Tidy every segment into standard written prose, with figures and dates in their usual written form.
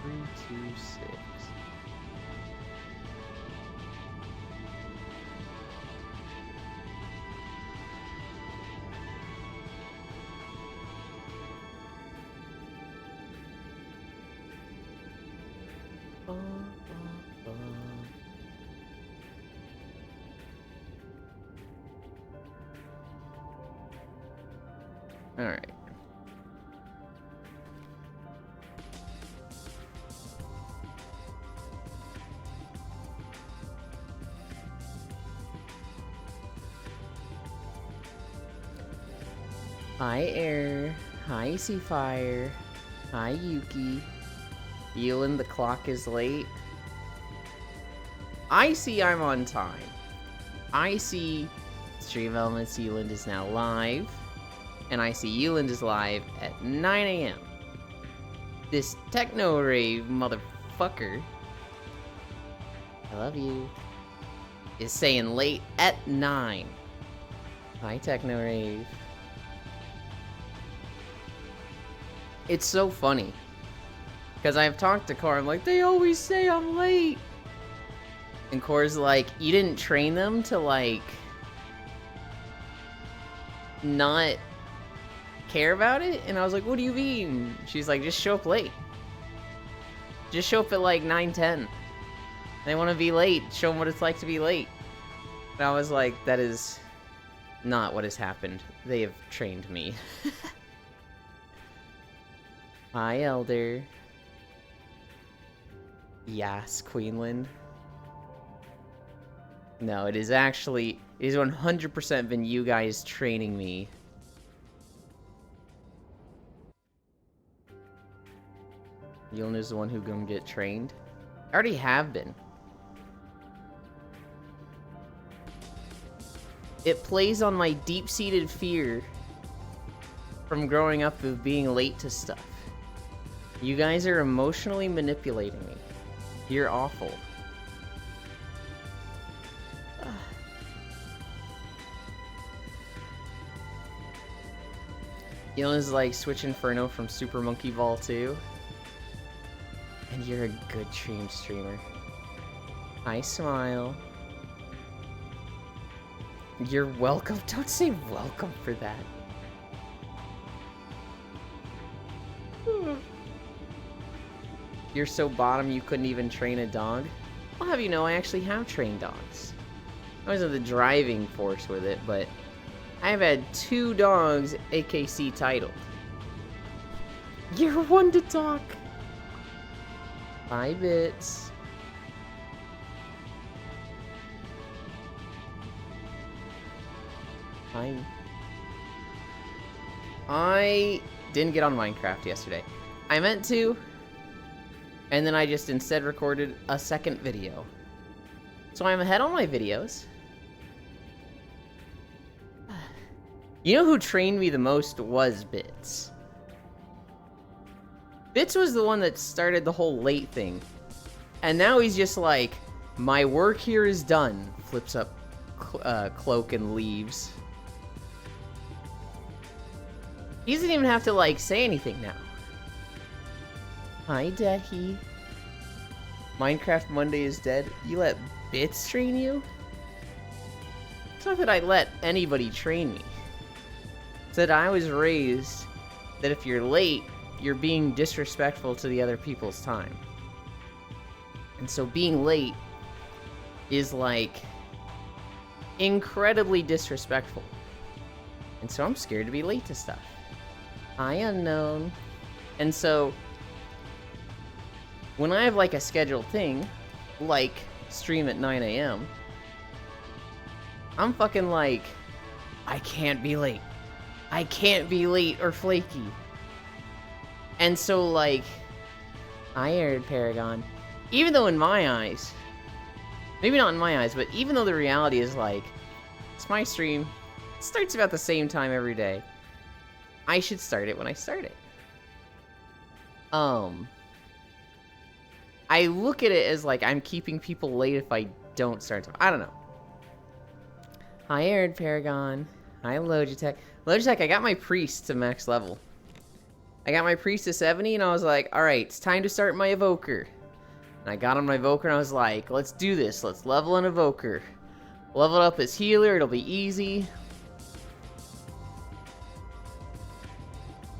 326. All right. Hi, Air. Hi, Seafire. Hi, Yuki. Yulin, the clock is late. I see I'm on time. I see Stream Elements Yulin is now live. And I see Yulin is live at 9 a.m. This Techno Rave motherfucker, I love you, is saying late at 9. Hi, Techno Rave. It's so funny. Because I've talked to Core, I'm like, they always say I'm late. And Core's like, you didn't train them to, like, not care about it? And I was like, what do you mean? She's like, just show up late. Just show up at, like, 9:10. They want to be late. Show them what it's like to be late. And I was like, that is not what has happened. They have trained me. Hi, Elder. Yes, Queenland. No, it is 100% been you guys training me. Yulna's the one who gonna get trained. I already have been. It plays on my deep-seated fear from growing up of being late to stuff. You guys are emotionally manipulating me. You're awful. Yulna's like Switch Inferno from Super Monkey Ball 2. And you're a good streamer. I smile. You're welcome. Don't say welcome for that. You're so bottom you couldn't even train a dog? I'll have you know I actually have trained dogs. I wasn't the driving force with it, but I've had 2 dogs AKC titled. You're one to talk. 5 bits. I didn't get on Minecraft yesterday. I meant to, and then I just instead recorded a second video. So I'm ahead on my videos. You know who trained me the most was Bits. Bits was the one that started the whole late thing. And now he's just like, my work here is done. Flips up cloak and leaves. He doesn't even have to, like, say anything now. Hi, Dehi. Minecraft Monday is dead. You let Bits train you? It's not that I let anybody train me. It's that I was raised that if you're late, you're being disrespectful to the other people's time. And so being late is, like, incredibly disrespectful. And so I'm scared to be late to stuff. Hi, Unknown. And so when I have, like, a scheduled thing, like stream at 9 a.m., I'm fucking like, I can't be late. I can't be late or flaky. And so, like, I aired Paragon. Even though in my eyes, maybe not in my eyes, but even though the reality is, like, it's my stream, it starts about the same time every day. I should start it when I start it. I look at it as, like, I'm keeping people late if I don't start them. I don't know. Hi, aired Paragon. Hi, Logitech. Logitech, I got my priest to max level. I got my Priest to 70, and I was like, alright, it's time to start my Evoker. And I got on my Evoker, and I was like, let's do this. Let's level an Evoker. Level it up as healer, it'll be easy.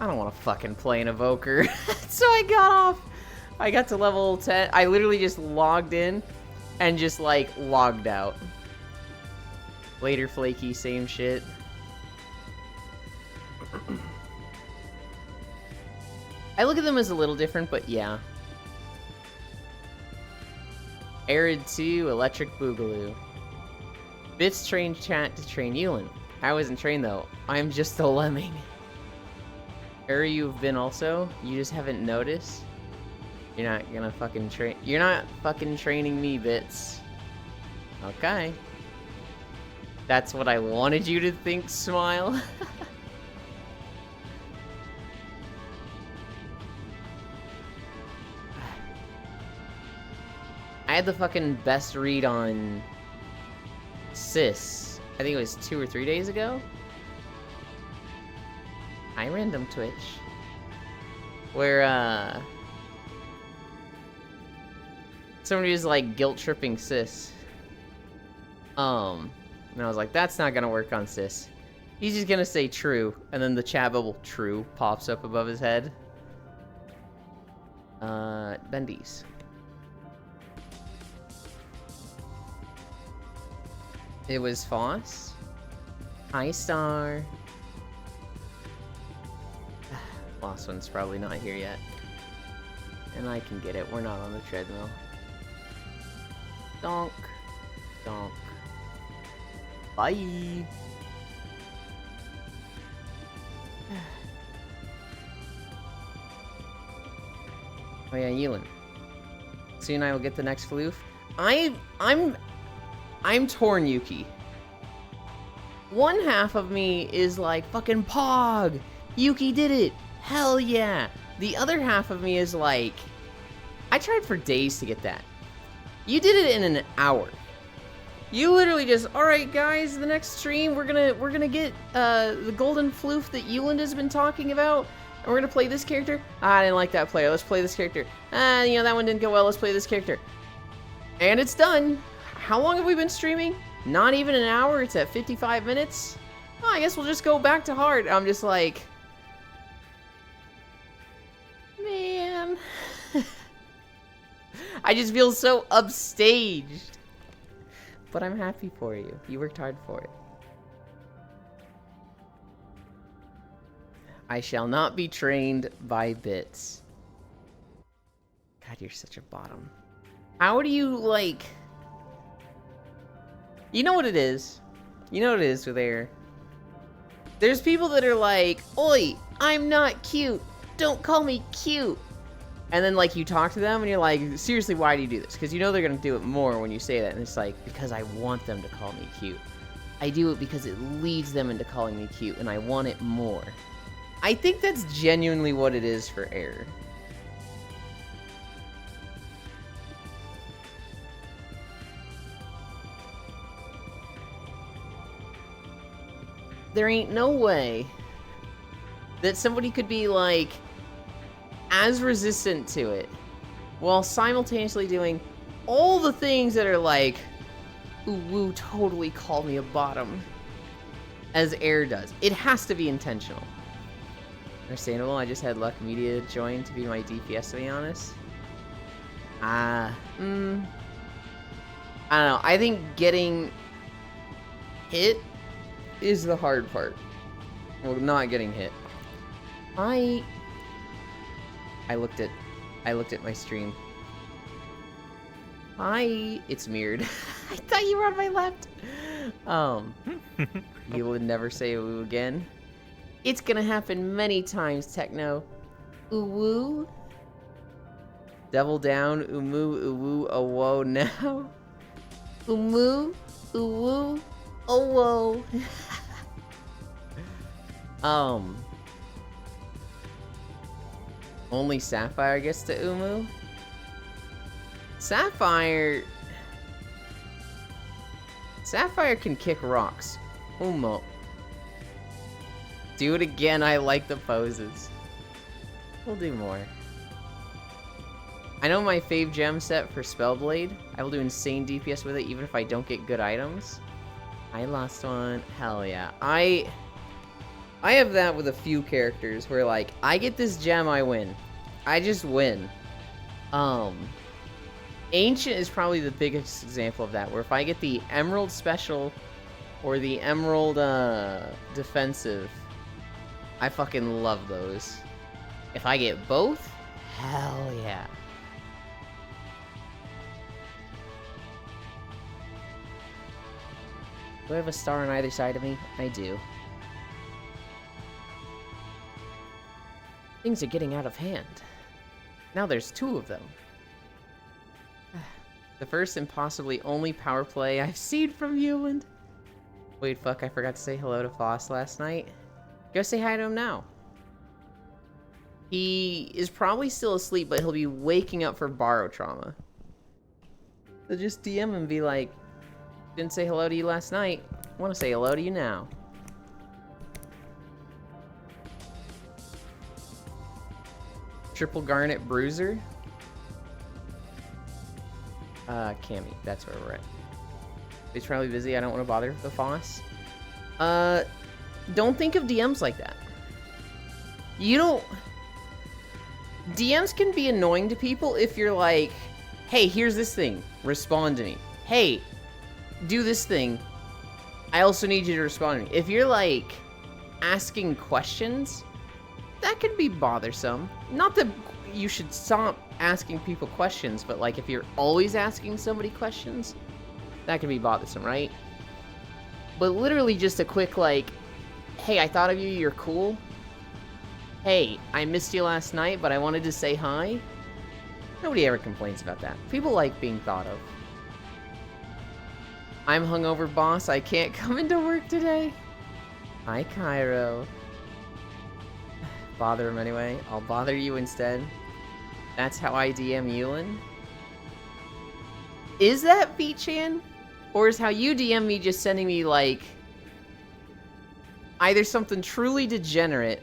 I don't want to fucking play an Evoker. So I got off. I got to level 10. I literally just logged in and just, like, logged out. Later, Flaky, same shit. I look at them as a little different, but yeah. Arid 2, Electric Boogaloo. Bits trained chat to train Yulin. I wasn't trained though. I'm just a lemming. Eri, you've been also? You just haven't noticed? You're not gonna fucking train. You're not fucking training me, Bits. Okay. That's what I wanted you to think, Smile. I had the fucking best read on Sis. I think it was 2 or 3 days ago. Hi, Random Twitch. Where, somebody was like guilt tripping Sis. And I was like, that's not gonna work on Sis. He's just gonna say true, and then the chat bubble true pops up above his head. Bendy's. It was Foss. Hi, Star. Lost one's probably not here yet. And I can get it. We're not on the treadmill. Donk. Donk. Bye. Oh yeah, Yulin. Soon I will get the next floof. I'm torn, Yuki. One half of me is like, fucking Pog! Yuki did it! Hell yeah! The other half of me is like, I tried for days to get that. You did it in an hour. You literally just, alright guys, the next stream, we're gonna get the golden floof that Yuland has been talking about, and we're gonna play this character. I didn't like that player, let's play this character. You know, that one didn't go well, let's play this character. And it's done. How long have we been streaming? Not even an hour, it's at 55 minutes. Oh, I guess we'll just go back to hard. I'm just like, man. I just feel so upstaged. But I'm happy for you. You worked hard for it. I shall not be trained by Bits. God, you're such a bottom. How do you, like... You know what it is? You know what it is with Air? There's people that are like, oi, I'm not cute. Don't call me cute. And then, like, you talk to them and you're like, seriously, why do you do this? Because you know they're going to do it more when you say that. And it's like, because I want them to call me cute. I do it because it leads them into calling me cute, and I want it more. I think that's genuinely what it is for Air. There ain't no way that somebody could be, like, as resistant to it while simultaneously doing all the things that are like, ooh, woo, totally call me a bottom, as Air does. It has to be intentional. Understandable, I just had Luck Media join to be my DPS, to be honest. I don't know. I think getting hit is the hard part. Well, not getting hit. I looked at my stream. It's mirrored. I thought you were on my left. You would never say ooh again. It's gonna happen many times, Techno. Ooh woo. Double down, oomoo, ooh woo, oh whoa now. Oomoo, ooh woo, oh whoa. Only Sapphire gets to Umu? Sapphire can kick rocks. Umo. Do it again, I like the poses. We'll do more. I know my fave gem set for Spellblade. I will do insane DPS with it even if I don't get good items. I lost one. Hell yeah. I have that with a few characters where, like, I get this gem, I win. I just win. Ancient is probably the biggest example of that, where if I get the Emerald Special or the Emerald Defensive, I fucking love those. If I get both, hell yeah. Do I have a star on either side of me? I do. Things are getting out of hand. Now there's 2 of them. The first and possibly only power play I've seen from Yuland. Wait, fuck, I forgot to say hello to Foss last night. Go say hi to him now. He is probably still asleep, but he'll be waking up for borrow trauma. So just DM him and be like, didn't say hello to you last night. I want to say hello to you now. Triple Garnet Bruiser. Cammy, that's where we're at. He's probably busy. I don't want to bother the Foss. Don't think of DMs like that. You don't... DMs can be annoying to people if you're like, hey, here's this thing. Respond to me. Hey, do this thing. I also need you to respond to me. If you're like asking questions, that can be bothersome. Not that you should stop asking people questions, but like if you're always asking somebody questions, that can be bothersome, right? But literally just a quick like, hey, I thought of you, you're cool. Hey, I missed you last night, but I wanted to say hi. Nobody ever complains about that. People like being thought of. I'm hungover, boss. I can't come into work today. Hi, Cairo. Bother him anyway. I'll bother you instead. That's how I DM Yulin. Is that Beachan? Or is how you DM me just sending me, like, either something truly degenerate,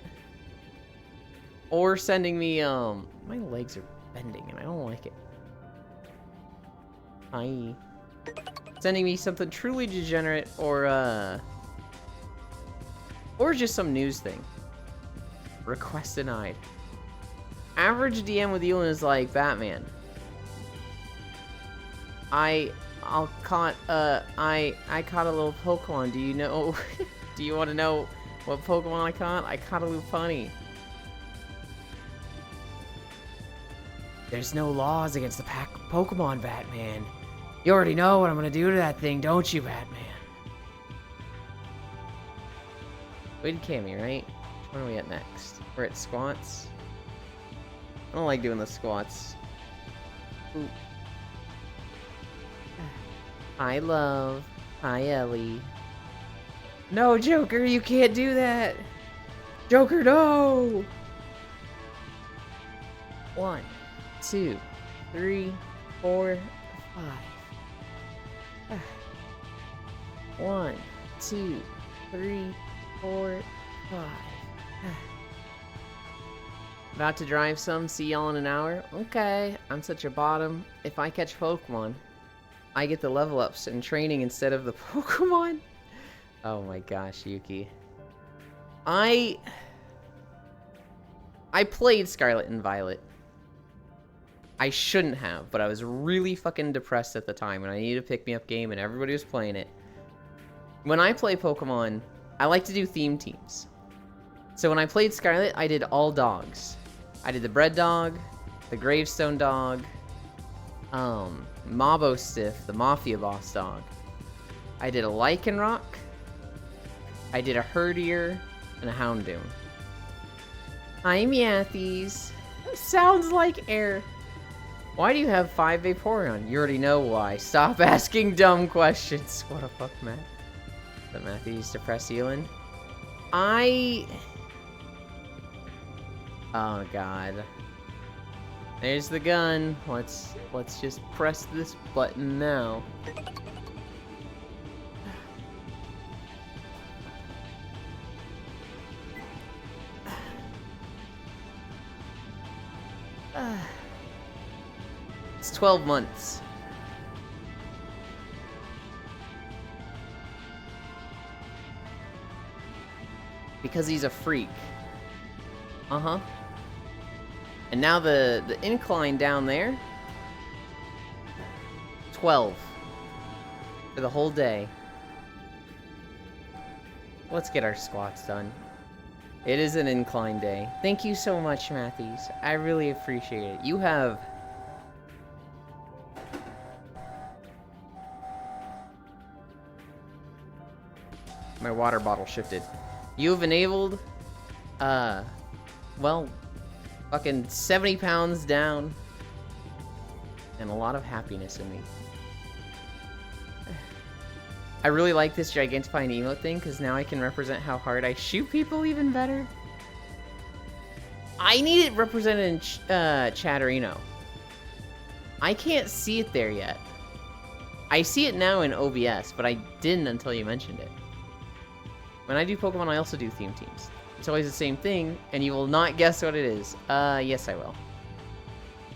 or sending me, my legs are bending and I don't like it. Hi. Sending me something truly degenerate, or just some news thing. Request denied. Average DM with Yulin is like Batman. I caught a little Pokemon. Do you know? Do you want to know what Pokemon I caught? I caught a Lopunny. There's no laws against the pack Pokemon, Batman. You already know what I'm gonna do to that thing, don't you, Batman? We did Cammy, right? Which one are we at next? We're at squats. I don't like doing the squats. Ooh. Hi, love. Hi, Ellie. No, Joker, you can't do that. Joker, no. 1, 2, 3, 4, 5. 1, 2, 3, 4, 5. About to drive some, see y'all in an hour. Okay, I'm such a bottom. If I catch Pokemon, I get the level ups and training instead of the Pokemon. Oh my gosh, Yuki. I played Scarlet and Violet. I shouldn't have, but I was really fucking depressed at the time and I needed a pick-me-up game and everybody was playing it. When I play Pokemon, I like to do theme teams. So when I played Scarlet, I did all dogs. I did the Bread Dog, the Gravestone Dog, Mabostiff, the Mafia Boss Dog. I did a Lycanroc, I did a Herdier, and a Houndoom. Hi, Meowthies. Sounds like air. Why do you have 5 Vaporeon? You already know why. Stop asking dumb questions. What the fuck, Matt? But Matthew's depressed Elin. Oh god. There's the gun. Let's just press this button now. It's 12 months. Because he's a freak. Uh-huh. And now the incline down there, 12 for the whole day. Let's get our squats done. It is an incline day. Thank you so much, Matthews. I really appreciate it. You have... My water bottle shifted. You have enabled, well, fucking 70 pounds down. And a lot of happiness in me. I really like this Gigantifying emote thing, because now I can represent how hard I shoot people even better. I need it represented in Chatterino. I can't see it there yet. I see it now in OBS, but I didn't until you mentioned it. When I do Pokemon, I also do theme teams. It's always the same thing, and you will not guess what it is. Yes, I will.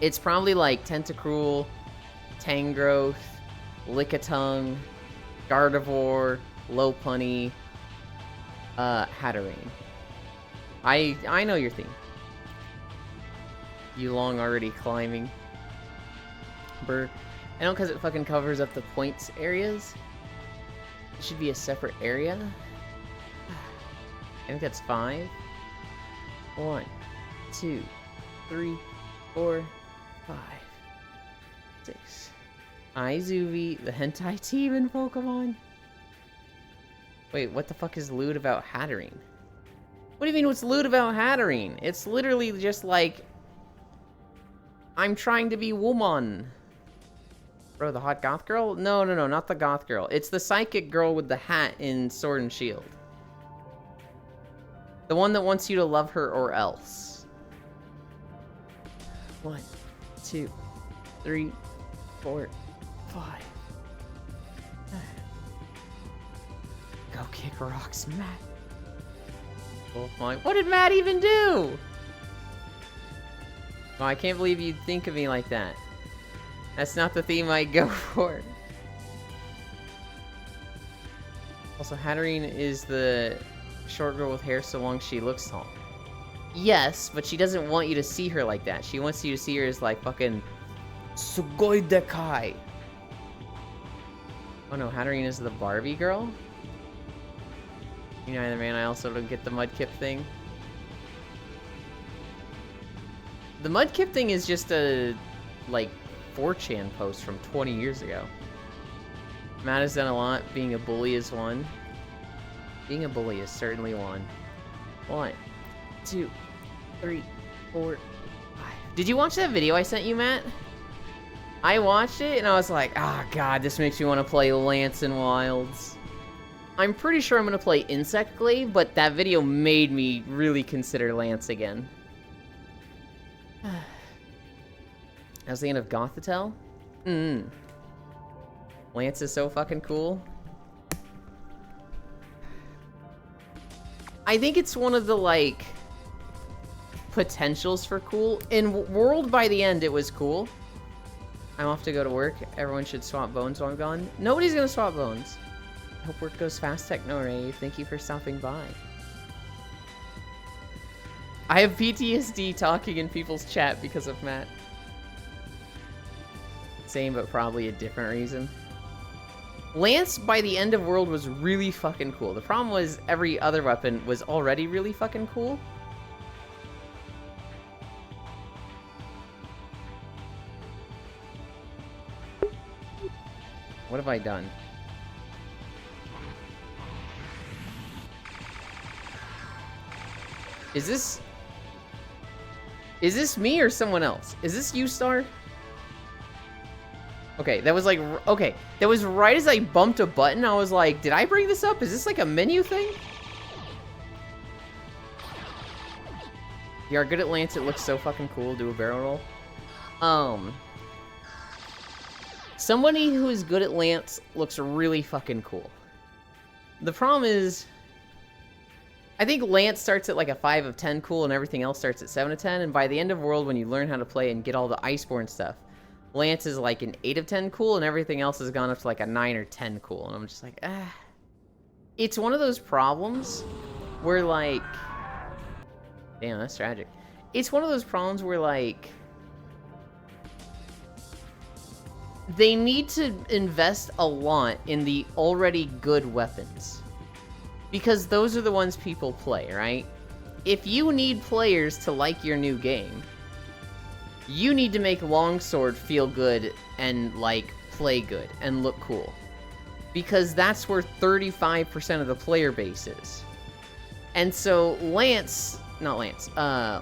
It's probably like Tentacruel, Tangrowth, Lickitung, Gardevoir, Lopunny, Hatterene. I know your theme. You long already climbing. Brr. I know, because it fucking covers up the points areas. It should be a separate area. I think that's 5. 1, 2, 3, 4, 5, 6. Izuvi, the hentai team in Pokemon. Wait, what the fuck is lewd about Hatterene? What do you mean what's lewd about Hatterene? It's literally just like... I'm trying to be woman. Bro, the hot goth girl? No, not the goth girl. It's the psychic girl with the hat in Sword and Shield. The one that wants you to love her or else. 1, 2, 3, 4, 5. Go kick rocks, Matt. Oh my, what did Matt even do? Oh, I can't believe you'd think of me like that. That's not the theme I'd go for. Also, Hatterene is the short girl with hair so long she looks tall. Yes, but she doesn't want you to see her like that. She wants you to see her as like fucking Sugoi Dekai. Oh no, Hatterene is the Barbie girl? You know, man, I also don't get the Mudkip thing. The Mudkip thing is just a, like, 4chan post from 20 years ago. Matt has done a lot. Being a bully is one. Being a bully is certainly one. 1, 2, 3, 4, 5. Did you watch that video I sent you, Matt? I watched it and I was like, ah, God, this makes me want to play Lance and Wilds. I'm pretty sure I'm going to play Insect Glaive, but that video made me really consider Lance again. That was the end of Gothitelle? Lance is so fucking cool. I think it's one of the, like, potentials for cool. In World, by the end, it was cool. I'm off to go to work. Everyone should swap bones while I'm gone. Nobody's gonna swap bones. Hope work goes fast, Technorave. Thank you for stopping by. I have PTSD talking in people's chat because of Matt. Same, but probably a different reason. Lance, by the end of World, was really fucking cool. The problem was every other weapon was already really fucking cool. What have I done? Is this me or someone else? Is this you, Star? Okay, that was like, okay, that was right as I bumped a button. I was like, did I bring this up? Is this like a menu thing? You are good at Lance. It looks so fucking cool. Do a barrel roll. Somebody who is good at Lance looks really fucking cool. The problem is, I think Lance starts at like a 5 of 10 cool and everything else starts at 7 of 10. And by the end of World, when you learn how to play and get all the Iceborne stuff, Lance is like an 8 of 10 cool and everything else has gone up to like a 9 or 10 cool. And I'm just like, ah. It's one of those problems where like... Damn, that's tragic. It's one of those problems where like... They need to invest a lot in the already good weapons. Because those are the ones people play, right? If you need players to like your new game, you need to make Longsword feel good and, like, play good and look cool. Because that's where 35% of the player base is. And so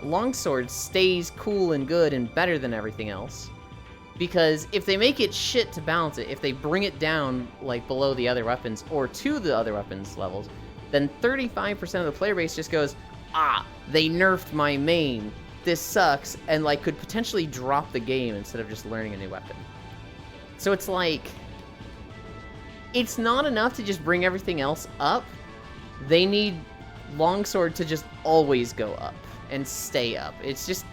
Longsword stays cool and good and better than everything else. Because if they make it shit to balance it, if they bring it down, like, below the other weapons or to the other weapons levels, then 35% of the player base just goes, ah, they nerfed my main, this sucks, and like could potentially drop the game instead of just learning a new weapon. So it's like, it's not enough to just bring everything else up. They need Longsword to just always go up and stay up. It's just...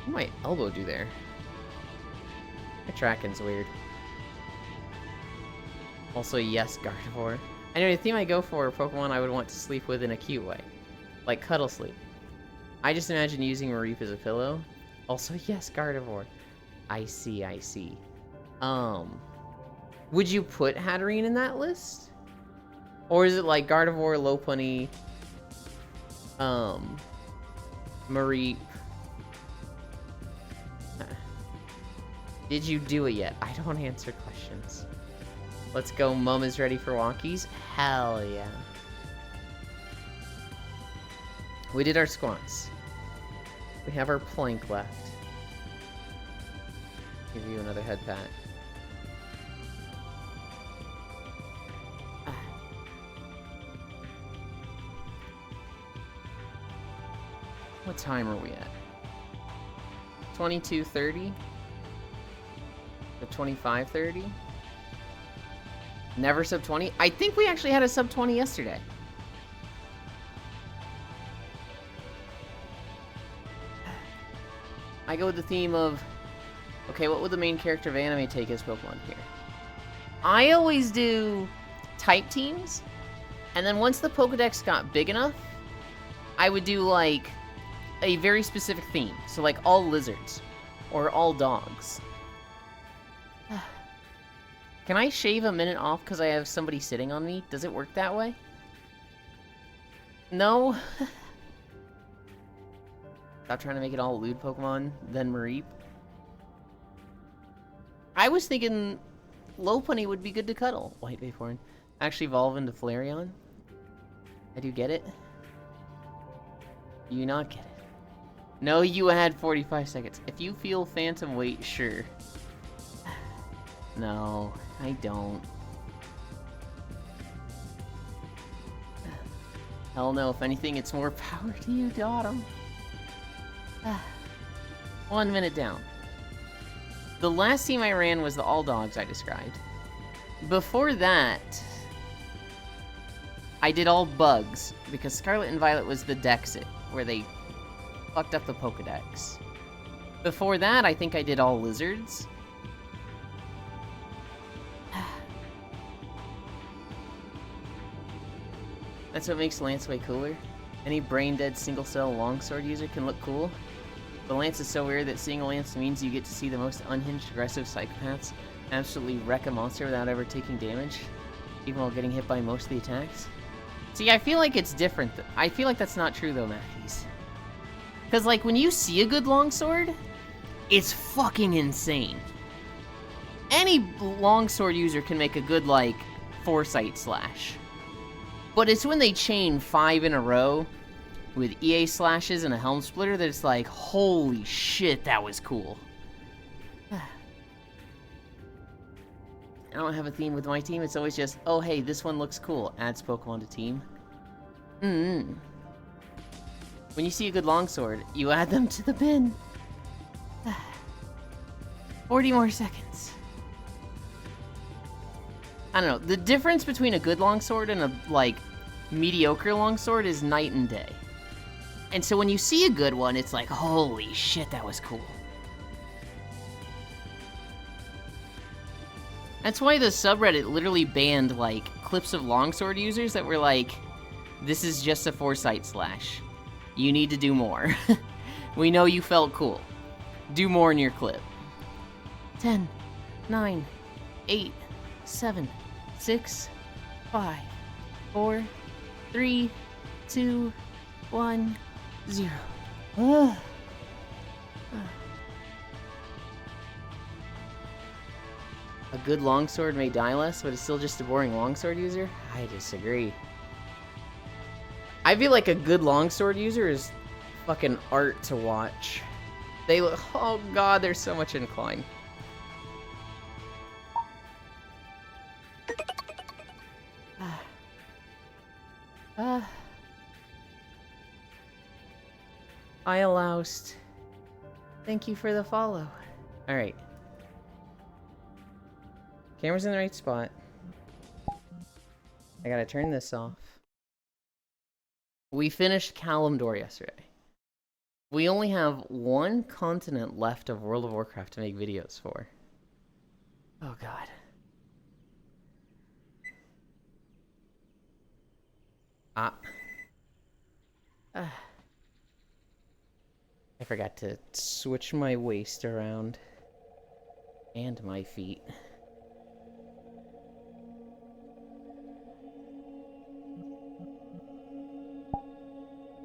What did my elbow do there? My tracking's weird. Also, yes, Gardevoir. Anyway, the theme I go for Pokemon I would want to sleep with in a cute way. Like cuddle sleep. I just imagine using Mareep as a pillow. Also, yes, Gardevoir. I see, I see. Would you put Hatterene in that list? Or is it like Gardevoir, Lopunny, Mareep? Did you do it yet? I don't answer questions. Let's go, Mum is ready for Wonkies? Hell yeah. We did our squats. We have our plank left. Give you another head pat. What time are we at? 22:30? The 25:30? Never sub 20? I think we actually had a sub 20 yesterday. I go with the theme of, okay, what would the main character of anime take as Pokemon here? I always do type teams, and then once the Pokedex got big enough, I would do like a very specific theme. So like all lizards, or all dogs. Can I shave a minute off because I have somebody sitting on me? Does it work that way? No? Stop trying to make it all lewd Pokemon, then Mareep. I was thinking Lopunny would be good to cuddle. White Vaporn. Actually evolve into Flareon. I do get it. You not get it. No, you had 45 seconds. If you feel phantom weight, sure. No, I don't. Hell no, if anything, it's more power to you, Dottom. 1 minute down. The last team I ran was the All Dogs I described. Before that, I did all bugs, because Scarlet and Violet was the Dexit, where they fucked up the Pokedex. Before that, I think I did all lizards. That's what makes Lance way cooler. Any brain-dead single-cell longsword user can look cool. But Lance is so weird that seeing a Lance means you get to see the most unhinged aggressive psychopaths absolutely wreck a monster without ever taking damage, even while getting hit by most of the attacks. See, I feel like it's different. I feel like that's not true though, Matthews. Because like when you see a good longsword, it's fucking insane. Any longsword user can make a good like foresight slash. But it's when they chain 5 in a row with EA slashes and a helm splitter that it's like, holy shit, that was cool. I don't have a theme with my team. It's always just, oh hey, this one looks cool. Adds Pokemon to team. When you see a good longsword, you add them to the bin. 40 more seconds. I don't know. The difference between a good longsword and a, like, mediocre longsword is night and day. And so when you see a good one, it's like, holy shit, that was cool. That's why the subreddit literally banned, like, clips of longsword users that were like, this is just a foresight slash. You need to do more. We know you felt cool. Do more in your clip. 10, 9, 8, 7, 6, 5, 4, 3, 2, 1, 0. A good longsword may die less, but it's still just a boring longsword user? I disagree. I feel like a good longsword user is fucking art to watch. They look, oh god, there's so much incline. I alloused. Thank you for the follow. Alright. Camera's in the right spot. I gotta turn this off. We finished Kalimdor yesterday. We only have one continent left of World of Warcraft to make videos for. Oh god. I forgot to switch my waist around. And my feet.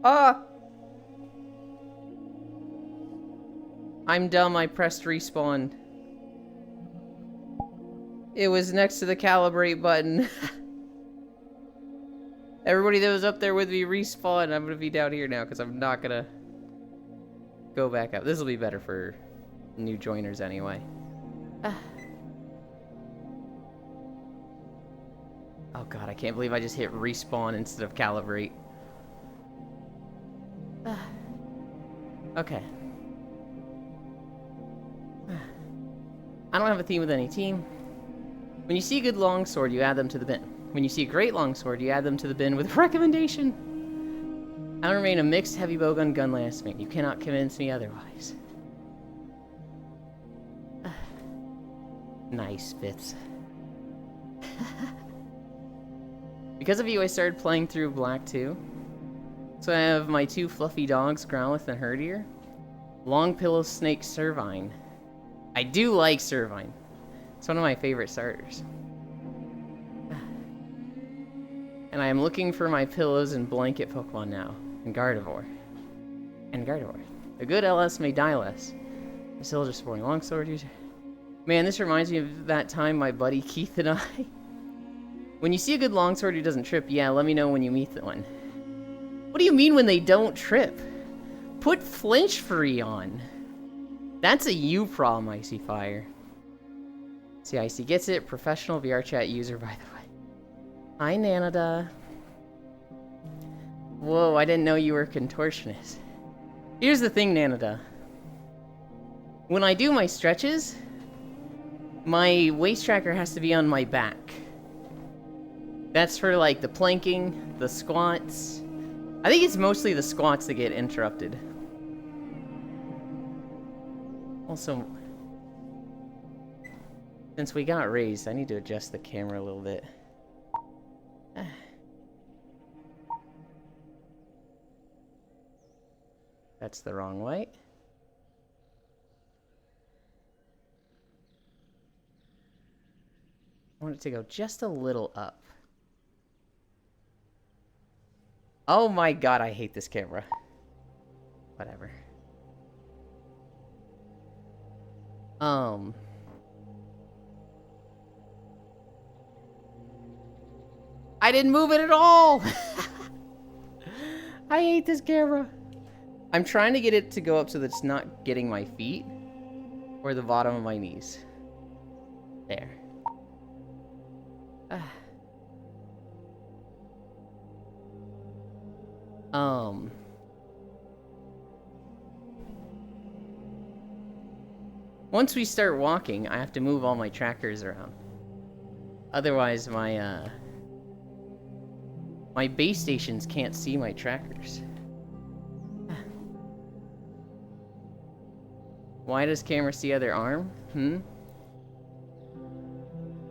Ah! I'm dumb, I pressed respawn. It was next to the calibrate button. Everybody that was up there with me respawn. I'm gonna be down here now because I'm not gonna go back up. This will be better for new joiners anyway. Oh god, I can't believe I just hit respawn instead of calibrate. Okay. I don't have a theme with any team. When you see a good longsword, you add them to the bin. When you see a great longsword, you add them to the bin with a recommendation. I remain a mixed heavy bowgun gunlay estimate. You cannot convince me otherwise. Nice bits. Because of you, I started playing through Black 2. So I have my two fluffy dogs, Growlithe and Herdier. Long Pillow Snake Servine. I do like Servine. It's one of my favorite starters. And I am looking for my pillows and blanket Pokemon now. And Gardevoir. A good LS may die less. I'm still just boring longsword user. Man, this reminds me of that time my buddy Keith and I... When you see a good longsword who doesn't trip, yeah, let me know when you meet the one. What do you mean when they don't trip? Put flinch free on. That's a you problem, Icy Fire. See, Icy gets it. Professional VR chat user, by the way. Hi, Nanada. Whoa, I didn't know you were a contortionist. Here's the thing, Nanada. When I do my stretches, my waist tracker has to be on my back. That's for, like, the planking, the squats. I think it's mostly the squats that get interrupted. Also, since we got raised, I need to adjust the camera a little bit. That's the wrong way. I want it to go just a little up. Oh my god, I hate this camera. Whatever. I didn't move it at all! I hate this camera. I'm trying to get it to go up so that it's not getting my feet or the bottom of my knees. There. Once we start walking, I have to move all my trackers around. Otherwise, my, My base stations can't see my trackers. Why does camera see other arm?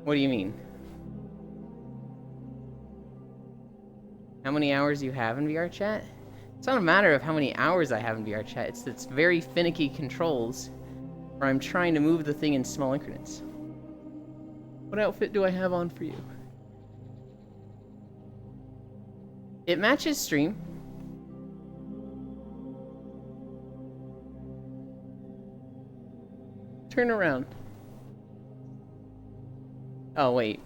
What do you mean? How many hours you have in VR chat? It's not a matter of how many hours I have in VR chat. It's very finicky controls where I'm trying to move the thing in small increments. What outfit do I have on for you? It matches stream. Turn around. Oh, wait.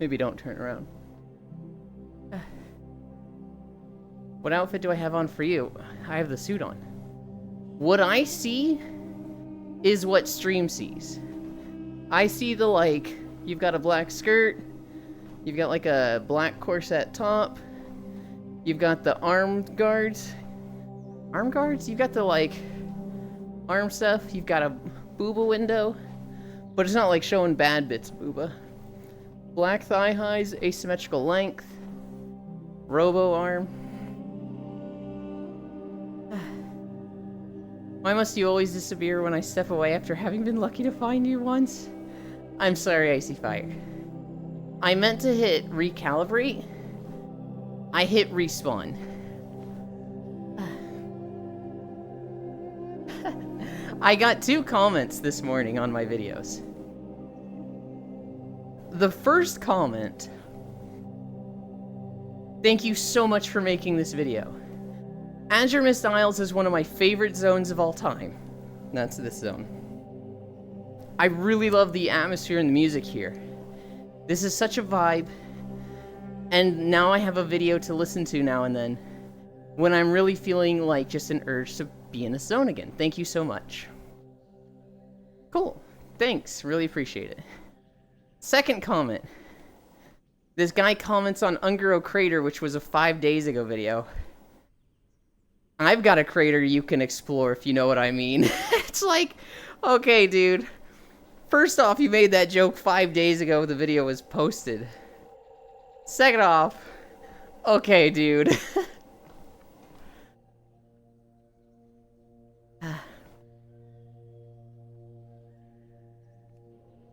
Maybe don't turn around. What outfit do I have on for you? I have the suit on. What I see is what stream sees. I see the, like, you've got a black skirt, you've got, like, a black corset top, you've got the arm guards. Arm guards? You've got the, like, arm stuff, you've got a booba window, but it's not, like, showing bad bits of booba. Black thigh highs, asymmetrical length, robo arm. Why must you always disappear when I step away after having been lucky to find you once? I'm sorry, Icy Fire. I meant to hit recalibrate. I hit respawn. I got 2 comments this morning on my videos. The first comment, thank you so much for making this video. Azure Mist Isles is one of my favorite zones of all time. That's this zone. I really love the atmosphere and the music here. This is such a vibe. And now I have a video to listen to now and then when I'm really feeling like just an urge to be in the zone again. Thank you so much. Cool. Thanks. Really appreciate it. Second comment. This guy comments on Ungaro Crater, which was a 5 days ago video. I've got a crater you can explore, if you know what I mean. It's like, okay, dude. First off, you made that joke 5 days ago the video was posted. Second off, okay, dude.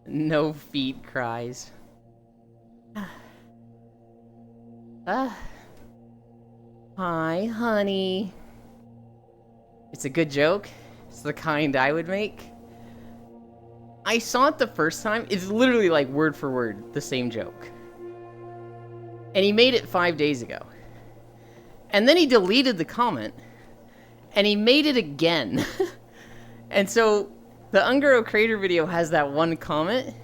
No feet cries. Hi, honey. It's a good joke. It's the kind I would make. I saw it the first time. It's literally like word for word the same joke. And he made it 5 days ago. And then he deleted the comment. And he made it again. And so the Ungaro Crater video has that one comment.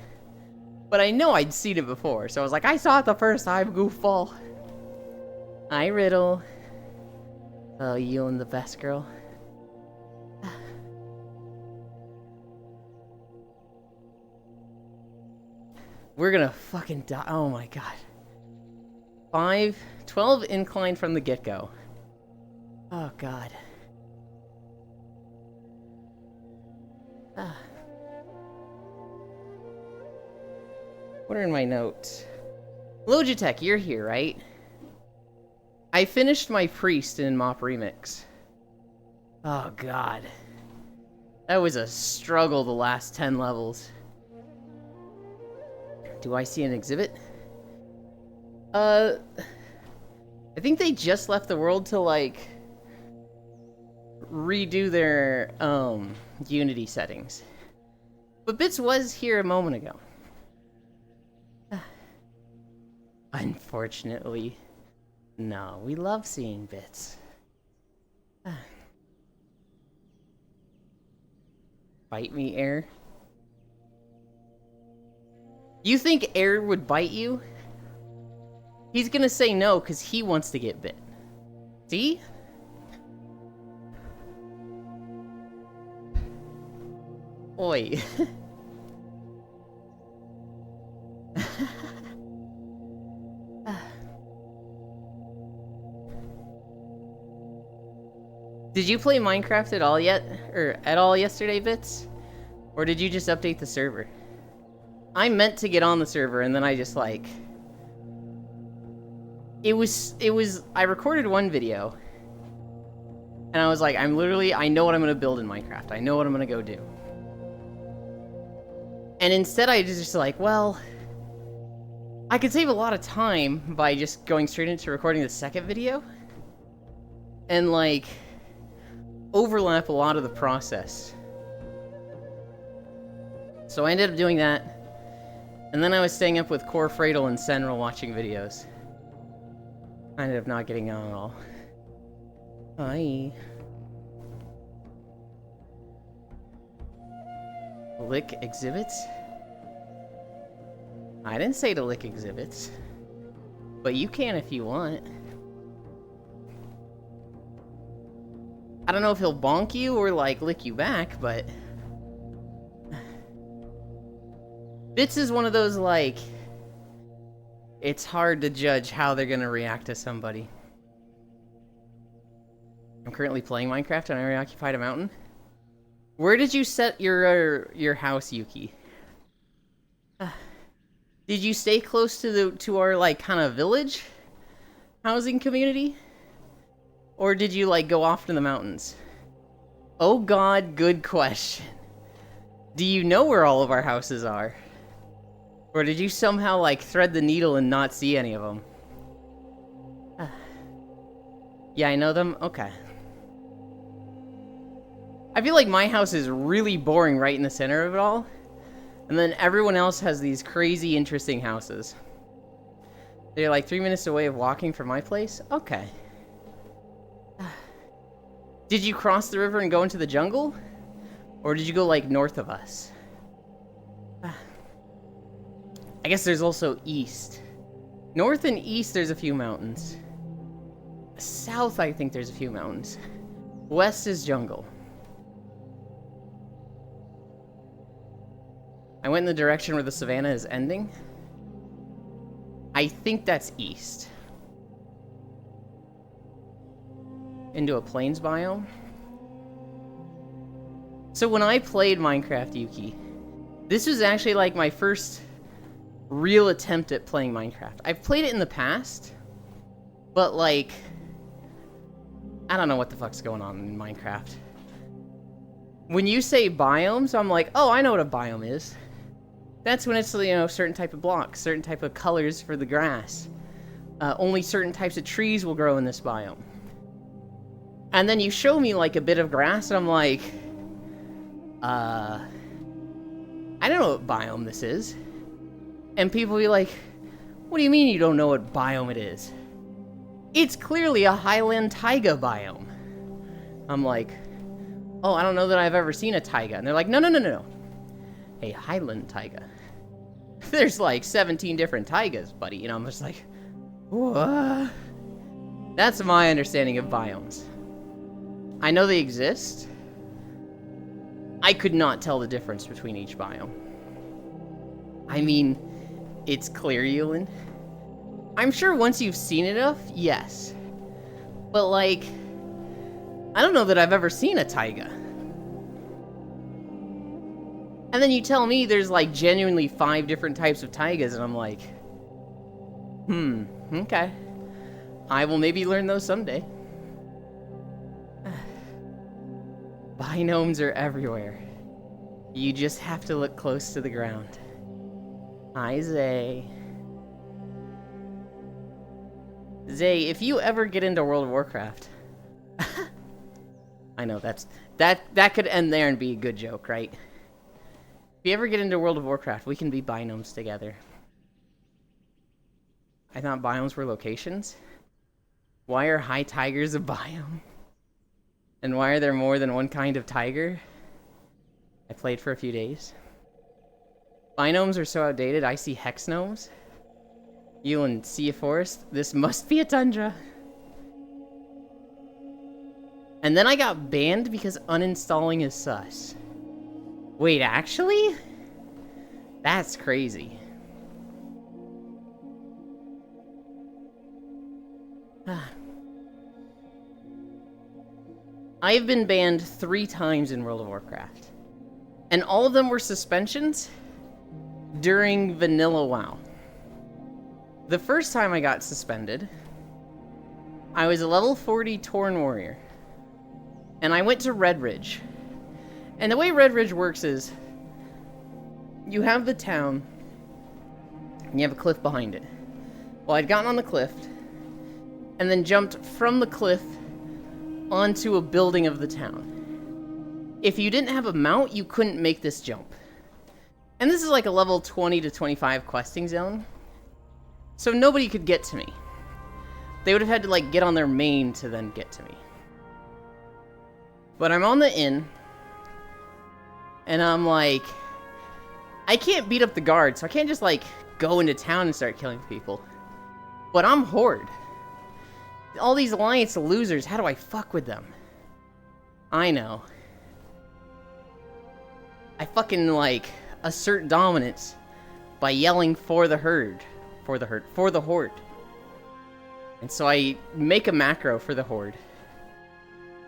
But I know I'd seen it before. So I was like, I saw it the first time, goofball. Hi, Riddle. Oh, you and the best girl. We're gonna fucking die. Oh my god. 12 incline from the get-go. Oh god. What are in my notes? Logitech, you're here, right? I finished my Priest in Mop Remix. Oh god. That was a struggle the last 10 levels. Do I see an exhibit? I think they just left the world to, like, redo their, Unity settings. But Bits was here a moment ago. Unfortunately. No, we love seeing Bits. Bite me, Air? You think Air would bite you? He's gonna say no because he wants to get bit. See? Oi. Did you play Minecraft at all yet? Or at all yesterday, Bits? Or did you just update the server? I meant to get on the server and then I just, like, I recorded one video, and I was like, I know what I'm gonna build in Minecraft. I know what I'm gonna go do. And instead I just like, well, I could save a lot of time by just going straight into recording the second video, and like, overlap a lot of the process. So I ended up doing that, and then I was staying up with Core Fradle and Senral watching videos. I ended up not getting on at all. Hi. Lick exhibits? I didn't say to lick exhibits. But you can if you want. I don't know if he'll bonk you or, like, lick you back, but... Bits is one of those, like... It's hard to judge how they're gonna react to somebody. I'm currently playing Minecraft on Area Occupied a Mountain. Where did you set your house, Yuki? Did you stay close to our, like, kind of village housing community? Or did you, like, go off to the mountains? Oh god, good question. Do you know where all of our houses are? Or did you somehow, like, thread the needle and not see any of them? Yeah, I know them? Okay. I feel like my house is really boring right in the center of it all. And then everyone else has these crazy interesting houses. They're like 3 minutes away of walking from my place? Okay. Did you cross the river and go into the jungle? Or did you go, like, north of us? I guess there's also east. North and east, there's a few mountains. South, I think there's a few mountains. West is jungle. I went in the direction where the savannah is ending. I think that's east. Into a plains biome. So when I played Minecraft, Yuki, this was actually like my first real attempt at playing Minecraft. I've played it in the past, but like, I don't know what the fuck's going on in Minecraft. When you say biomes, I'm like, oh, I know what a biome is. That's when it's, you know, certain type of blocks, certain type of colors for the grass. Only certain types of trees will grow in this biome. And then you show me, like, a bit of grass, and I'm like, I don't know what biome this is. And people be like, what do you mean you don't know what biome it is? It's clearly a highland taiga biome. I'm like, oh, I don't know that I've ever seen a taiga. And they're like, no. A highland taiga. There's like 17 different taigas, buddy. You know, I'm just like, what? That's my understanding of biomes. I know they exist. I could not tell the difference between each biome. I mean, it's clear, Ewan. I'm sure once you've seen it enough, yes. But like, I don't know that I've ever seen a taiga. And then you tell me there's like genuinely 5 different types of taigas, and I'm like, okay. I will maybe learn those someday. Biomes are everywhere. You just have to look close to the ground. Hi, Zay. Zay, if you ever get into World of Warcraft... I know, that could end there and be a good joke, right? If you ever get into World of Warcraft, we can be biomes together. I thought biomes were locations. Why are high tigers a biome? And why are there more than one kind of tiger? I played for a few days. Biomes are so outdated, I see hex gnomes. You and see a forest? This must be a tundra. And then I got banned because uninstalling is sus. Wait, actually? That's crazy. I've been banned 3 times in World of Warcraft. And all of them were suspensions during Vanilla WoW. The first time I got suspended I was a level 40 Tauren warrior. And I went to Red Ridge. And the way Red Ridge works is, you have the town, and you have a cliff behind it. Well, I'd gotten on the cliff, and then jumped from the cliff onto a building of the town. If you didn't have a mount, you couldn't make this jump. And this is like a level 20 to 25 questing zone. So nobody could get to me. They would have had to like get on their main to then get to me. But I'm on the inn, and I'm like, I can't beat up the guards, so I can't just like go into town and start killing people. But I'm Horde. All these Alliance losers, how do I fuck with them? I know. I fucking like assert dominance by yelling for the herd. For the Horde. And so I make a macro for the Horde.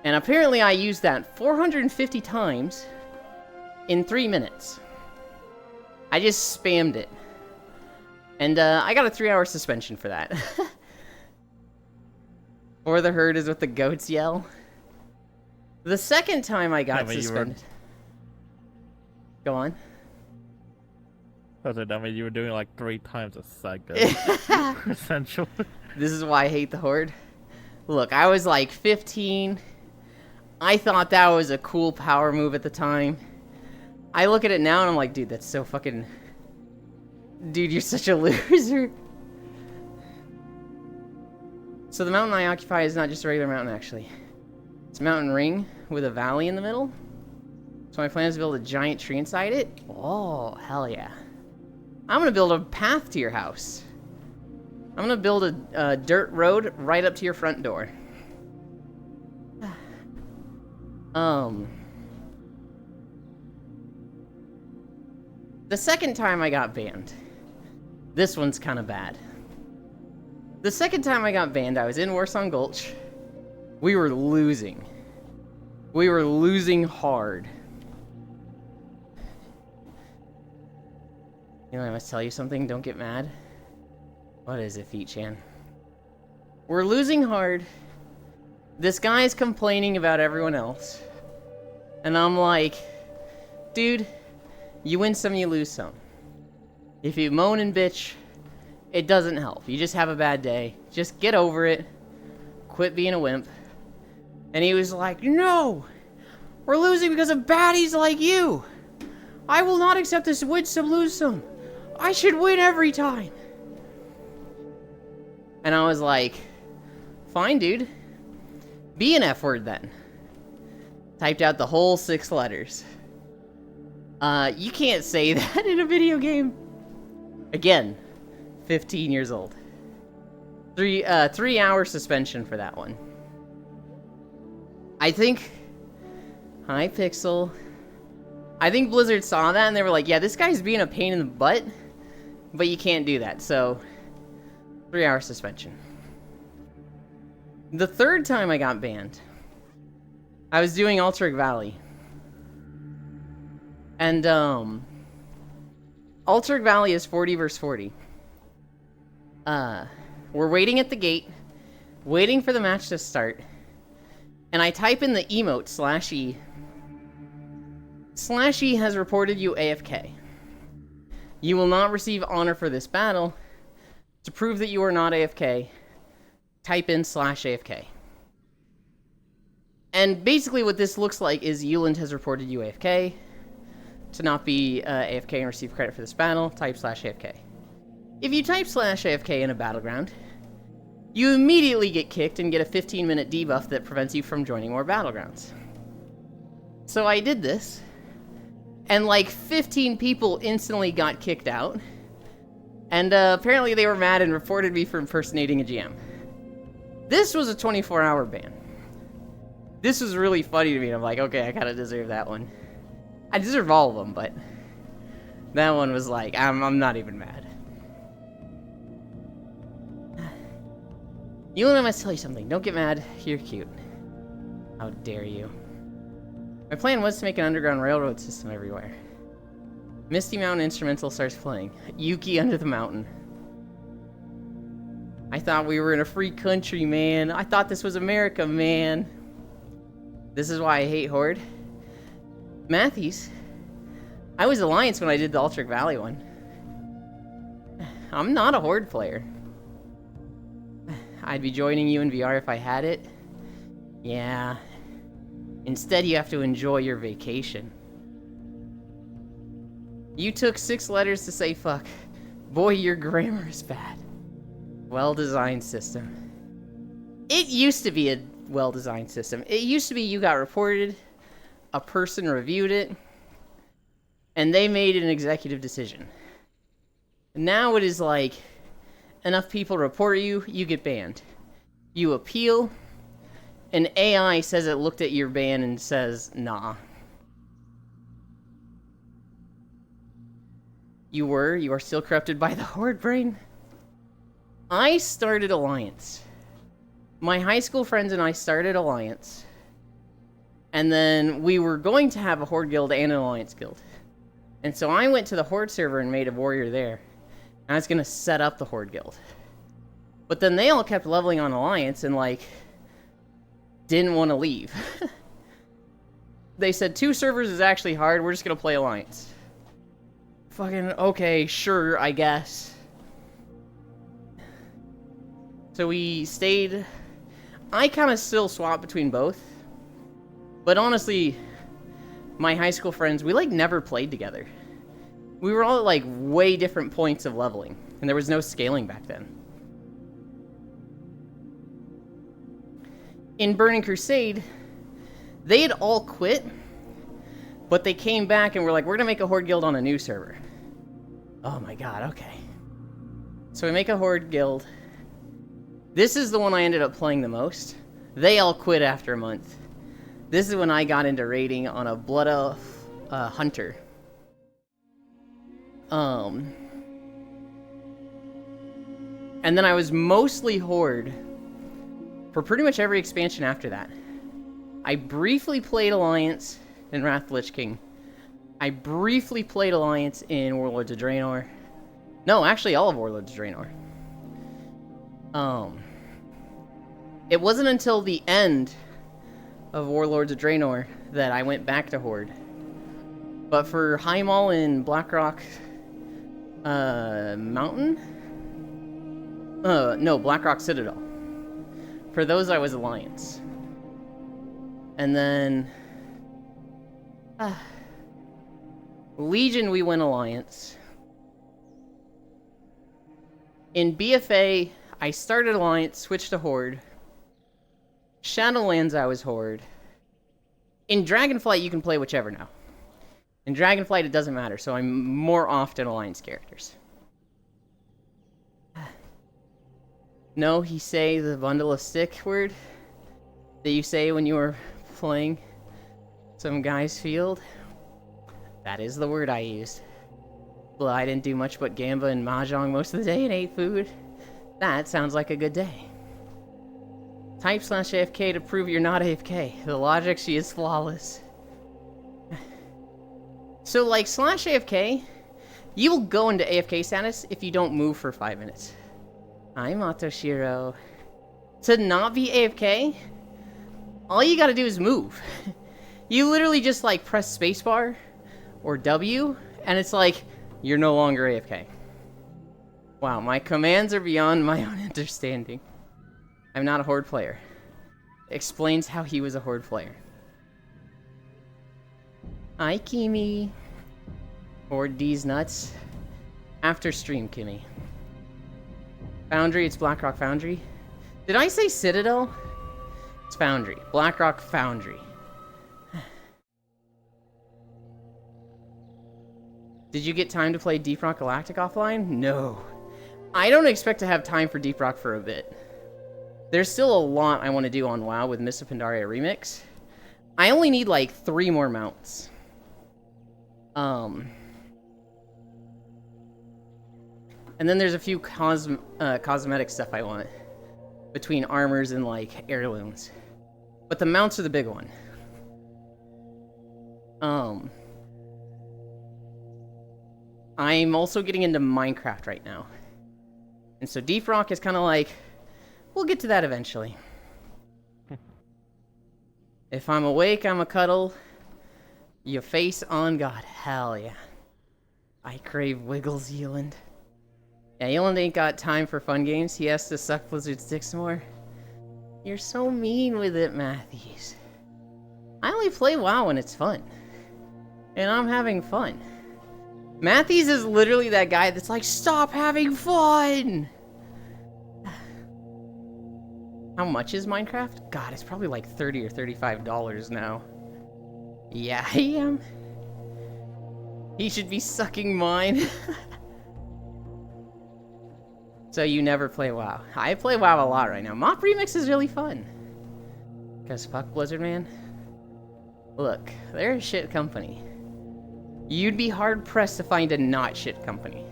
And apparently I used that 450 times in 3 minutes. I just spammed it. And I got a 3-hour suspension for that. For the herd is what the goats yell. The second time I got suspended... Go on. That means you were doing like 3 times a second. Essentially. This is why I hate the Horde. Look, I was like 15. I thought that was a cool power move at the time. I look at it now and I'm like, dude, that's so fucking... Dude, you're such a loser. So the mountain I occupy is not just a regular mountain, actually. It's a mountain ring with a valley in the middle. So my plan is to build a giant tree inside it. Oh, hell yeah. I'm gonna build a path to your house. I'm gonna build a dirt road right up to your front door. The second time I got banned. This one's kind of bad. The second time I got banned, I was in Warsong Gulch. We were losing. We were losing hard. You know, I must tell you something, don't get mad. What is it, Feet-chan? We're losing hard. This guy's complaining about everyone else. And I'm like, dude, you win some, you lose some. If you moan and bitch, it doesn't help. You just have a bad day. Just get over it. Quit being a wimp. And he was like, no! We're losing because of baddies like you! I will not accept this win some, lose some. I should win every time. And I was like, fine, dude. Be an F word then. Typed out the whole 6 letters. You can't say that in a video game. Again, 15 years old. 3-hour suspension for that one. I think... Hi, Pixel. I think Blizzard saw that and they were like, yeah, this guy's being a pain in the butt, but you can't do that, so 3-hour suspension. The third time I got banned, I was doing Alterac Valley. And, Alterac Valley is 40 versus 40. We're waiting at the gate, waiting for the match to start, and I type in the emote /E. /E has reported you AFK. You will not receive honor for this battle. To prove that you are not AFK, type in /AFK. And basically what this looks like is Yuland has reported you AFK. To not be AFK and receive credit for this battle, type /AFK. If you type /AFK in a battleground, you immediately get kicked and get a 15-minute debuff that prevents you from joining more battlegrounds. So I did this, and like 15 people instantly got kicked out, and apparently they were mad and reported me for impersonating a GM. This was a 24-hour ban. This was really funny to me, and I'm like, okay, I kinda deserve that one. I deserve all of them, but that one was like, I'm not even mad. Yuland, I must tell you something. Don't get mad. You're cute. How dare you. My plan was to make an underground railroad system everywhere. Misty Mountain Instrumental starts playing. Yuki Under the Mountain. I thought we were in a free country, man. I thought this was America, man. This is why I hate Horde. Matthews. I was Alliance when I did the Ultric Valley one. I'm not a Horde player. I'd be joining you in VR if I had it. Yeah. Instead, you have to enjoy your vacation. You took 6 letters to say fuck. Boy, your grammar is bad. Well-designed system. It used to be a well-designed system. It used to be you got reported, a person reviewed it, and they made an executive decision. Now it is like, enough people report you, you get banned. You appeal, an AI says it looked at your ban and says, nah. You are still corrupted by the Horde brain? I started Alliance. My high school friends and I started Alliance. And then we were going to have a Horde guild and an Alliance guild. And so I went to the Horde server and made a warrior there. And I was going to set up the Horde guild. But then they all kept leveling on Alliance and, like, didn't want to leave. They said 2 servers is actually hard, we're just going to play Alliance. Fucking, okay, sure, I guess. So we stayed. I kind of still swap between both. But honestly, my high school friends, we like never played together. We were all at like way different points of leveling. And there was no scaling back then. In Burning Crusade, they had all quit. But they came back and were like, we're gonna make a Horde guild on a new server. Oh my god, okay. So we make a Horde guild. This is the one I ended up playing the most. They all quit after a month. This is when I got into raiding on a Blood Elf Hunter. And then I was mostly Horde for pretty much every expansion after that. I briefly played Alliance in Wrath of the Lich King. I briefly played Alliance in Warlords of Draenor. No, actually all of Warlords of Draenor. It wasn't until the end of Warlords of Draenor that I went back to Horde. But for Heimdall and Blackrock Mountain? No, Blackrock Citadel. For those I was Alliance. And then Legion we went Alliance. In BFA, I started Alliance, switched to Horde. Shadowlands, I was Horde. In Dragonflight, you can play whichever now. In Dragonflight, it doesn't matter, so I'm more often Alliance characters. No, he say the bundle of stick word that you say when you were playing some guy's field. That is the word I used. Well, I didn't do much but Gamba and Mahjong most of the day and ate food. That sounds like a good day. Type /AFK to prove you're not AFK. The logic, she is flawless. So, like, /AFK, you will go into AFK status if you don't move for 5 minutes. I'm Otoshiro. To not be AFK, all you gotta do is move. You literally just, like, press spacebar or W, and it's like, you're no longer AFK. Wow, my commands are beyond my own understanding. I'm not a Horde player. Explains how he was a Horde player. Hi, Kimi. Horde D's nuts. After stream, Kimmy. Foundry, it's Blackrock Foundry. Did I say Citadel? It's Foundry. Blackrock Foundry. Did you get time to play Deep Rock Galactic offline? No. I don't expect to have time for Deep Rock for a bit. There's still a lot I want to do on WoW with Mists of Pandaria Remix. I only need like 3 more mounts. And then there's a few cosmetic stuff I want. Between armors and like heirlooms. But the mounts are the big one. I'm also getting into Minecraft right now. And so Deep Rock is kind of like, we'll get to that eventually. If I'm awake, I'm a cuddle. Your face on God. Hell yeah. I crave Wiggles, Yeland. Yeah, Yeland ain't got time for fun games. He has to suck Blizzard's dicks more. You're so mean with it, Matthews. I only play WoW when it's fun. And I'm having fun. Matthews is literally that guy that's like, stop having fun! How much is Minecraft? God, it's probably like $30 or $35 now. Yeah, I am. He should be sucking mine. So you never play WoW. I play WoW a lot right now. Mop Remix is really fun. Because fuck Blizzard, man. Look, they're a shit company. You'd be hard-pressed to find a not shit company.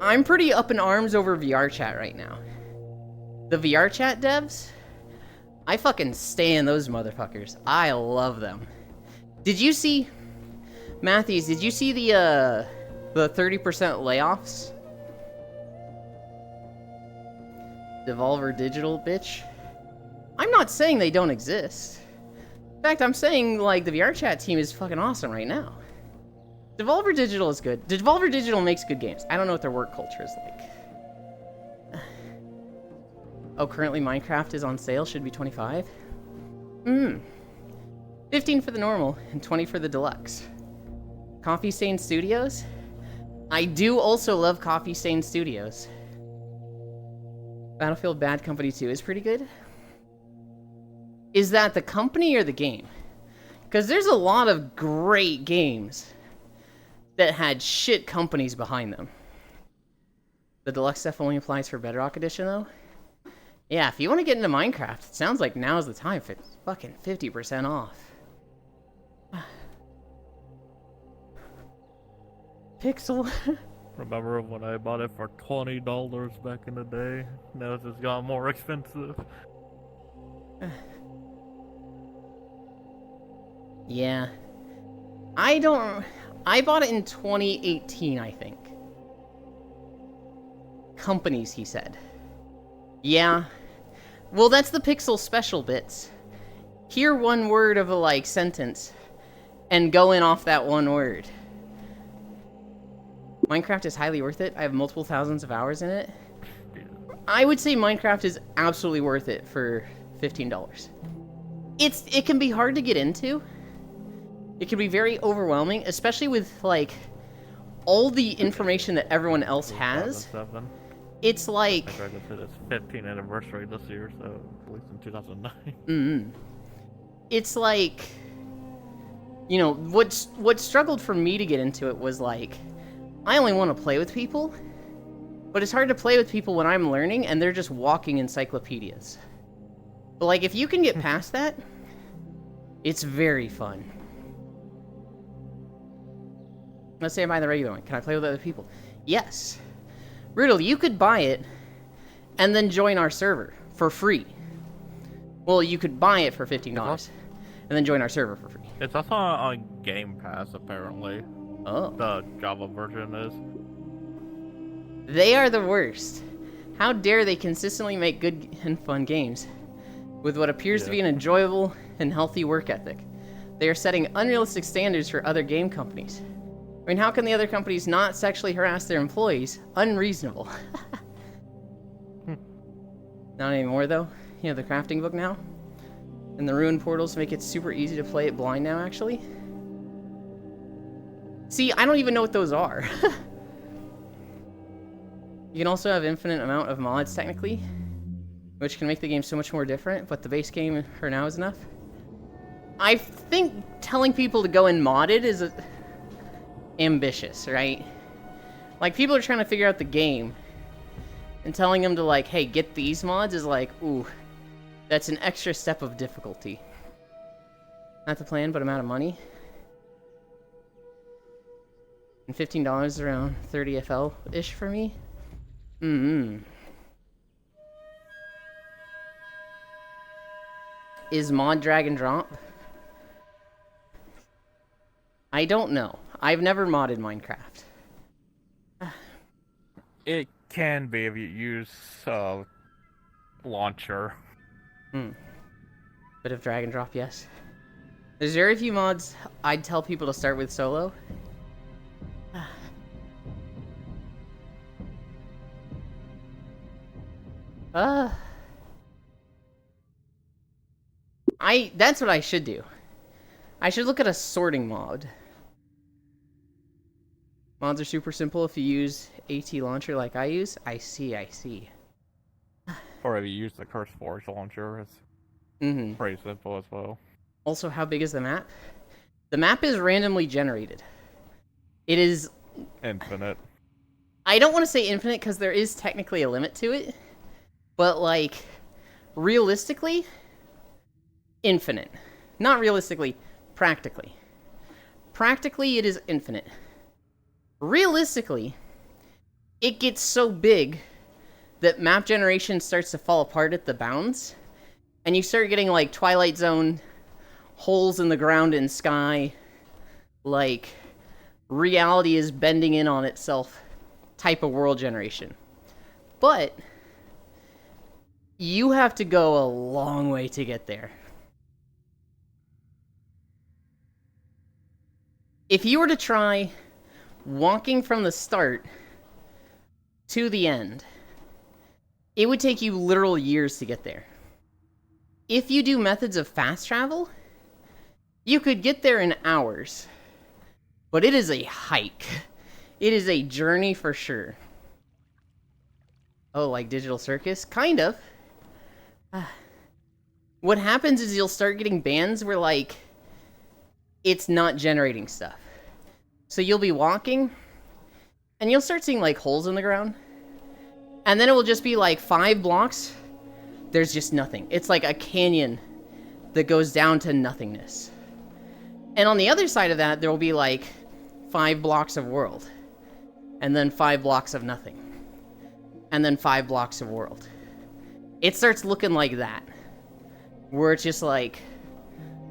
I'm pretty up in arms over VRChat right now. The VRChat devs? I fucking stan those motherfuckers. I love them. Did you see... Matthews, did you see the 30% layoffs? Devolver Digital, bitch. I'm not saying they don't exist. In fact, I'm saying, like, the VRChat team is fucking awesome right now. Devolver Digital is good. Devolver Digital makes good games. I don't know what their work culture is like. Oh, currently Minecraft is on sale. Should be 25. 15 for the normal and 20 for the deluxe. Coffee Stain Studios? I do also love Coffee Stain Studios. Battlefield Bad Company 2 is pretty good. Is that the company or the game? Because there's a lot of great games that had shit companies behind them. The deluxe stuff only applies for Bedrock Edition, though? Yeah, if you want to get into Minecraft, it sounds like now's the time for fucking 50% off. Pixel. Remember when I bought it for $20 back in the day? Now it's just got more expensive. Yeah. I bought it in 2018, I think. Companies, he said. Yeah. Well, that's the Pixel special bits. Hear one word of a, like, sentence, and go in off that one word. Minecraft is highly worth it. I have multiple thousands of hours in it. I would say Minecraft is absolutely worth it for $15. It can be hard to get into. It can be very overwhelming, especially with, like, all the information that everyone else has. 2007. It's like... I think it's 15th anniversary this year, so at least in 2009. It's like... You know, what struggled for me to get into it was, like... I only want to play with people, but it's hard to play with people when I'm learning and they're just walking encyclopedias. But, like, if you can get past that, it's very fun. Let's say I buy the regular one. Can I play with other people? Yes. Riddle, you could buy it and then join our server for free. Well, you could buy it for $15 and then join our server for free. It's also on Game Pass, apparently. Oh. The Java version is. They are the worst. How dare they consistently make good and fun games with what appears to be an enjoyable and healthy work ethic. They are setting unrealistic standards for other game companies. I mean, how can the other companies not sexually harass their employees? Unreasonable. Not anymore, though. You have the crafting book now. And the ruined portals make it super easy to play it blind now, actually. See, I don't even know what those are. You can also have infinite amount of mods, technically, which can make the game so much more different, but the base game for now is enough. I think telling people to go in modded is ambitious, right? Like, people are trying to figure out the game, and telling them to, like, hey, get these mods is like, ooh, that's an extra step of difficulty. Not the plan, but I'm out of money. And $15 is around 30 FL-ish for me. Is mod drag and drop? I don't know. I've never modded Minecraft. It can be if you use launcher. Bit of drag and drop, yes. There's very few mods I'd tell people to start with solo. That's what I should do. I should look at a sorting mod. Mods are super simple if you use AT launcher like I use. I see. Or if you use the CurseForge launcher, it's pretty simple as well. Also, how big is the map? The map is randomly generated. It is... Infinite. I don't want to say infinite because there is technically a limit to it. But, like, realistically, infinite. Not realistically, practically. Practically, it is infinite. Realistically, it gets so big that map generation starts to fall apart at the bounds, and you start getting, like, Twilight Zone, holes in the ground and sky, like, reality is bending in on itself type of world generation. But you have to go a long way to get there. If you were to try walking from the start to the end, it would take you literal years to get there. If you do methods of fast travel, you could get there in hours. But it is a hike. It is a journey for sure. Oh, like Digital Circus? Kind of. What happens is you'll start getting bands where, like, it's not generating stuff. So you'll be walking, and you'll start seeing, like, holes in the ground. And then it will just be, like, 5 blocks. There's just nothing. It's like a canyon that goes down to nothingness. And on the other side of that, there will be, like, 5 blocks of world. And then 5 blocks of nothing. And then 5 blocks of world. It starts looking like that. Where it's just like,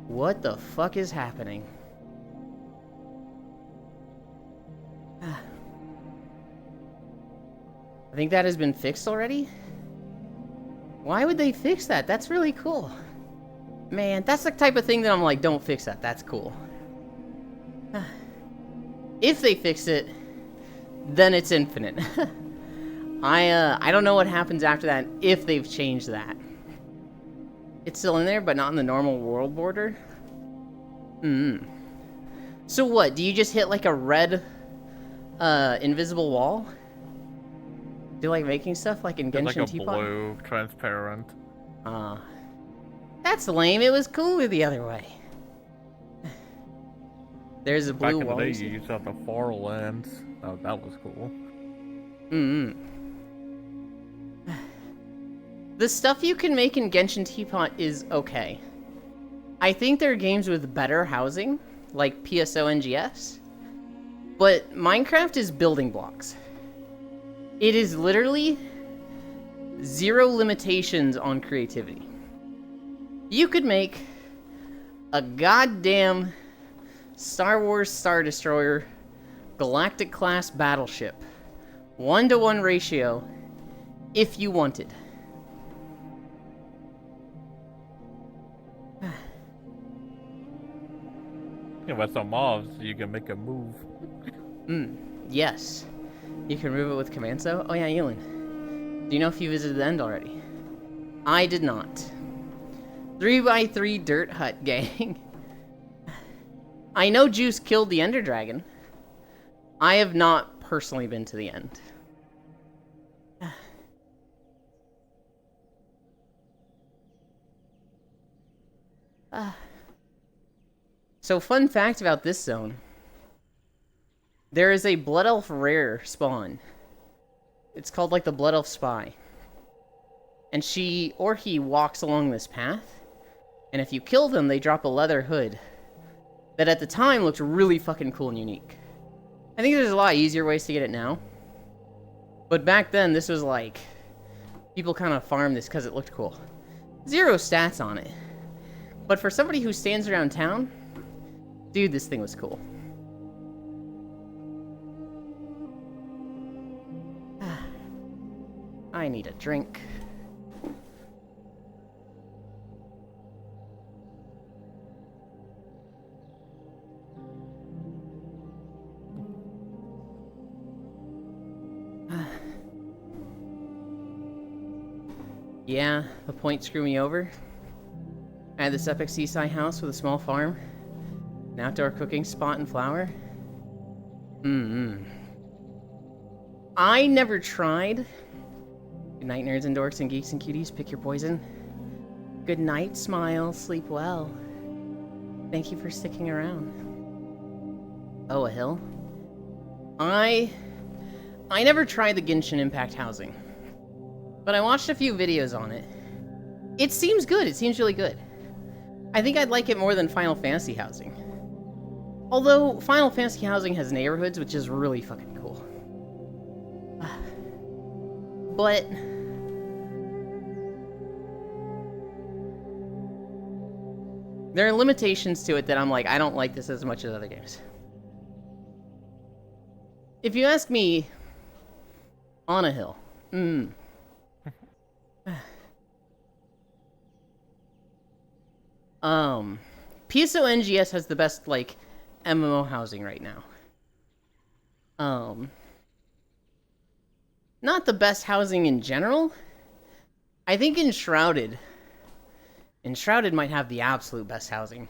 what the fuck is happening? I think that has been fixed already? Why would they fix that? That's really cool. Man, that's the type of thing that I'm like, don't fix that. That's cool. If they fix it, then it's infinite. I don't know what happens after that if they've changed that. It's still in there, but not in the normal world border? So what, do you just hit like a red invisible wall? Do you like making stuff like in Genshin Like a Teapot? blue, transparent. That's lame. It was cooler the other way. There's a blue wall. Back in the day, you used to have the far lands. Oh, that was cool. The stuff you can make in Genshin Teapot is okay. I think there are games with better housing, like PSO NGS. But Minecraft is building blocks. It is literally 0 limitations on creativity. You could make a goddamn Star Wars Star Destroyer Galactic class battleship 1-to-1 ratio if you wanted. Yeah, with some mobs, you can make a move. Yes. You can move it with Commando? Oh yeah, Elin. Do you know if you visited the end already? I did not. 3x3 Dirt Hut gang. I know Juice killed the Ender Dragon. I have not personally been to the end. So fun fact about this zone. There is a Blood Elf rare spawn. It's called like the Blood Elf Spy. And she or he walks along this path. And if you kill them, they drop a leather hood. That at the time looked really fucking cool and unique. I think there's a lot easier ways to get it now. But back then, this was like... people kind of farmed this because it looked cool. 0 stats on it. But for somebody who stands around town... dude, this thing was cool. I need a drink. Yeah, the points screw me over. I had this epic seaside house with a small farm, an outdoor cooking spot and flower. I never tried. Good night, nerds and dorks and geeks and cuties. Pick your poison. Good night, smile, sleep well. Thank you for sticking around. Oh, a hill? I never tried the Genshin Impact housing, but I watched a few videos on it. It seems good. It seems really good. I think I'd like it more than Final Fantasy housing. Although, Final Fantasy housing has neighborhoods, which is really fucking cool. But there are limitations to it that I'm like, I don't like this as much as other games. If you ask me, on a hill. PSO NGS has the best, like, MMO housing right now. Not the best housing in general. I think Enshrouded might have the absolute best housing.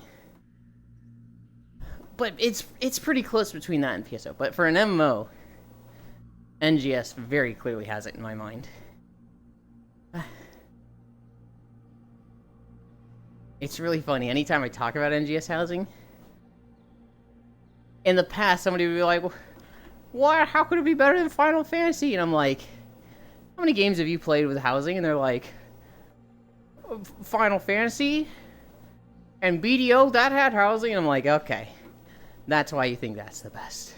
But it's pretty close between that and PSO. But for an MMO, NGS very clearly has it in my mind. It's really funny. Anytime I talk about NGS housing, in the past, somebody would be like, "What? How could it be better than Final Fantasy?" And I'm like, "How many games have you played with housing?" And they're like, "Final Fantasy and BDO, that had housing." And I'm like, "Okay, that's why you think that's the best."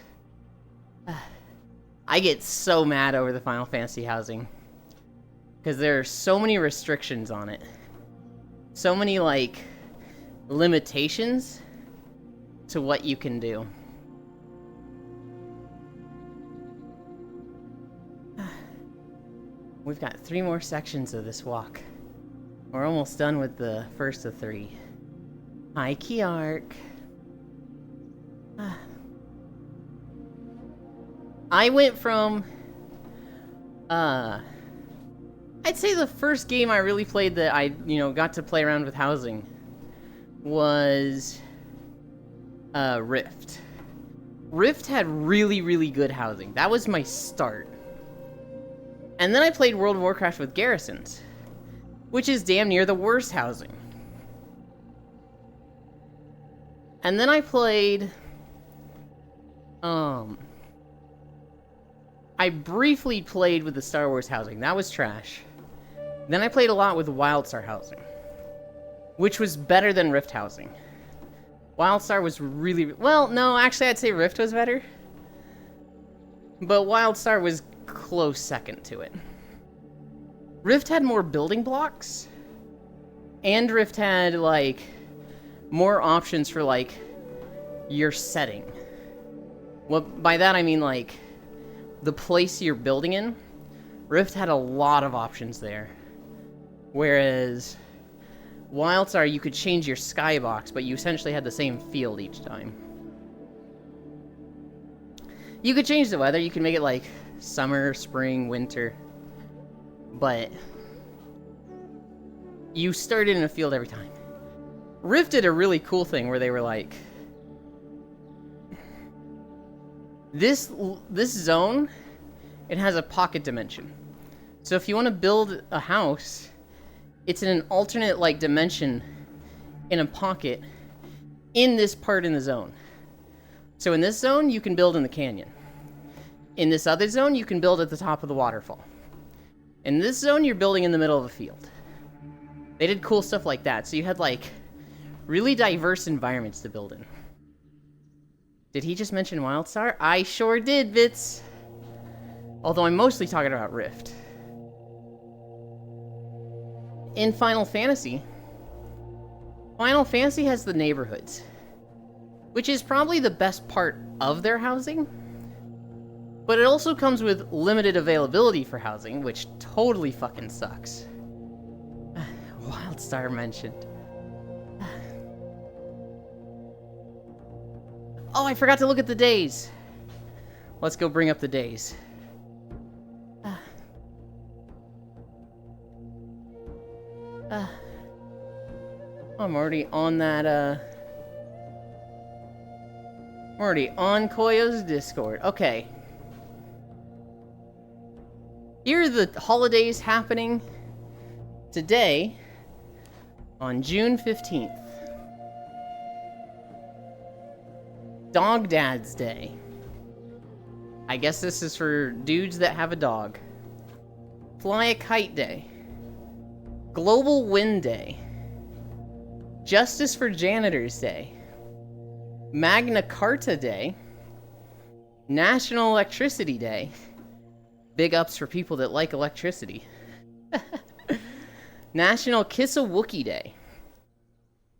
I get so mad over the Final Fantasy housing because there are so many restrictions on it. So many, like, limitations to what you can do. We've got 3 more sections of this walk. We're almost done with the first of 3. Hi, Kiark. I went from, I'd say the first game I really played that I, got to play around with housing was, Rift. Rift had really, really good housing. That was my start. And then I played World of Warcraft with Garrisons, which is damn near the worst housing. And then I played, I briefly played with the Star Wars housing. That was trash. Then I played a lot with WildStar housing, which was better than Rift housing. WildStar was really... Well, no, actually I'd say Rift was better. But WildStar was close second to it. Rift had more building blocks. And Rift had, like, more options for, like, your setting. Well, by that I mean, like, the place you're building in. Rift had a lot of options there. Whereas WildStar, you could change your skybox, but you essentially had the same field each time. You could change the weather. You can make it like summer, spring, winter. But you started in a field every time. Rift did a really cool thing where they were like, this zone, it has a pocket dimension. So if you want to build a house, it's in an alternate, like, dimension in a pocket in this part in the zone. So in this zone, you can build in the canyon. In this other zone, you can build at the top of the waterfall. In this zone, you're building in the middle of a field. They did cool stuff like that, so you had, like, really diverse environments to build in. Did he just mention WildStar? I sure did, Bits! Although I'm mostly talking about Rift. In Final Fantasy has the neighborhoods, which is probably the best part of their housing. But it also comes with limited availability for housing, which totally fucking sucks. Wildstar mentioned. Oh, I forgot to look at the days. Let's go bring up the days. I'm already on that, I'm already on Koyo's Discord. Okay. Here are the holidays happening today on June 15th. Dog Dad's Day. I guess this is for dudes that have a dog. Fly a Kite Day. Global Wind Day. Justice for Janitors Day. Magna Carta Day. National Electricity Day. Big ups for people that like electricity. National Kiss a Wookiee Day.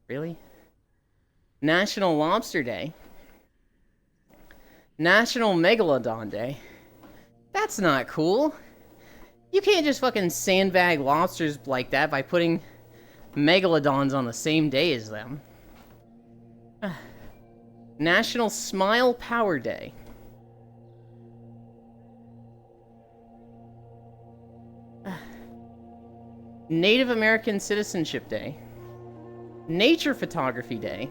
Really? National Lobster Day. National Megalodon Day. That's not cool. You can't just fucking sandbag lobsters like that by putting megalodons on the same day as them. National Smile Power Day. Native American Citizenship Day. Nature Photography Day.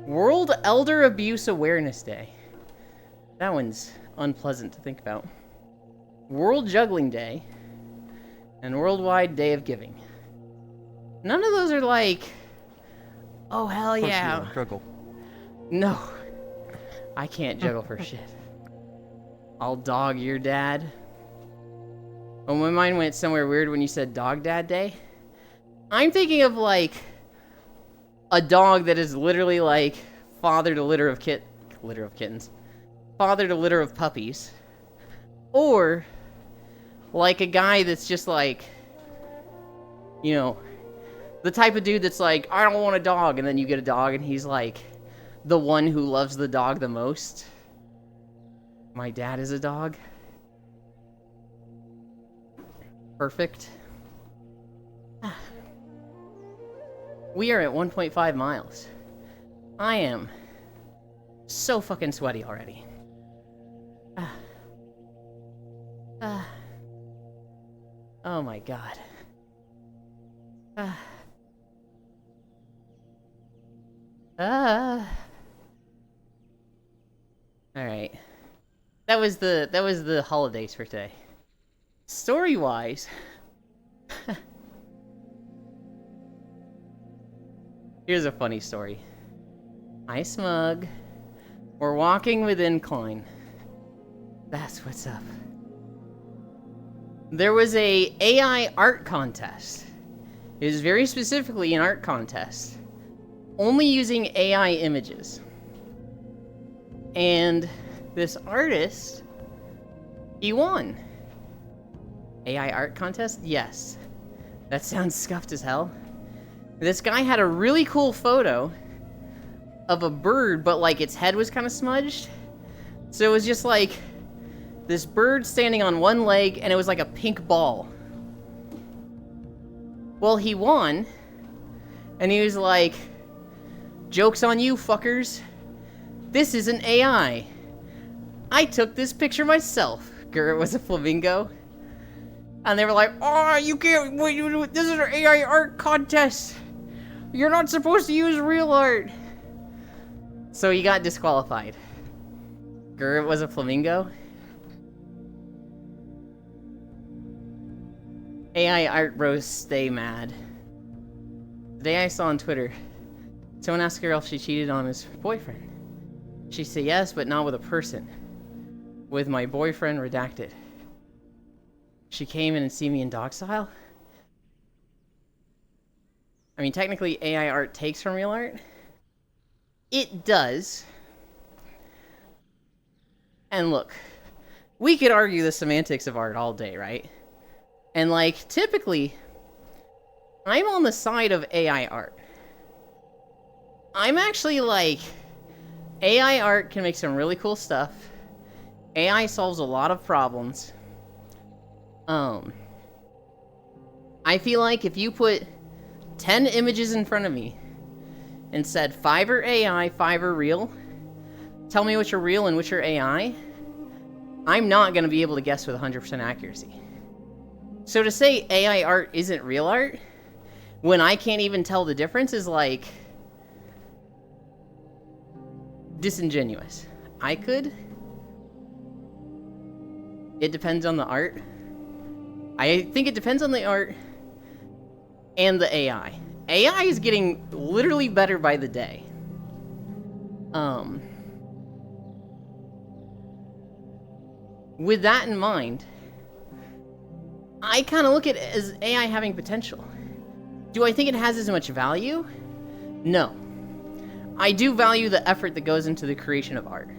World Elder Abuse Awareness Day. That one's unpleasant to think about. World Juggling Day. And Worldwide Day of Giving. None of those are like, oh hell yeah. Juggle. No. I can't juggle for shit. I'll dog your dad. Oh, my mind went somewhere weird when you said Dog Dad Day. I'm thinking of like a dog that is literally like father to litter of kittens. Father to litter of puppies. Or like a guy that's just like, you know, the type of dude that's like, I don't want a dog, and then you get a dog and he's like the one who loves the dog the most. My dad is a dog. Perfect. We are at 1.5 miles. I am so fucking sweaty already. Oh my god. Alright. That was the holidays for today. Story-wise, here's a funny story. Hi, Smug. We're walking with incline. That's what's up. There was a AI art contest. It was very specifically an art contest, only using AI images. And this artist, he won. AI art contest? Yes. That sounds scuffed as hell. This guy had a really cool photo of a bird, but like its head was kind of smudged. So it was just like this bird standing on one leg, and it was like a pink ball. Well, he won, and he was like, joke's on you, fuckers. This isn't AI. I took this picture myself. It was a flamingo. And they were like, oh, you can't, wait, this is an AI art contest. You're not supposed to use real art. So he got disqualified. It was a flamingo. AI art bros stay mad. Today I saw on Twitter, someone asked a girl if she cheated on his boyfriend. She said yes, but not with a person. With my boyfriend redacted. She came in and see me in dog style? I mean, technically AI art takes from real art. It does. And look, we could argue the semantics of art all day, right? And like, typically, I'm on the side of AI art. I'm actually like, AI art can make some really cool stuff. AI solves a lot of problems. I feel like if you put 10 images in front of me and said 5 are AI, 5 are real, tell me which are real and which are AI, I'm not going to be able to guess with 100% accuracy. So to say AI art isn't real art, when I can't even tell the difference, is like disingenuous. I could. It depends on the art. I think it depends on the art and the AI. AI is getting literally better by the day. With that in mind, I kind of look at it as AI having potential. Do I think it has as much value? No. I do value the effort that goes into the creation of art.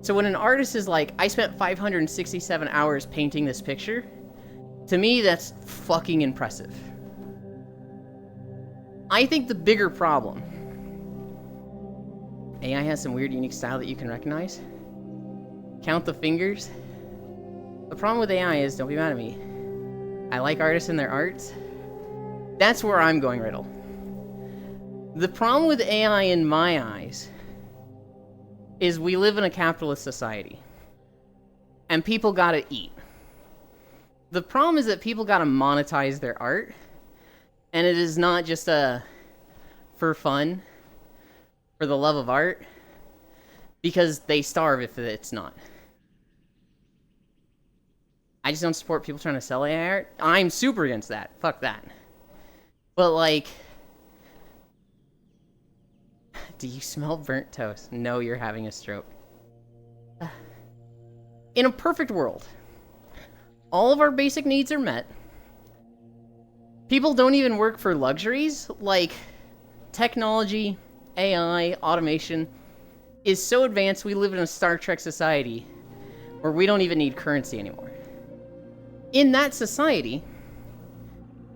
So when an artist is like, I spent 567 hours painting this picture, to me that's fucking impressive. I think the bigger problem, AI has some weird unique style that you can recognize. Count the fingers. The problem with AI is, don't be mad at me, I like artists and their arts. That's where I'm going, Riddle. The problem with AI in my eyes is we live in a capitalist society. And people gotta eat. The problem is that people gotta monetize their art. And it is not just for fun, for the love of art, because they starve if it's not. I just don't support people trying to sell AI art. I'm super against that. Fuck that. But like, do you smell burnt toast? No, you're having a stroke. In a perfect world, all of our basic needs are met. People don't even work for luxuries, like technology, AI, automation is so advanced we live in a Star Trek society where we don't even need currency anymore. In that society,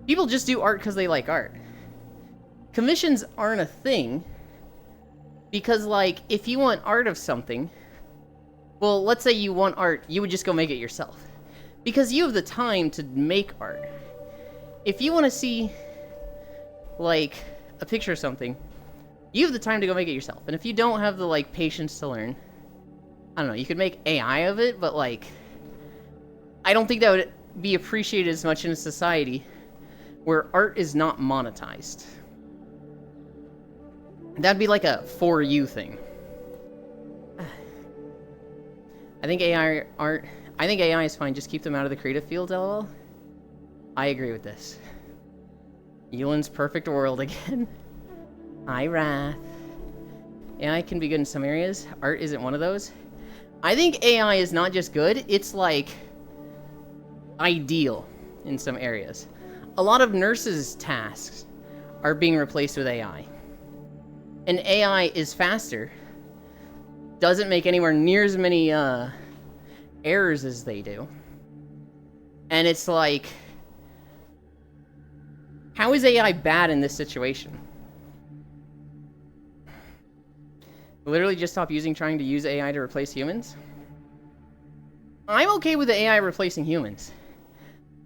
people just do art because they like art. Commissions aren't a thing because, like, if you want art of something, well, let's say you want art, you would just go make it yourself. Because you have the time to make art. If you want to see, like, a picture of something, you have the time to go make it yourself. And if you don't have the, like, patience to learn, I don't know, you could make AI of it, but, like, I don't think that would be appreciated as much in a society where art is not monetized. That'd be like a for you thing. I think AI is fine, just keep them out of the creative field, lol. I agree with this. Ewan's perfect world again. Hi, Wrath. AI can be good in some areas. Art isn't one of those. I think AI is not just good, it's like ideal in some areas. A lot of nurses' tasks are being replaced with AI. And AI is faster, doesn't make anywhere near as many errors as they do. And it's like, how is AI bad in this situation? Literally just stop trying to use AI to replace humans? I'm okay with the AI replacing humans.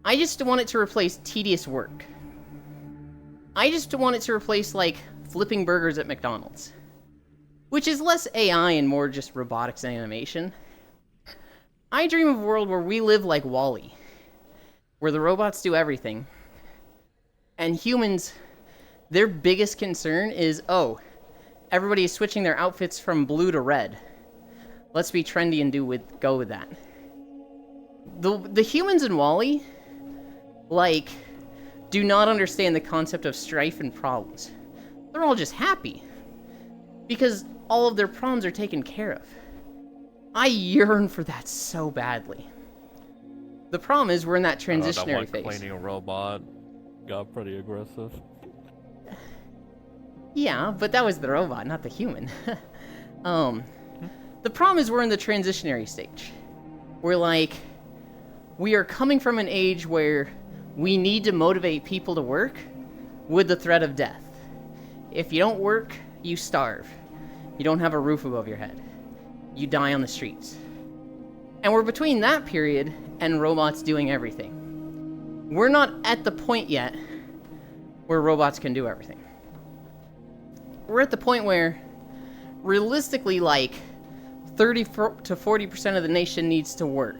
I just want it to replace tedious work. I just want it to replace, like, flipping burgers at McDonald's. Which is less AI and more just robotics and animation. I dream of a world where we live like WALL-E, where the robots do everything. And humans, their biggest concern is, oh, everybody is switching their outfits from blue to red. Let's be trendy and go with that. The humans in WALL-E, like, do not understand the concept of strife and problems. They're all just happy because all of their problems are taken care of. I yearn for that so badly. The problem is we're in that transitionary phase. Cleaning a robot got pretty aggressive. Yeah, but that was the robot, not the human. The problem is we're in the transitionary stage. We are coming from an age where we need to motivate people to work with the threat of death. If you don't work, you starve. You don't have a roof above your head. You die on the streets. And we're between that period and robots doing everything. We're not at the point yet where robots can do everything. We're at the point where, realistically, like, 30 to 40% of the nation needs to work.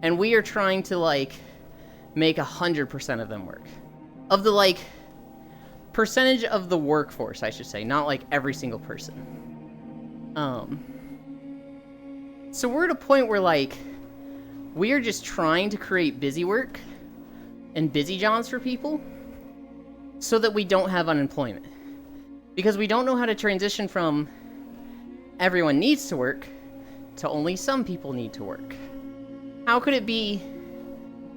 And we are trying to, like, make 100% of them work. Of the, like, percentage of the workforce, I should say, not, like, every single person. So we're at a point where, like, we are just trying to create busy work and busy jobs for people so that we don't have unemployment. Because we don't know how to transition from everyone needs to work to only some people need to work. How could we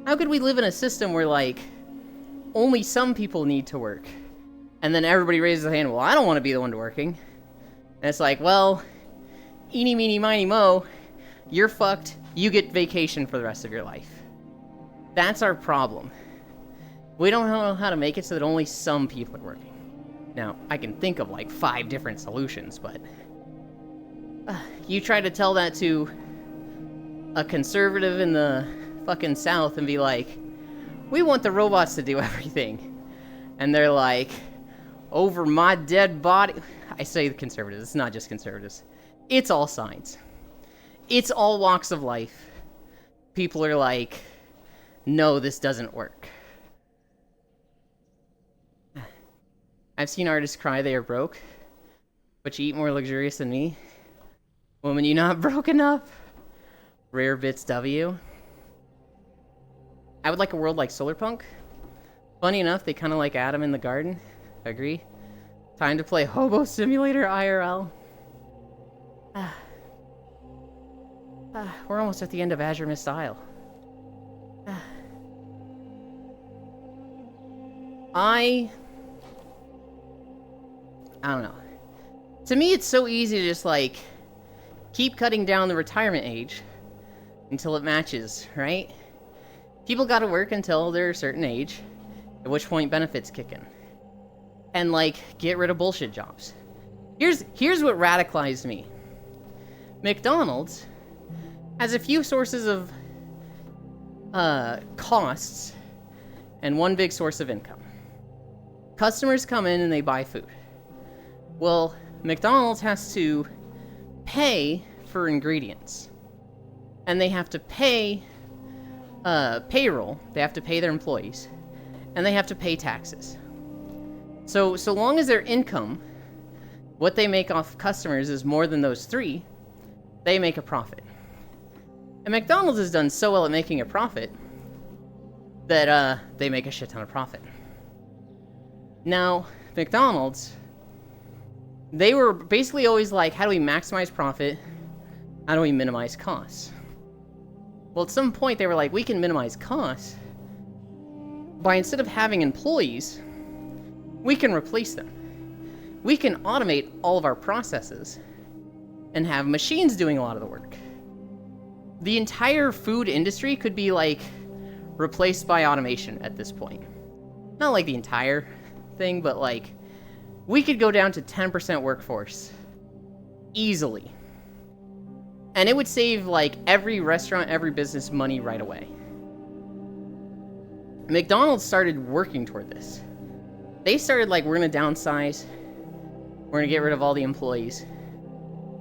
live in a system where, like, only some people need to work, and then everybody raises their hand, well, I don't want to be the one working. And it's like, well, eeny, meeny, miny, mo, you're fucked. You get vacation for the rest of your life. That's our problem. We don't know how to make it so that only some people are working. Now, I can think of like 5 different solutions, but you try to tell that to a conservative in the fucking South and be like, we want the robots to do everything. And they're like, over my dead body. I say the conservatives, it's not just conservatives. It's all sides. It's all walks of life. People are like, no, this doesn't work. I've seen artists cry they are broke, but you eat more luxurious than me. Woman, you not broke enough? Rare Bits W. I would like a world like Solarpunk. Funny enough, they kind of like Adam in the Garden. Agree? Time to play Hobo Simulator IRL. We're almost at the end of Azure Mist Isle. I don't know. To me, it's so easy to just, like, keep cutting down the retirement age until it matches, right? People gotta work until they're a certain age, at which point benefits kick in. And, like, get rid of bullshit jobs. Here's what radicalized me. McDonald's has a few sources of costs and one big source of income. Customers come in and they buy food. Well, McDonald's has to pay for ingredients. And they have to pay payroll. They have to pay their employees. And they have to pay taxes. So long as their income, what they make off customers, is more than those 3, they make a profit. And McDonald's has done so well at making a profit that they make a shit ton of profit. Now, McDonald's, they were basically always like, how do we maximize profit? How do we minimize costs? Well, at some point they were like, we can minimize costs by, instead of having employees, we can replace them. We can automate all of our processes and have machines doing a lot of the work. The entire food industry could be, like, replaced by automation at this point. Not like the entire thing, but, like, we could go down to 10% workforce easily. And it would save, like, every restaurant, every business money right away. McDonald's started working toward this. They started like, we're gonna downsize, we're gonna get rid of all the employees,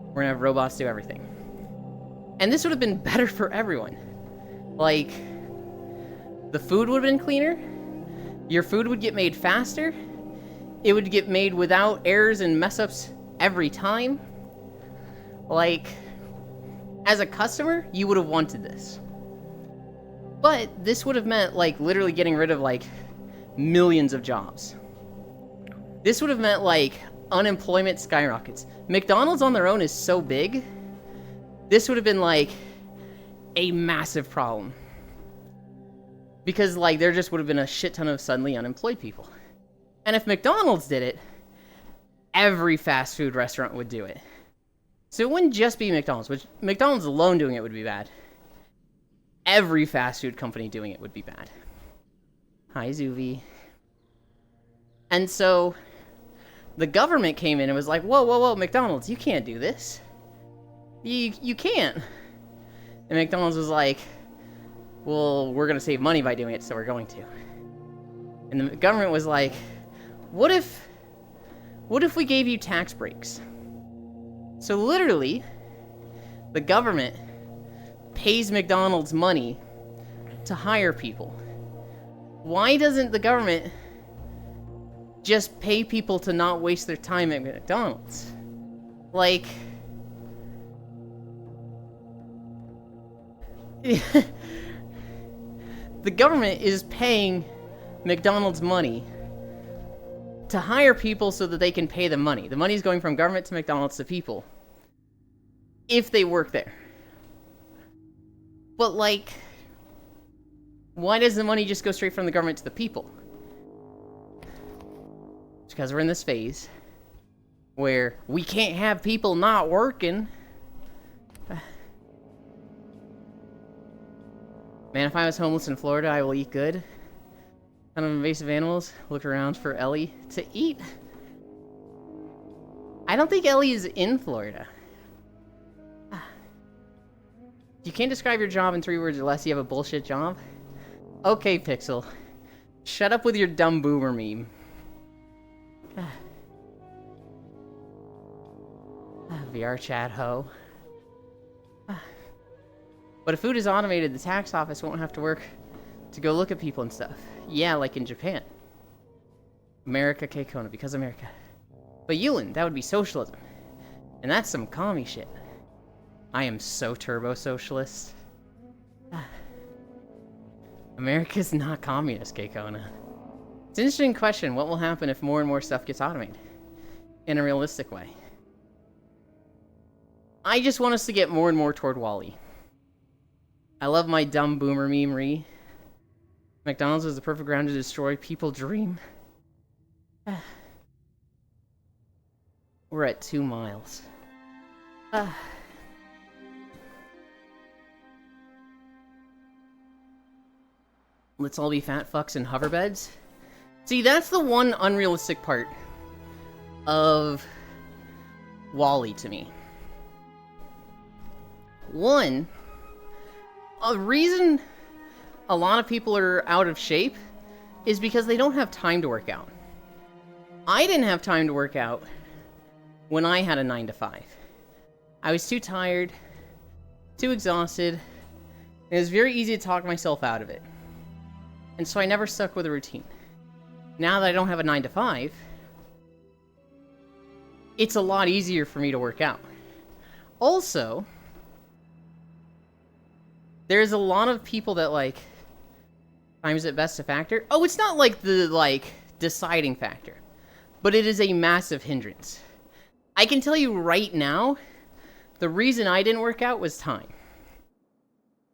we're gonna have robots do everything. And this would have been better for everyone. Like, the food would have been cleaner, your food would get made faster, it would get made without errors and mess ups every time. Like, as a customer, you would have wanted this. But this would have meant, like, literally getting rid of, like, millions of jobs. This would have meant, like, unemployment skyrockets. McDonald's on their own is so big, this would have been, like, a massive problem. Because, like, there just would have been a shit ton of suddenly unemployed people. And if McDonald's did it, every fast food restaurant would do it. So it wouldn't just be McDonald's, which McDonald's alone doing it would be bad. Every fast food company doing it would be bad. Hi, Zuvi. And so the government came in and was like, whoa, McDonald's, you can't do this. You can't. And McDonald's was like, well, we're gonna save money by doing it, so we're going to. And the government was like, what if we gave you tax breaks? So literally, the government pays McDonald's money to hire people. Why doesn't the government just pay people to not waste their time at McDonald's? Like, the government is paying McDonald's money to hire people so that they can pay them money. The money's going from government to McDonald's to people if they work there. But, like, why does the money just go straight from the government to the people? It's because we're in this phase where we can't have people not working. Man, if I was homeless in Florida, I will eat good. Kind of invasive animals. Look around for Ellie to eat. I don't think Ellie is in Florida. You can't describe your job in 3 words unless you have a bullshit job. Okay, Pixel. Shut up with your dumb boomer meme. VR chat ho. But if food is automated, the tax office won't have to work to go look at people and stuff. Yeah, like in Japan. America, Keikona, because America. But Yulin, that would be socialism. And that's some commie shit. I am so turbo-socialist. America's not communist, Keikona. It's an interesting question. What will happen if more and more stuff gets automated? In a realistic way. I just want us to get more and more toward WALL-E. I love my dumb boomer meme-re. McDonald's is the perfect ground to destroy people dream. We're at 2 miles. Let's all be fat fucks in hoverbeds. See, that's the one unrealistic part of WALL-E to me. One, a reason a lot of people are out of shape is because they don't have time to work out. I didn't have time to work out when I had a 9 to 5. I was too tired, too exhausted, and it was very easy to talk myself out of it. And so I never stuck with a routine. Now that I don't have a 9 to 5, it's a lot easier for me to work out. Also, there's a lot of people that, like, time is at best a factor. Oh, it's not like the, like, deciding factor, but it is a massive hindrance. I can tell you right now, the reason I didn't work out was time.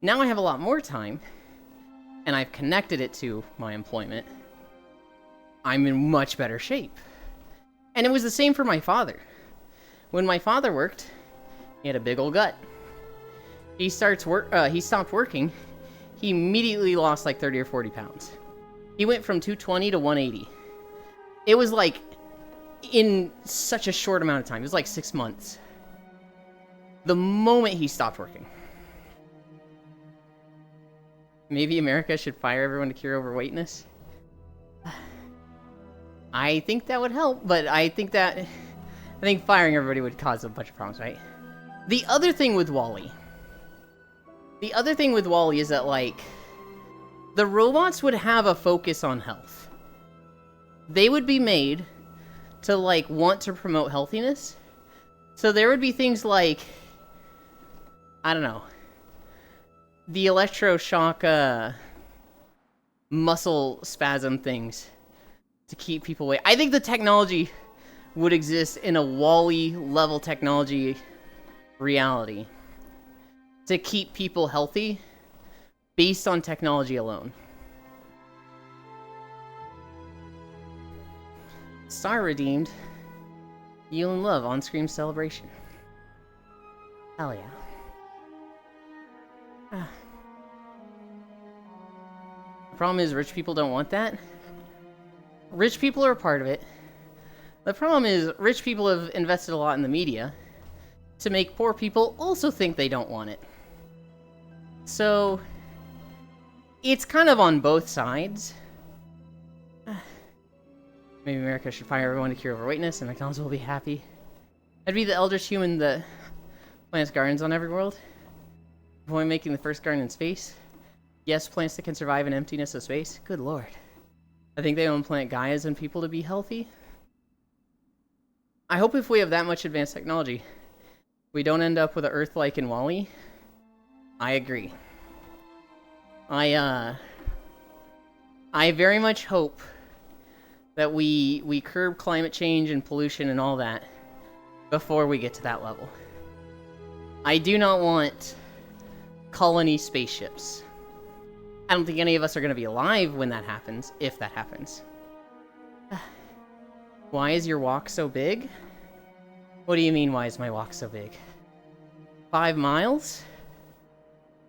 Now I have a lot more time, and I've connected it to my employment. I'm in much better shape. And it was the same for my father. When my father worked, he had a big old gut. He stopped working, he immediately lost like 30 or 40 pounds. He went from 220 to 180. It was like in such a short amount of time. It was like 6 months. The moment he stopped working. Maybe America should fire everyone to cure overweightness. I think that would help, but I think firing everybody would cause a bunch of problems, right? The other thing with WALL-E is that, like, the robots would have a focus on health. They would be made to, like, want to promote healthiness. So there would be things like, I don't know, the electroshock, muscle spasm things to keep people away. I think the technology would exist in a WALL-E level technology reality to keep people healthy based on technology alone. Star redeemed. Yulin Love on-screen celebration. Hell yeah. The problem is rich people don't want that. Rich people are a part of it. The problem is rich people have invested a lot in the media to make poor people also think they don't want it. So, it's kind of on both sides. Maybe America should fire everyone to cure overweightness and McDonald's will be happy. I'd be the eldest human that plants gardens on every world. Avoid making the first garden in space. Yes, plants that can survive in emptiness of space. Good lord. I think they will implant Gaias in people to be healthy. I hope if we have that much advanced technology, we don't end up with an Earth like in WALL-E. I agree. I very much hope that we curb climate change and pollution and all that before we get to that level. I do not want colony spaceships. I don't think any of us are going to be alive when that happens, if that happens. Why is your walk so big? What do you mean, why is my walk so big? 5 miles?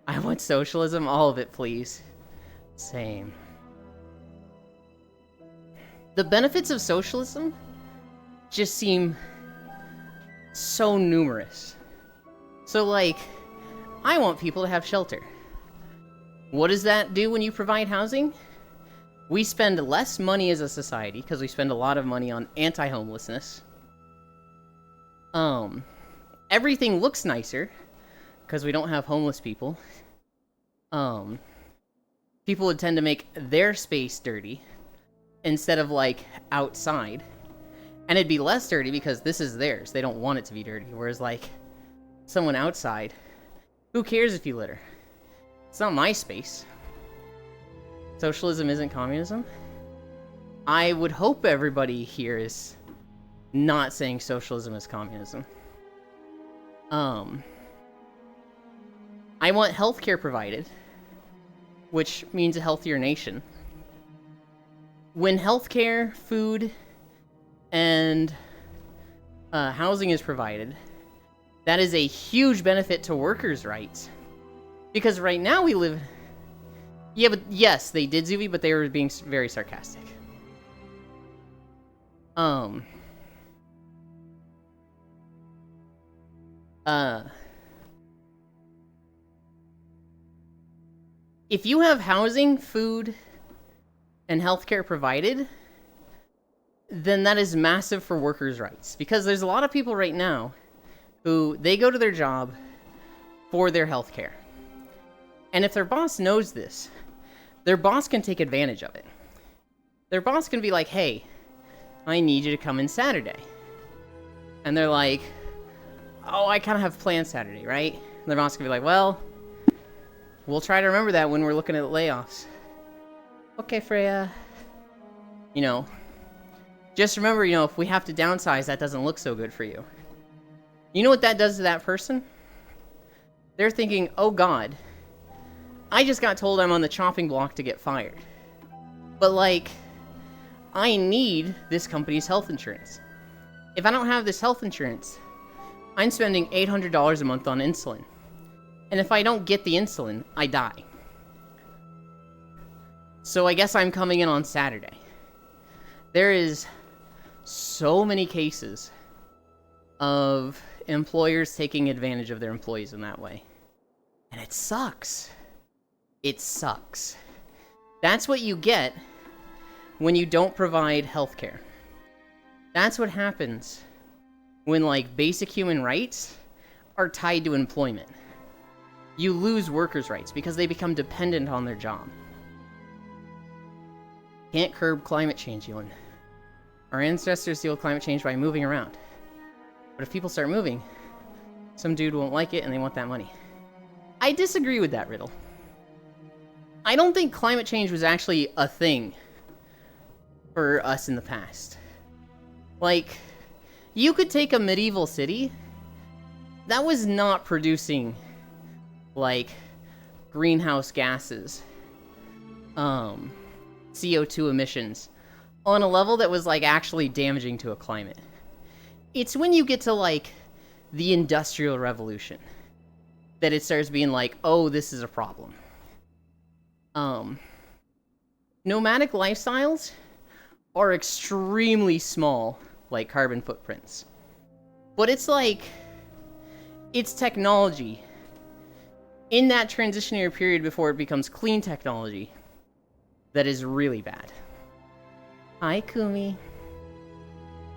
I want socialism, all of it, please. Same. The benefits of socialism just seem so numerous. So, like, I want people to have shelter. What does that do when you provide housing? We spend less money as a society, because we spend a lot of money on anti-homelessness. Everything looks nicer, because we don't have homeless people. People would tend to make their space dirty, instead of, like, outside. And it'd be less dirty because this is theirs. They don't want it to be dirty. Whereas, like, someone outside, who cares if you litter? It's not my space. Socialism isn't communism. I would hope everybody here is not saying socialism is communism. I want healthcare provided, which means a healthier nation. When healthcare, food, and housing is provided, that is a huge benefit to workers' rights. Because right now we live... Yeah, but yes, they did, Zuby, but they were being very sarcastic. If you have housing, food, and healthcare provided, then that is massive for workers' rights. Because there's a lot of people right now who, they go to their job for their healthcare. And if their boss knows this, their boss can take advantage of it. Their boss can be like, hey, I need you to come in Saturday. And they're like, oh, I kind of have plans Saturday, right? And their boss can be like, well, we'll try to remember that when we're looking at layoffs. Okay, Freya. You know, just remember, you know, if we have to downsize, that doesn't look so good for you. You know what that does to that person? They're thinking, oh god, I just got told I'm on the chopping block to get fired. But, like, I need this company's health insurance. If I don't have this health insurance, I'm spending $800 a month on insulin. And if I don't get the insulin, I die. So I guess I'm coming in on Saturday. There is so many cases of employers taking advantage of their employees in that way. And it sucks. It sucks. That's what you get when you don't provide healthcare. That's what happens when, like, basic human rights are tied to employment. You lose workers' rights because they become dependent on their job. Can't curb climate change, Ewan. Our ancestors deal with climate change by moving around. But if people start moving, some dude won't like it and they want that money. I disagree with that riddle. I don't think climate change was actually a thing for us in the past. Like, you could take a medieval city that was not producing, like, greenhouse gases, CO2 emissions, on a level that was, like, actually damaging to a climate. It's when you get to, like, the Industrial Revolution that it starts being like, oh, this is a problem. Nomadic lifestyles are extremely small, like, carbon footprints. But it's like, it's technology. In that transitionary period before it becomes clean technology, that is really bad. Hi, Kumi.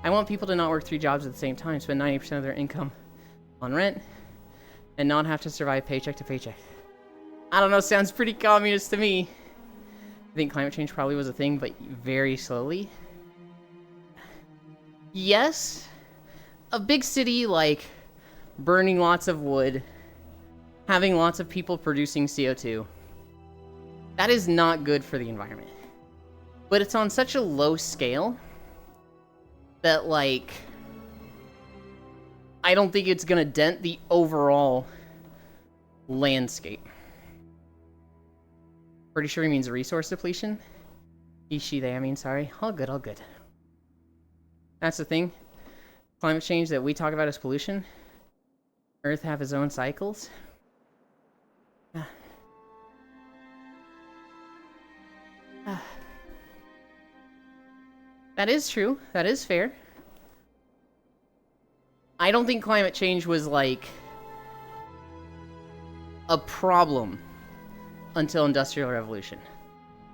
I want people to not work 3 jobs at the same time, spend 90% of their income on rent, and not have to survive paycheck to paycheck. I don't know, sounds pretty communist to me. I think climate change probably was a thing, but very slowly. Yes, a big city like burning lots of wood, having lots of people producing CO2, that is not good for the environment. But it's on such a low scale that, like, I don't think it's gonna dent the overall landscape. Pretty sure he means resource depletion. He, she, they, I mean, sorry. All good, all good. That's the thing. Climate change that we talk about as pollution. Earth have its own cycles. That is true. That is fair. I don't think climate change was, like, a problem until Industrial Revolution.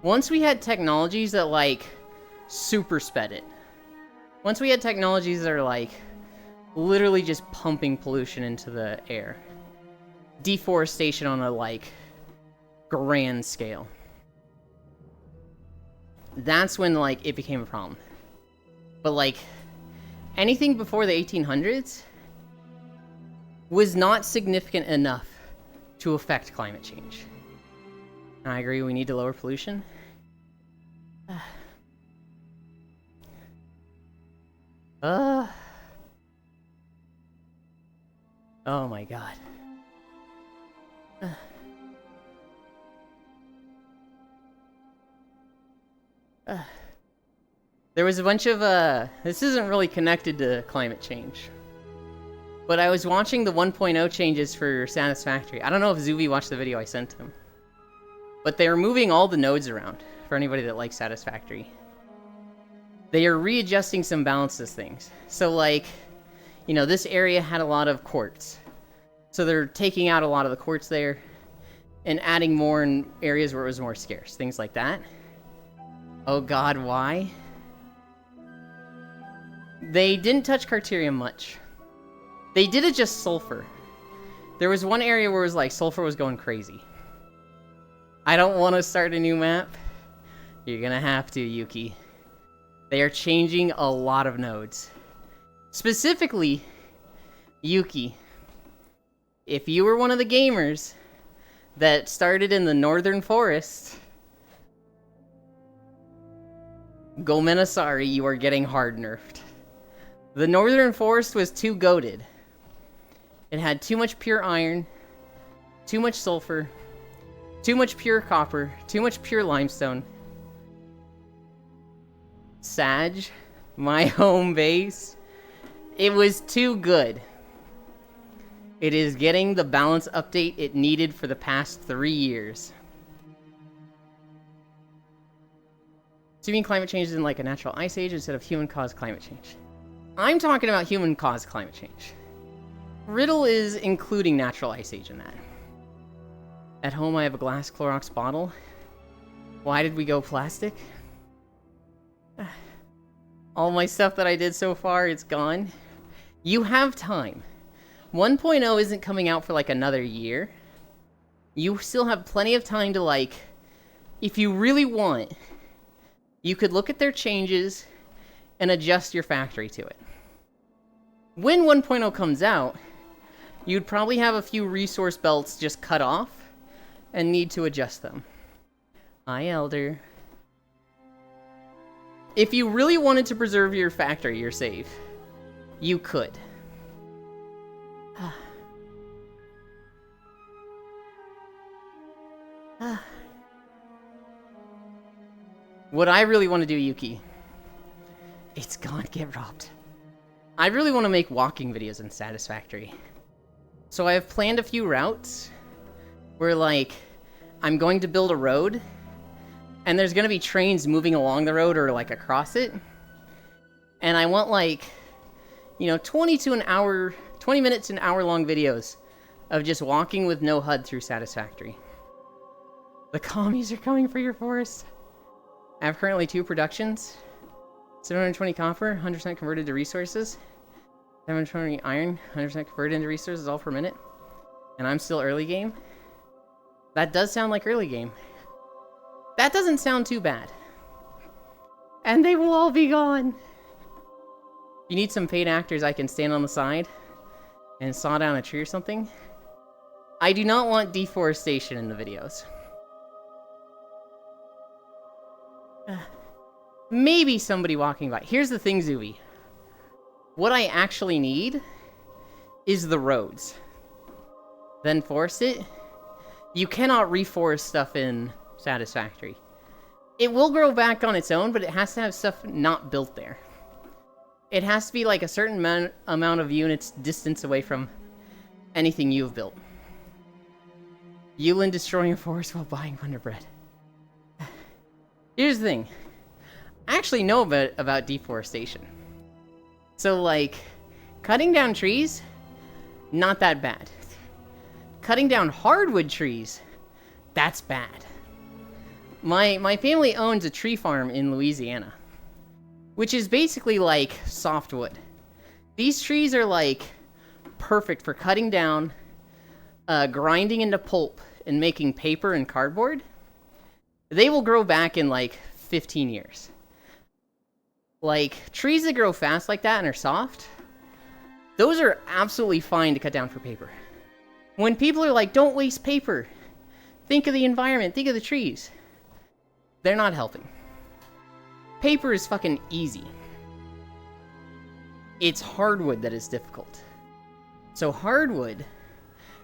Once we had technologies that, like, super sped it. Once we had technologies that are, like, literally just pumping pollution into the air. Deforestation on a, like, grand scale. That's when, like, it became a problem. But, like, anything before the 1800s was not significant enough to affect climate change. And I agree, we need to lower pollution. Oh my god. There was a bunch of, this isn't really connected to climate change. But I was watching the 1.0 changes for Satisfactory. I don't know if Zuby watched the video I sent him. But they are moving all the nodes around, for anybody that likes Satisfactory. They are readjusting some balances things. So, like, you know, this area had a lot of quartz. So they're taking out a lot of the quartz there and adding more in areas where it was more scarce. Things like that. Oh god, why? They didn't touch Carterium much. They did adjust sulfur. There was one area where it was like sulfur was going crazy. I don't want to start a new map. You're gonna have to, Yuki. They are changing a lot of nodes. Specifically, Yuki. If you were one of the gamers that started in the Northern Forest, Gomena, sorry, you are getting hard nerfed. The Northern Forest was too goated. It had too much pure iron, too much sulfur, too much pure copper, too much pure limestone. Sag, my home base. It was too good. It is getting the balance update it needed for the past 3 years. So you mean climate change isn't like a natural ice age instead of human-caused climate change? I'm talking about human-caused climate change. Riddle is including natural ice age in that. At home I have a glass Clorox bottle. Why did we go plastic? All my stuff that I did so far, it's gone. You have time. 1.0 isn't coming out for like another year. You still have plenty of time to, like, if you really want, you could look at their changes and adjust your factory to it. When 1.0 comes out, you'd probably have a few resource belts just cut off and need to adjust them. Hi, Elder. If you really wanted to preserve your factory, your save, you could. What I really want to do, Yuki, it's gone, get robbed. I really want to make walking videos in Satisfactory. So I have planned a few routes where, like, I'm going to build a road and there's going to be trains moving along the road or, like, across it. And I want, like, you know, 20 to an hour 20 minutes to an hour-long videos of just walking with no HUD through Satisfactory. The commies are coming for your forest. I have currently 2 productions. 720 copper, 100% converted to resources. 720 iron, 100% converted into resources, all per minute. And I'm still early game. That does sound like early game. That doesn't sound too bad. And they will all be gone. If you need some paid actors, I can stand on the side and saw down a tree or something. I do not want deforestation in the videos. Maybe somebody walking by. Here's the thing, Zooey. What I actually need is the roads. Then forest it. You cannot reforest stuff in Satisfactory. It will grow back on its own, but it has to have stuff not built there. It has to be like a certain amount of units distance away from anything you've built. Yulin destroying a forest while buying Wonder Bread. Here's the thing. I actually know about deforestation. So, like, cutting down trees, not that bad. Cutting down hardwood trees, that's bad. My family owns a tree farm in Louisiana, which is basically like softwood. These trees are like perfect for cutting down, grinding into pulp, and making paper and cardboard. They will grow back in like 15 years. Like, trees that grow fast like that and are soft, those are absolutely fine to cut down for paper. When people are like, don't waste paper, think of the environment, think of the trees, they're not helping. Paper is fucking easy. It's hardwood that is difficult. So hardwood,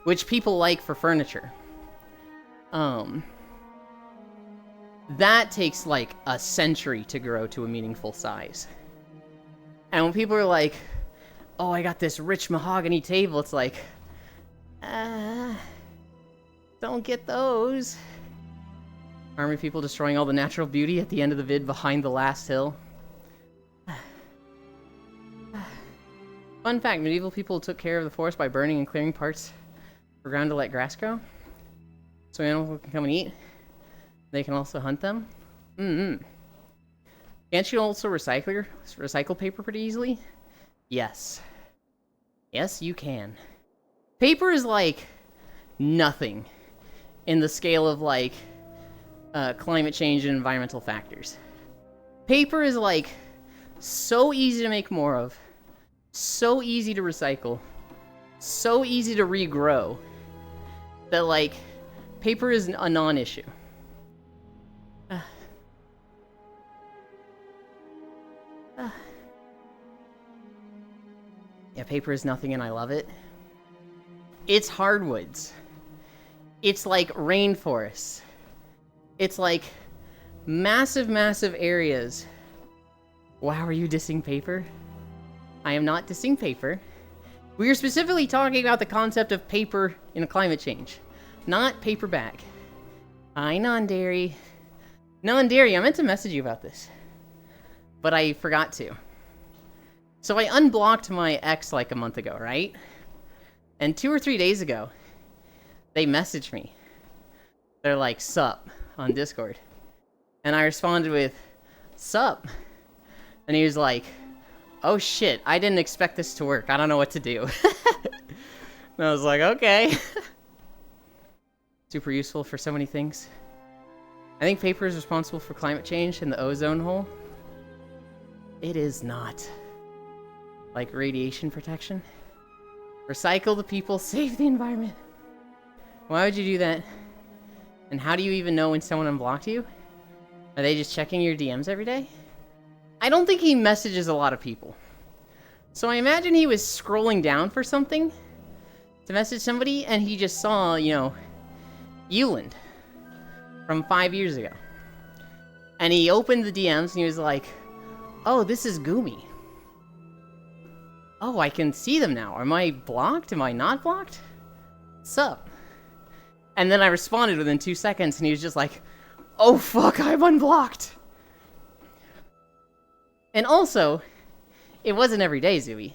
which people like for furniture, that takes like a century to grow to a meaningful size. And when people are like, oh, I got this rich mahogany table, it's like, don't get those. Army people destroying all the natural beauty at the end of the vid behind the last hill. Fun fact, medieval people took care of the forest by burning and clearing parts for ground to let grass grow. So animals can come and eat. They can also hunt them. Can't you also recycle paper pretty easily? Yes. Yes, you can. Paper is like nothing in the scale of like climate change and environmental factors. Paper is like so easy to make more of, so easy to recycle, so easy to regrow, that like paper is a non-issue. Yeah, paper is nothing and I love it. It's hardwoods. It's like rainforests. It's like massive, massive areas. Wow, are you dissing paper? I am not dissing paper. We are specifically talking about the concept of paper in climate change, not paper bag. Hi, non-dairy. Non-dairy, I meant to message you about this, but I forgot to. So I unblocked my ex like a month ago, right? And 2 or 3 days ago, they messaged me. They're like, sup, on Discord. And I responded with, sup. And he was like, oh shit, I didn't expect this to work. I don't know what to do. And I was like, okay. Super useful for so many things. I think paper is responsible for climate change and the ozone hole. It is not. Like radiation protection. Recycle the people, save the environment. Why would you do that? And how do you even know when someone unblocked you? Are they just checking your DMs every day? I don't think he messages a lot of people. So I imagine he was scrolling down for something to message somebody, and he just saw, you know, Euland from 5 years ago. And he opened the DMs and he was like, oh, this is Gumi. Oh, I can see them now. Am I blocked? Am I not blocked? Sup? And then I responded within 2 seconds and he was just like, oh fuck, I'm unblocked. And also, it wasn't every day, Zooey.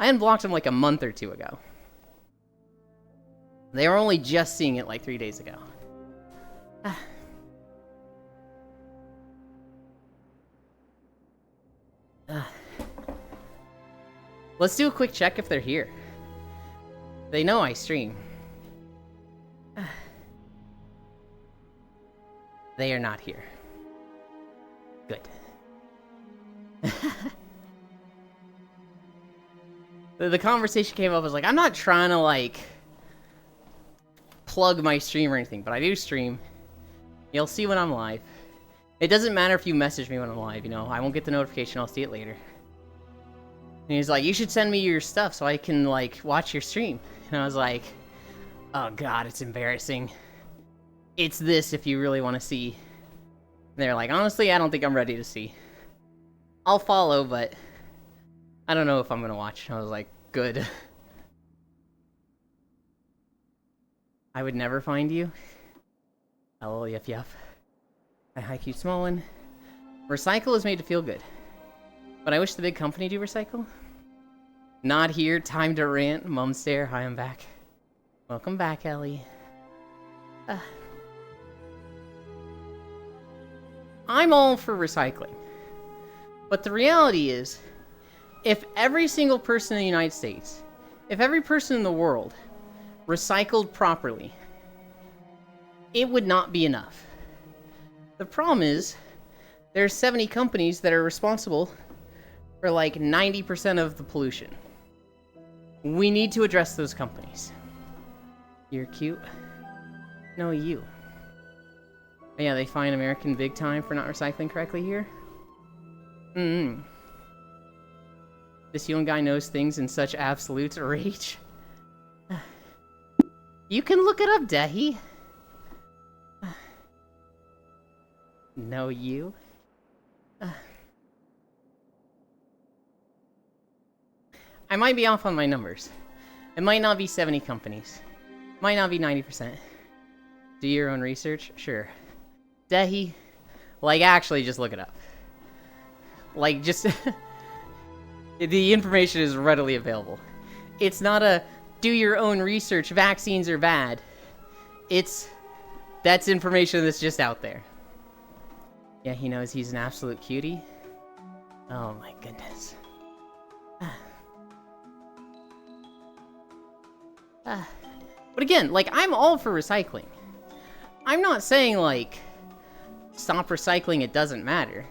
I unblocked them like a month or 2 ago. They were only just seeing it like 3 days ago. Let's do a quick check if they're here. They know I stream. They are not here. Good. The conversation came up, I was like, I'm not trying to, like, plug my stream or anything, but I do stream. You'll see when I'm live. It doesn't matter if you message me when I'm live, you know, I won't get the notification, I'll see it later. And he's like, you should send me your stuff so I can, like, watch your stream. And I was like, oh god, it's embarrassing. It's this if you really want to see. And they're like, honestly, I don't think I'm ready to see. I'll follow, but I don't know if I'm gonna watch. I was like, good. I would never find you. LOL, yuff yuff. Hi, Q Smolin. Recycle is made to feel good. But I wish the big company do recycle. Not here, time to rant. Mum stare, hi, I'm back. Welcome back, Ellie. I'm all for recycling. But the reality is, if every single person in the United States, if every person in the world recycled properly, it would not be enough. The problem is, there's 70 companies that are responsible for like 90% of the pollution. We need to address those companies. You're cute. No, you. Oh, yeah, they fine American big time for not recycling correctly here. This young guy knows things in such absolute rage. You can look it up, Dehi. No, you. I might be off on my numbers. It might not be 70 companies. Might not be 90%. Do your own research? Sure. Dehi, like, actually just look it up. Like, just... the information is readily available. It's not a do your own research, vaccines are bad. That's information that's just out there. Yeah, he knows he's an absolute cutie. Oh my goodness. But again, like, I'm all for recycling. I'm not saying, like, stop recycling, it doesn't matter.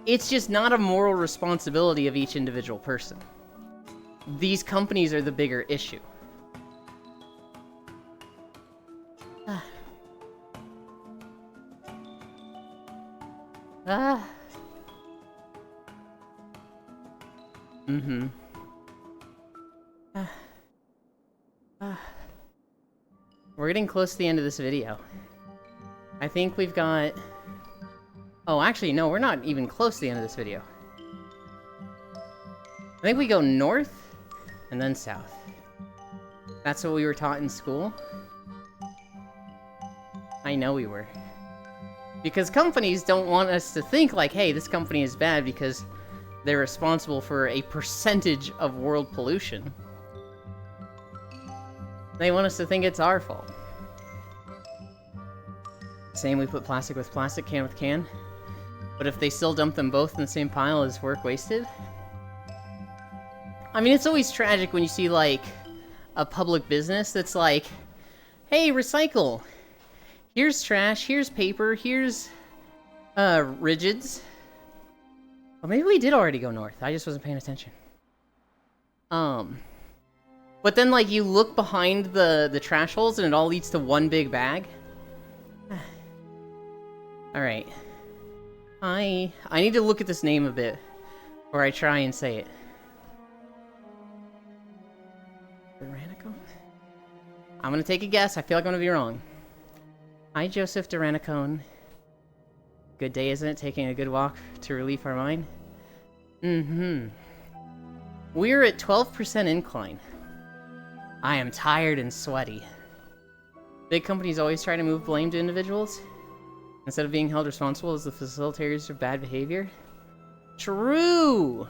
It's just not a moral responsibility of each individual person. These companies are the bigger issue. We're getting close to the end of this video. I think we've got... Oh, actually, no, we're not even close to the end of this video. I think we go north, and then south. That's what we were taught in school. I know we were. Because companies don't want us to think like, hey, this company is bad because they're responsible for a percentage of world pollution. They want us to think it's our fault. Same, we put plastic with plastic, can with can. But if they still dump them both in the same pile, is work wasted? I mean, it's always tragic when you see, like, a public business that's like, hey, recycle! Here's trash, here's paper, here's, rigids. Well, maybe we did already go north, I just wasn't paying attention. But then, like, you look behind the trash holes and it all leads to one big bag. Alright. I need to look at this name a bit, or I try and say it. Duranico? I'm gonna take a guess, I feel like I'm gonna be wrong. Hi, Joseph Duranicone. Good day, isn't it? Taking a good walk to relieve our mind? We're at 12% incline. I am tired and sweaty. Big companies always try to move blame to individuals, instead of being held responsible as the facilitators of bad behavior. True.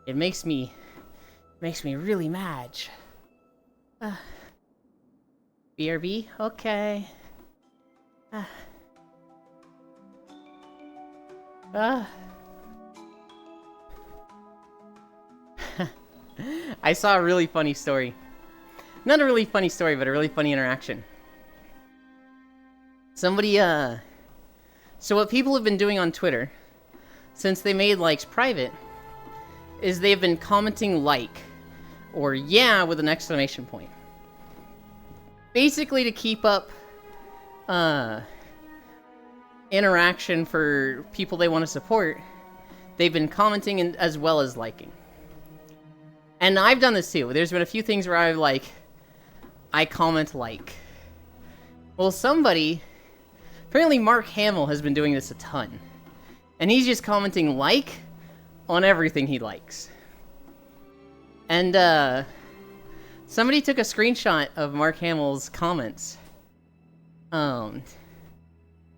It makes me really mad. BRB? Okay. I saw a really funny story. Not a really funny story, but a really funny interaction. Somebody, so what people have been doing on Twitter, since they made likes private, is they've been commenting like, or yeah, with an exclamation point. Basically to keep up, interaction for people they want to support, they've been commenting as well as liking. And I've done this too. There's been a few things where I comment like. Well, apparently Mark Hamill has been doing this a ton. And he's just commenting like on everything he likes. And, somebody took a screenshot of Mark Hamill's comments. And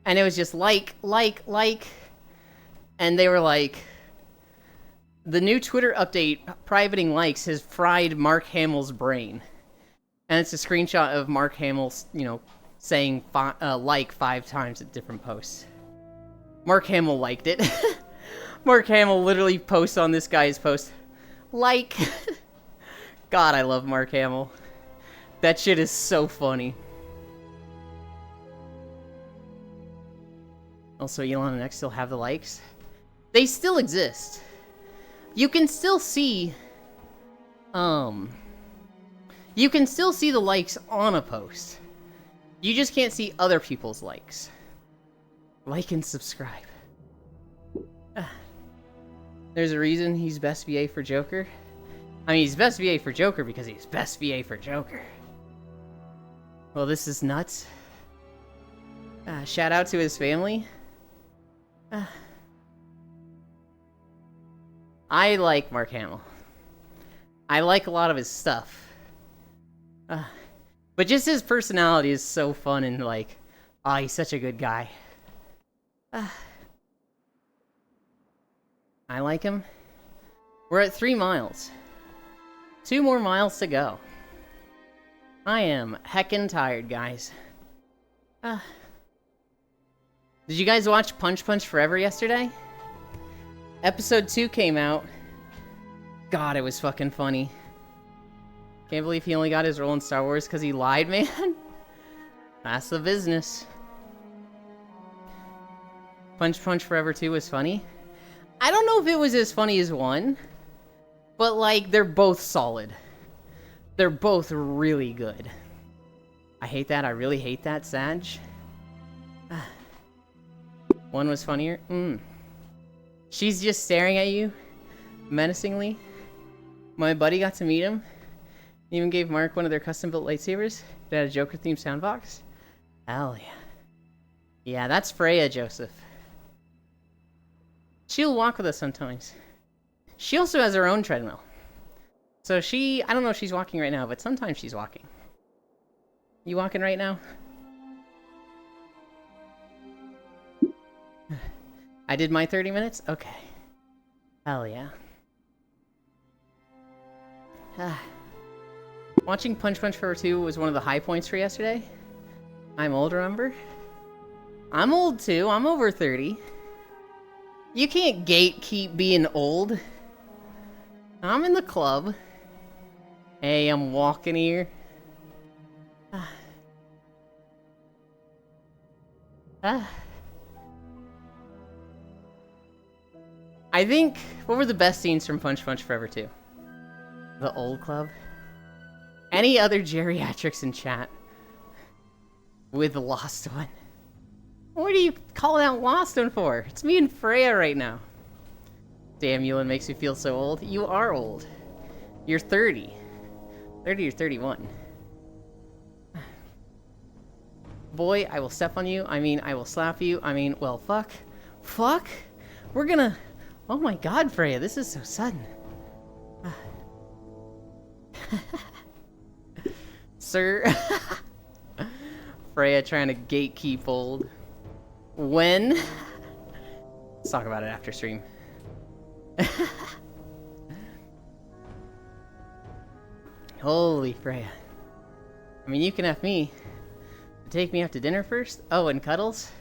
it was just like. And they were like, the new Twitter update, privating likes, has fried Mark Hamill's brain. And it's a screenshot of Mark Hamill, saying like 5 times at different posts. Mark Hamill liked it. Mark Hamill literally posts on this guy's post, like. God, I love Mark Hamill. That shit is so funny. Also, Elon and X still have the likes. They still exist. You can still see, you can still see the likes on a post. You just can't see other people's likes. Like and subscribe. There's a reason he's best VA for Joker. I mean, he's best VA for Joker because he's best VA for Joker. Well, this is nuts. Shout out to his family. I like Mark Hamill. I like a lot of his stuff. But just his personality is so fun and like, he's such a good guy. I like him. We're at 3 miles. 2 more miles to go. I am heckin' tired, guys. Did you guys watch Punch Punch Forever yesterday? Episode 2 came out. God, it was fucking funny. Can't believe he only got his role in Star Wars because he lied, man. That's the business. Punch Punch Forever 2 was funny. I don't know if it was as funny as 1. But, like, they're both solid. They're both really good. I hate that. I really hate that, Sag. 1 was funnier. She's just staring at you, menacingly. My buddy got to meet him. Even gave Mark one of their custom-built lightsabers. It had a Joker-themed soundbox. Hell yeah. Yeah, that's Freya, Joseph. She'll walk with us sometimes. She also has her own treadmill. So I don't know if she's walking right now, but sometimes she's walking. You walking right now? I did my 30 minutes? Okay. Hell yeah. Watching Punch Punch Forever 2 was one of the high points for yesterday. I'm old, remember? I'm old too. I'm over 30. You can't gatekeep being old. I'm in the club. Hey, I'm walking here. I think, what were the best scenes from Punch Punch Forever 2? The old club? Any other geriatrics in chat? With the Lost One? What are you calling out Lost One for? It's me and Freya right now. Damn, Ewan makes me feel so old. You are old. You're 30. 30 or 31. Boy, I will step on you. I mean, I will slap you. I mean, well, fuck. Fuck? We're gonna... Oh my god, Freya, this is so sudden. Sir. Freya trying to gatekeep old. When? Let's talk about it after stream. Holy Freya. I mean, you can have me. Take me out to dinner first? Oh, and cuddles?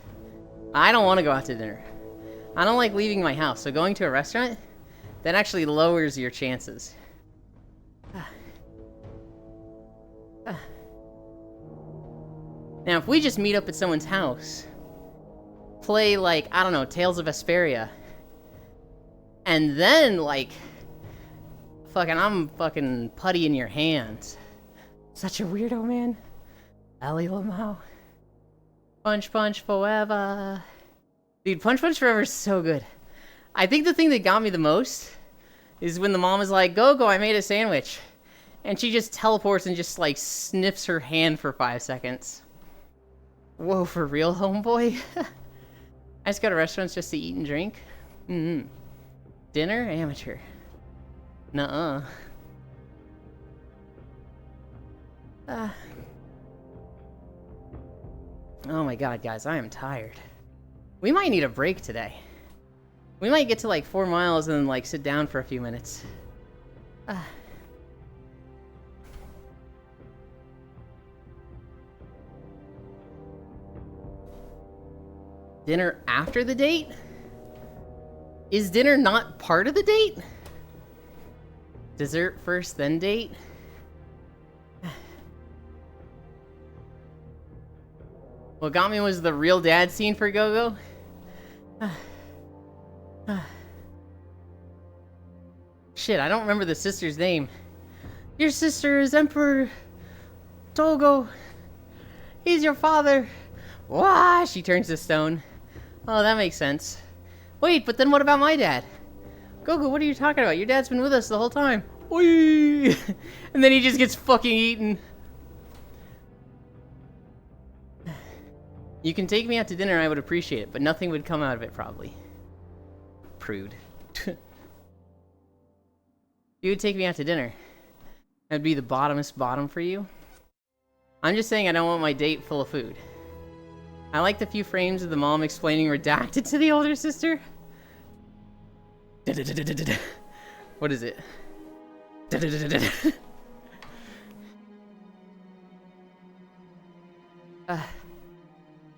I don't want to go out to dinner. I don't like leaving my house, so going to a restaurant, that actually lowers your chances. Now, if we just meet up at someone's house, play, like, I don't know, Tales of Vesperia, and then, like, I'm fucking putty in your hands. Such a weirdo, man. Ali Lamau. Punch Punch Forever. Dude, Punch Punch Forever is so good. I think the thing that got me the most is when the mom is like, Go, I made a sandwich. And she just teleports and just, like, sniffs her hand for 5 seconds. Whoa, for real, homeboy? I just go to restaurants just to eat and drink? Dinner? Amateur. Nuh-uh. Oh my god, guys, I am tired. We might need a break today. We might get to like 4 miles and then like sit down for a few minutes. Dinner after the date? Is dinner not part of the date? Dessert first, then date? What got me was the real dad scene for Gogo. Shit, I don't remember the sister's name. Your sister is Emperor Togo. He's your father. Wah! She turns to stone. Oh, that makes sense. Wait, but then what about my dad? Gogo, what are you talking about? Your dad's been with us the whole time. Whee! And then he just gets fucking eaten. You can take me out to dinner, I would appreciate it, but nothing would come out of it, probably. Prude. You would take me out to dinner. That'd be the bottomest bottom for you. I'm just saying I don't want my date full of food. I like the few frames of the mom explaining redacted to the older sister. What is it?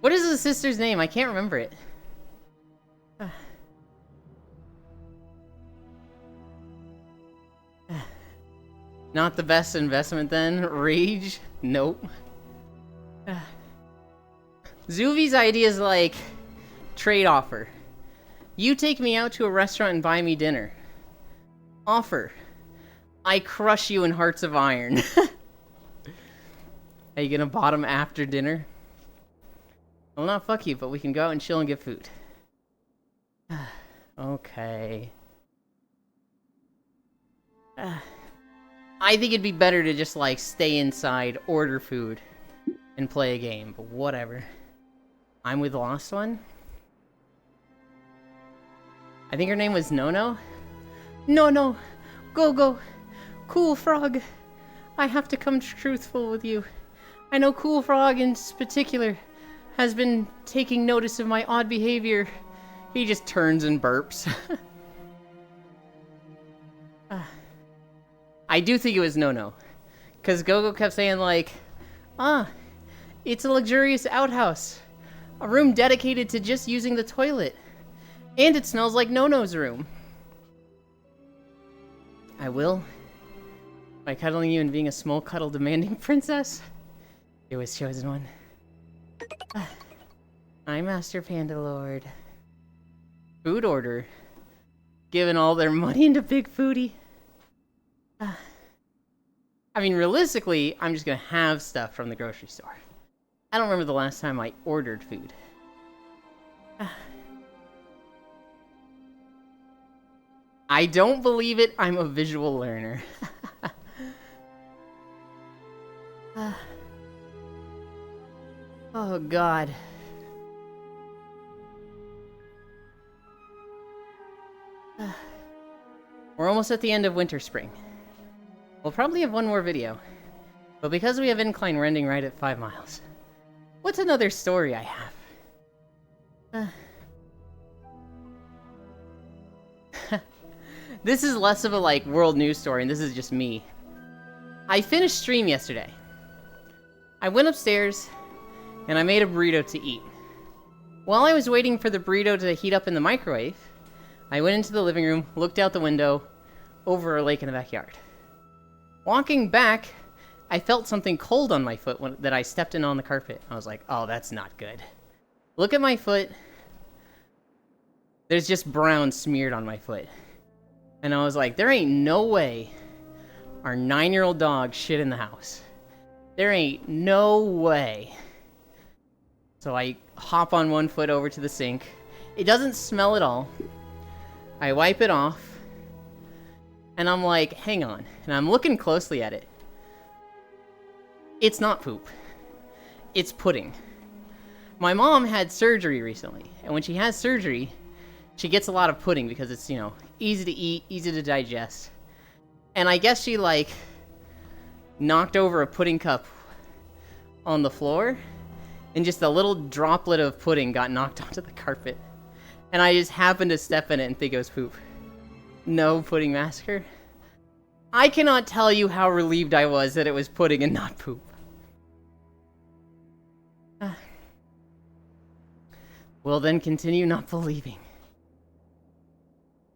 What is the sister's name? I can't remember it. Not the best investment then? Rage? Nope. Zuvi's idea is like, trade offer. You take me out to a restaurant and buy me dinner. Offer. I crush you in Hearts of Iron. Are you gonna bottom after dinner? Well, not fuck you, but we can go out and chill and get food. Okay. I think it'd be better to just, like, stay inside, order food, and play a game, but whatever. I'm with the Lost One? I think her name was Nono? No, Gogo, Cool Frog. I have to come truthful with you. I know Cool Frog in particular has been taking notice of my odd behavior. He just turns and burps. I do think it was Nono. Because Gogo kept saying like, it's a luxurious outhouse. A room dedicated to just using the toilet. And it smells like Nono's room. I will. By cuddling you and being a small cuddle demanding princess. You was chosen one. I'm Master Panda Lord. Food order. Giving all their money into Big Foodie. I mean, realistically, I'm just gonna have stuff from the grocery store. I don't remember the last time I ordered food. I don't believe it, I'm a visual learner. Oh god. We're almost at the end of Winter Spring. We'll probably have one more video. But because we have incline rending right at 5 miles. What's another story I have? This is less of a, like, world news story, and this is just me. I finished stream yesterday. I went upstairs, and I made a burrito to eat. While I was waiting for the burrito to heat up in the microwave, I went into the living room, looked out the window, over a lake in the backyard. Walking back, I felt something cold on my foot that I stepped in on the carpet. I was like, oh, that's not good. Look at my foot. There's just brown smeared on my foot. And I was like, there ain't no way our 9-year-old dog shit in the house. There ain't no way. So I hop on one foot over to the sink. It doesn't smell at all. I wipe it off. And I'm like, hang on. And I'm looking closely at it. It's not poop. It's pudding. My mom had surgery recently. And when she has surgery, she gets a lot of pudding because it's, you know, easy to eat, easy to digest. And I guess she, like, knocked over a pudding cup on the floor, and just a little droplet of pudding got knocked onto the carpet. And I just happened to step in it and think it was poop. No pudding massacre. I cannot tell you how relieved I was that it was pudding and not poop. Will then continue not believing.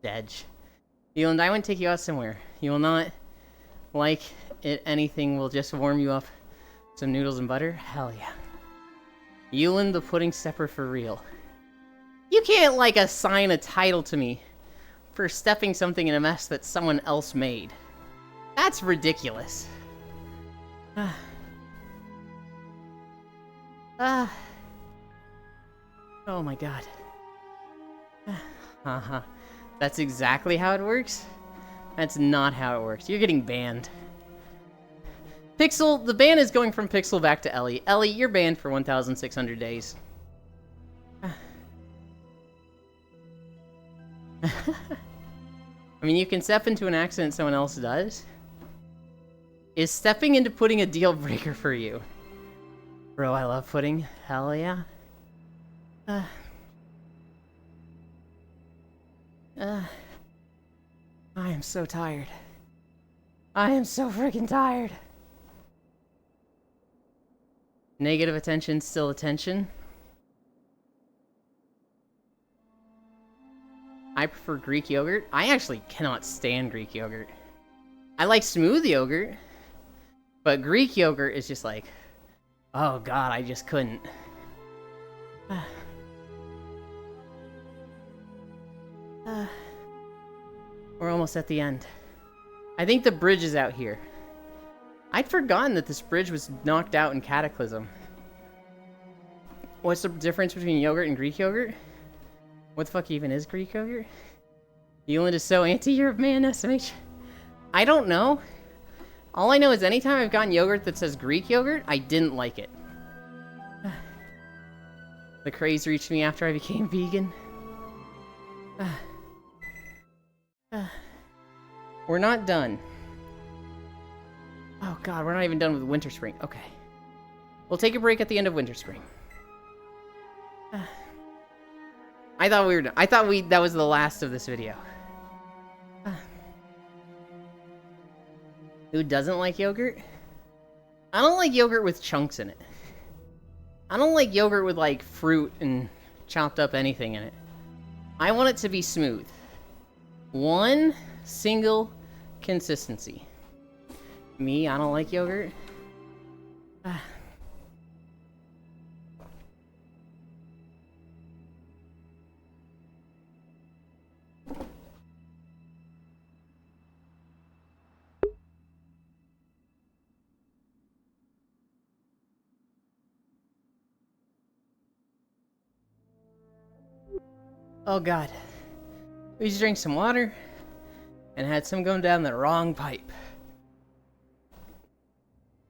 Dedge. You and I want to take you out somewhere. You will not like it. Anything will just warm you up. Some noodles and butter? Hell yeah. Yulin the pudding stepper for real. You can't, like, assign a title to me for stepping something in a mess that someone else made. That's ridiculous. Oh my god. That's exactly how it works? That's not how it works. You're getting banned. Pixel, the ban is going from Pixel back to Ellie. Ellie, you're banned for 1,600 days. I mean, you can step into an accident someone else does. Is stepping into pudding a deal breaker for you? Bro, I love pudding. Hell yeah. I am so tired. I am so freaking tired. Negative attention, still attention. I prefer Greek yogurt. I actually cannot stand Greek yogurt. I like smooth yogurt, but Greek yogurt is just like, oh god, I just couldn't. We're almost at the end. I think the bridge is out here. I'd forgotten that this bridge was knocked out in Cataclysm. What's the difference between yogurt and Greek yogurt? What the fuck even is Greek yogurt? Euland is so anti-Europe, man, SMH. I don't know. All I know is anytime I've gotten yogurt that says Greek yogurt, I didn't like it. The craze reached me after I became vegan. We're not done. Oh god, we're not even done with Winter Spring. Okay. We'll take a break at the end of Winter Spring. I thought we were done. I thought that was the last of this video. Who doesn't like yogurt? I don't like yogurt with chunks in it. I don't like yogurt with, like, fruit and chopped up anything in it. I want it to be smooth. One single consistency. Me, I don't like yogurt. Oh god. We just drank some water and had some going down the wrong pipe.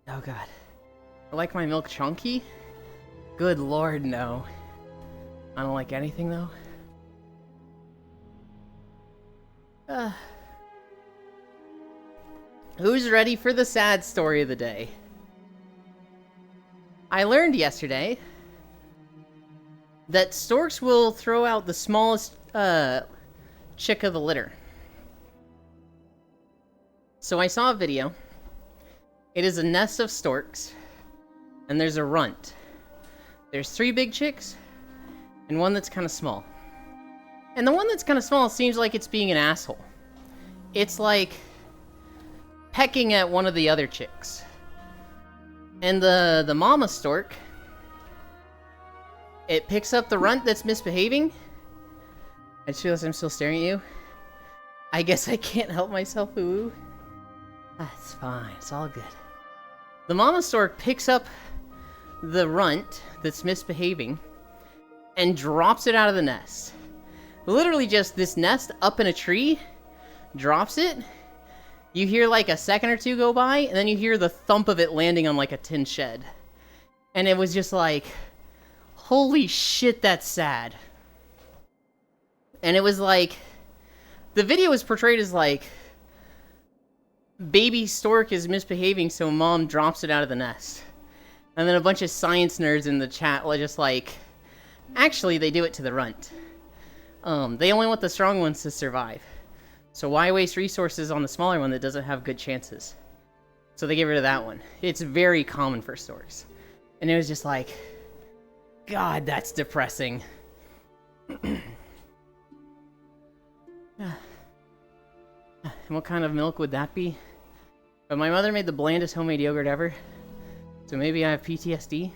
Oh god. I like my milk chunky? Good lord, no. I don't like anything though. Who's ready for the sad story of the day? I learned yesterday that storks will throw out the smallest chick of the litter. So I saw a video. It is a nest of storks, and there's a runt. There's 3 big chicks, and one that's kind of small. And the one that's kind of small seems like it's being an asshole. It's like pecking at one of the other chicks. And the mama stork, it picks up the runt that's misbehaving. I just realized I'm still staring at you. I guess I can't help myself, ooh. That's fine, it's all good. The mama stork picks up the runt that's misbehaving and drops it out of the nest. Literally just this nest up in a tree, drops it. You hear like a second or two go by, and then you hear the thump of it landing on like a tin shed. And it was just like, holy shit, that's sad. And it was like, the video was portrayed as like, baby stork is misbehaving, so mom drops it out of the nest. And then a bunch of science nerds in the chat were just like, actually, they do it to the runt. They only want the strong ones to survive. So why waste resources on the smaller one that doesn't have good chances? So they get rid of that one. It's very common for storks. And it was just like, God, that's depressing. And what kind of milk would that be? But my mother made the blandest homemade yogurt ever. So maybe I have PTSD.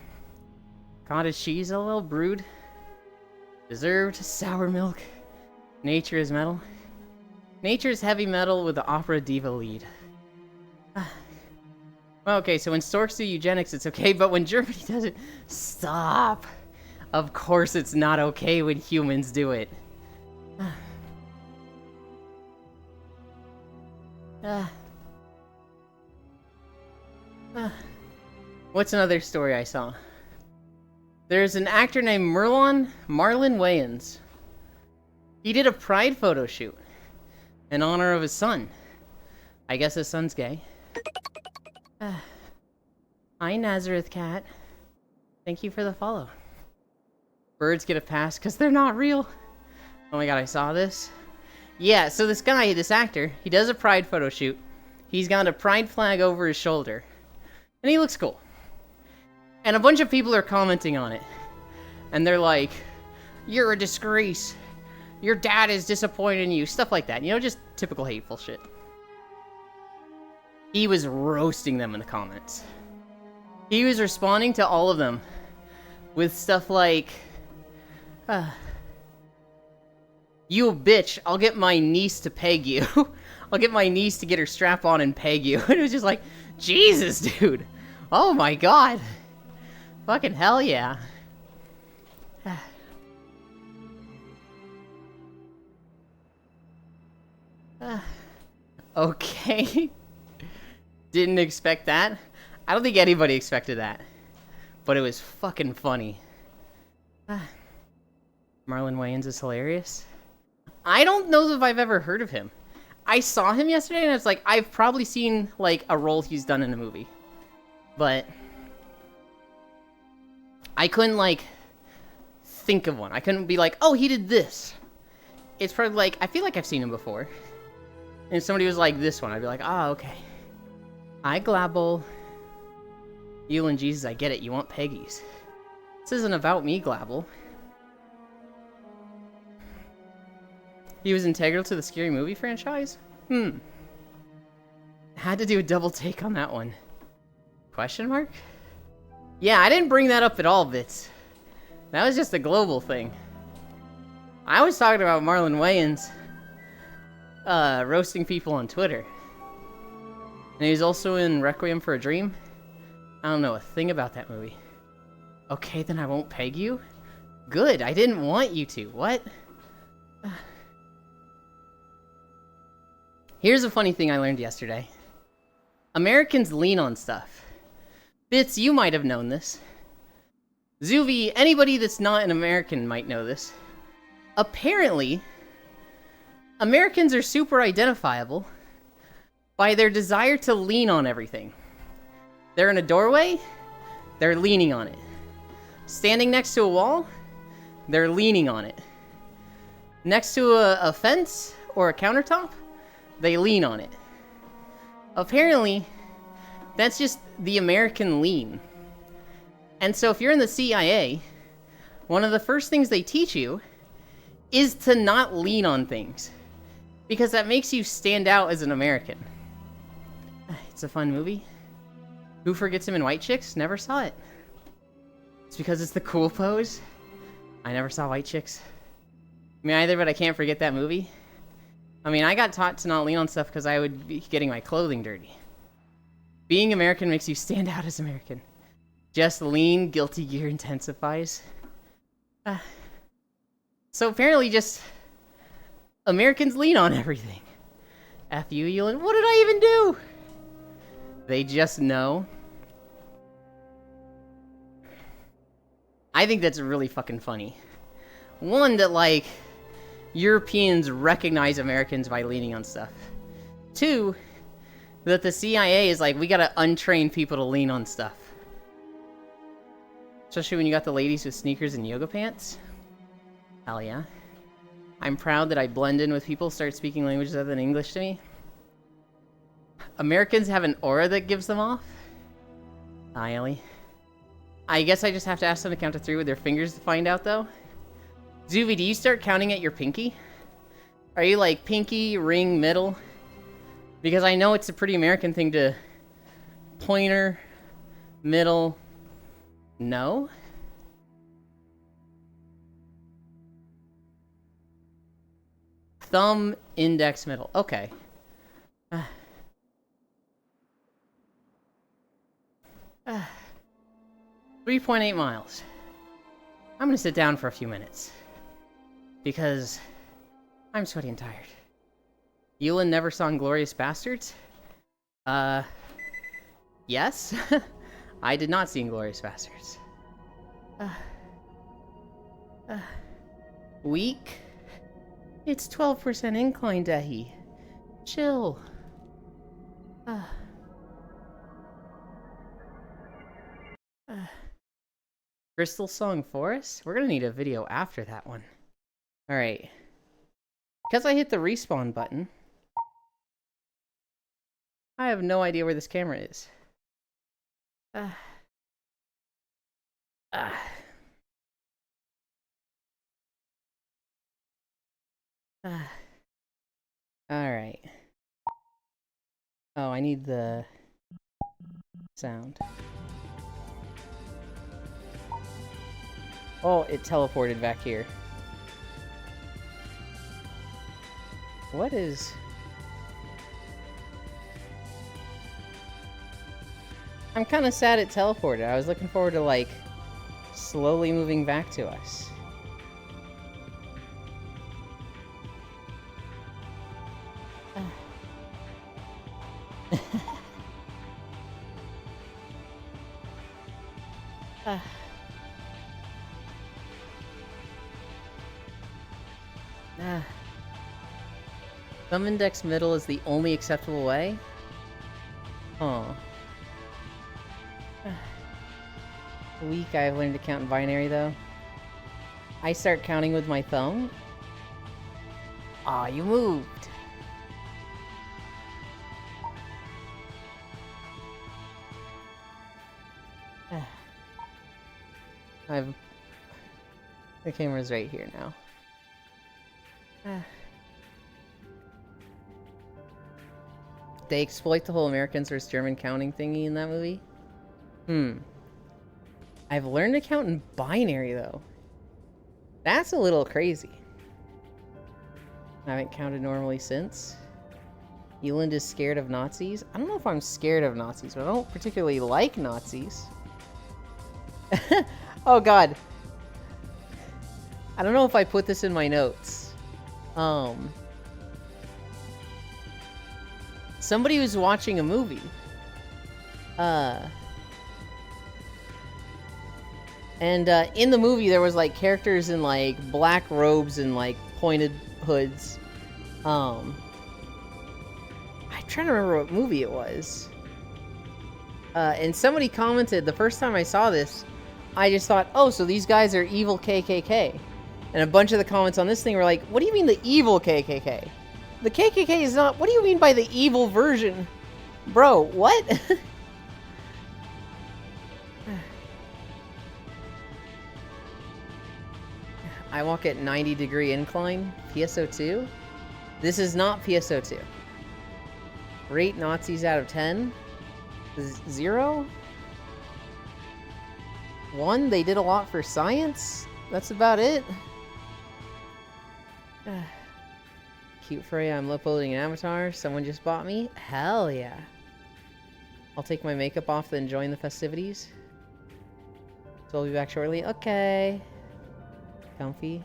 Cottage cheese, a little brewed. Deserved sour milk. Nature is metal. Nature is heavy metal with the opera diva lead. Well, okay, so when storks do eugenics, it's okay, but when Germany does it, stop. Of course it's not okay when humans do it. What's another story I saw? There's an actor named Marlon Wayans. He did a pride photo shoot in honor of his son. I guess his son's gay. Hi, Nazareth Cat. Thank you for the follow. Birds get a pass because they're not real. Oh my god, I saw this. Yeah, so this guy, this actor, he does a pride photo shoot. He's got a pride flag over his shoulder. And he looks cool. And a bunch of people are commenting on it. And they're like, you're a disgrace. Your dad is disappointed in you. Stuff like that. You know, just typical hateful shit. He was roasting them in the comments. He was responding to all of them with stuff like, you bitch, I'll get my niece to peg you. I'll get my niece to get her strap on and peg you. And it was just like, Jesus, dude. Oh my god. Fucking hell yeah. Okay. Didn't expect that. I don't think anybody expected that. But it was fucking funny. Marlon Wayans is hilarious. I don't know if I've ever heard of him. I saw him yesterday and it's like, I've probably seen like a role he's done in a movie. But I couldn't like think of one. I couldn't be like, oh, he did this. It's probably like, I feel like I've seen him before. And if somebody was like this one, I'd be like, oh, okay. Hi, Glabble. You and Jesus, I get it. You want Peggies. This isn't about me, Glabble. He was integral to the Scary Movie franchise? Had to do a double take on that one. Question mark? Yeah, I didn't bring that up at all, Bits. That was just a global thing. I was talking about Marlon Wayans roasting people on Twitter. And he was also in Requiem for a Dream. I don't know a thing about that movie. Okay, then I won't peg you? Good, I didn't want you to. What? Here's a funny thing I learned yesterday. Americans lean on stuff. Bits, you might have known this. Zuvi, anybody that's not an American might know this. Apparently, Americans are super identifiable by their desire to lean on everything. They're in a doorway, they're leaning on it. Standing next to a wall, they're leaning on it. Next to a fence or a countertop, they lean on it. Apparently, that's just the American lean. And so if you're in the CIA, one of the first things they teach you is to not lean on things, because that makes you stand out as an American. It's a fun movie. Who Forgets Him in White Chicks? Never saw it. It's because it's the cool pose. I never saw White Chicks. Me either, but I can't forget that movie. I mean, I got taught to not lean on stuff because I would be getting my clothing dirty. Being American makes you stand out as American. Just lean, Guilty Gear intensifies. So apparently just Americans lean on everything. F you, Yulin. What did I even do? They just know. I think that's really fucking funny. One, that like Europeans recognize Americans by leaning on stuff. Two, that the CIA is like, we gotta untrain people to lean on stuff. Especially when you got the ladies with sneakers and yoga pants. Hell yeah. I'm proud that I blend in with people, start speaking languages other than English to me. Americans have an aura that gives them off. Hi, Ellie. I guess I just have to ask them to count to 3 with their fingers to find out, though. Zuby, do you start counting at your pinky? Are you like pinky, ring, middle? Because I know it's a pretty American thing to pointer, middle, no? Thumb, index, middle. Okay. 3.8 miles. I'm gonna sit down for a few minutes. Because I'm sweaty and tired. Yulin never saw Inglourious Bastards? Yes. I did not see Inglourious Bastards. Weak? It's 12% incline, Dehi. Chill. Crystal Song Forest? We're gonna need a video after that one. Alright. Because I hit the respawn button, I have no idea where this camera is. Alright. Oh, I need the sound. Oh, it teleported back here. What is... I'm kind of sad it teleported. I was looking forward to, like, slowly moving back to us. Thumb index middle is the only acceptable way? Huh. Weak, I've learned to count in binary, though. I start counting with my thumb? Aw, you moved! The camera's right here now. They exploit the whole Americans versus German counting thingy in that movie? I've learned to count in binary, though. That's a little crazy. I haven't counted normally since. Euland is scared of Nazis? I don't know if I'm scared of Nazis, but I don't particularly like Nazis. Oh god. I don't know if I put this in my notes. Somebody was watching a movie. And in the movie there was like characters in like black robes and like pointed hoods. I'm trying to remember what movie it was. And somebody commented, the first time I saw this, I just thought, oh, so these guys are evil KKK. And a bunch of the comments on this thing were like, what do you mean the evil KKK? The KKK is not... What do you mean by the evil version? Bro, what? I walk at 90-degree incline. PSO2? This is not PSO2. Rate Nazis out of 10? 0? 1? They did a lot for science? That's about it. Cute Freya, I'm uploading an avatar. Someone just bought me? Hell yeah. I'll take my makeup off then join the festivities. So I'll be back shortly. Okay. Comfy.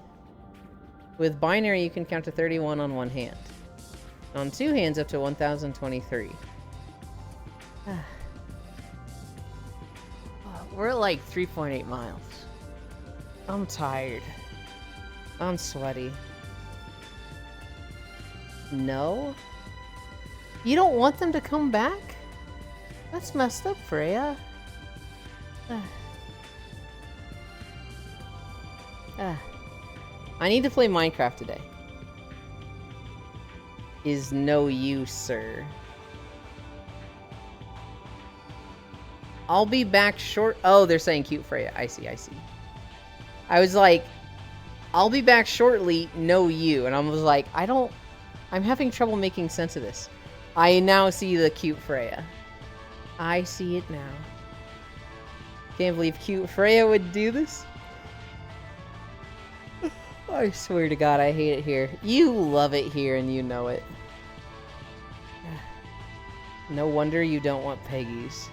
With binary, you can count to 31 on one hand. On two hands, up to 1023. We're at like 3.8 miles. I'm tired. I'm sweaty. No? You don't want them to come back? That's messed up, Freya. I need to play Minecraft today. Is no use, sir. I'll be back short. Oh, they're saying cute Freya. I see, I see. I was like, I'll be back shortly, no you. And I was like, I'm having trouble making sense of this. I now see the cute Freya. I see it now. Can't believe cute Freya would do this. I swear to God, I hate it here. You love it here and you know it. No wonder you don't want Peggy's.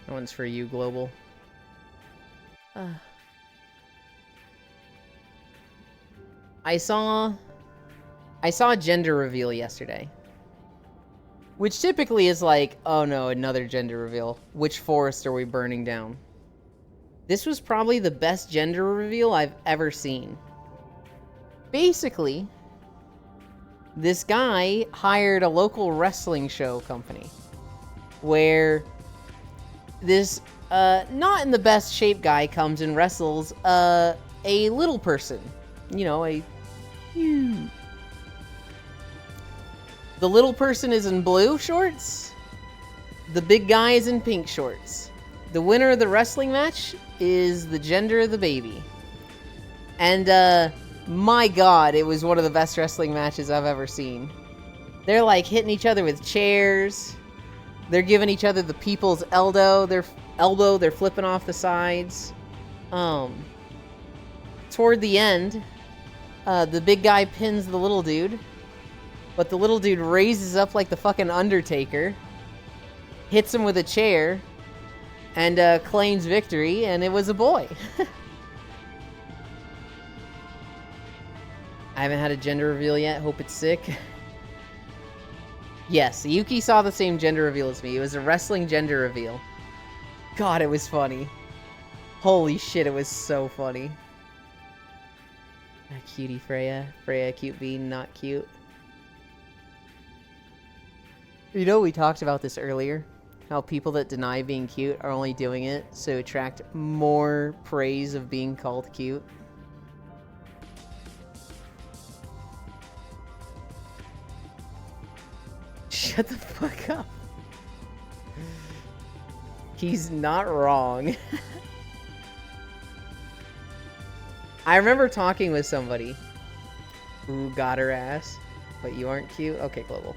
That one's for you, Global. I saw a gender reveal yesterday. Which typically is like, oh no, another gender reveal. Which forest are we burning down? This was probably the best gender reveal I've ever seen. Basically, this guy hired a local wrestling show company where this not in the best shape guy comes and wrestles a little person. You know, the little person is in blue shorts. The big guy is in pink shorts. The winner of the wrestling match is the gender of the baby. And, my God, it was one of the best wrestling matches I've ever seen. They're, like, hitting each other with chairs. They're giving each other the people's elbow. They're flipping off the sides. Toward the end, the big guy pins the little dude. But the little dude raises up like the fucking Undertaker. Hits him with a chair. And claims victory, and it was a boy. I haven't had a gender reveal yet. Hope it's sick. Yes, Yuki saw the same gender reveal as me. It was a wrestling gender reveal. God, it was funny. Holy shit, it was so funny. Cutie Freya. Freya, cute bean, not cute. You know, we talked about this earlier. How people that deny being cute are only doing it to attract more praise of being called cute. Shut the fuck up. He's not wrong. I remember talking with somebody who got her ass, but you aren't cute. Okay, Global.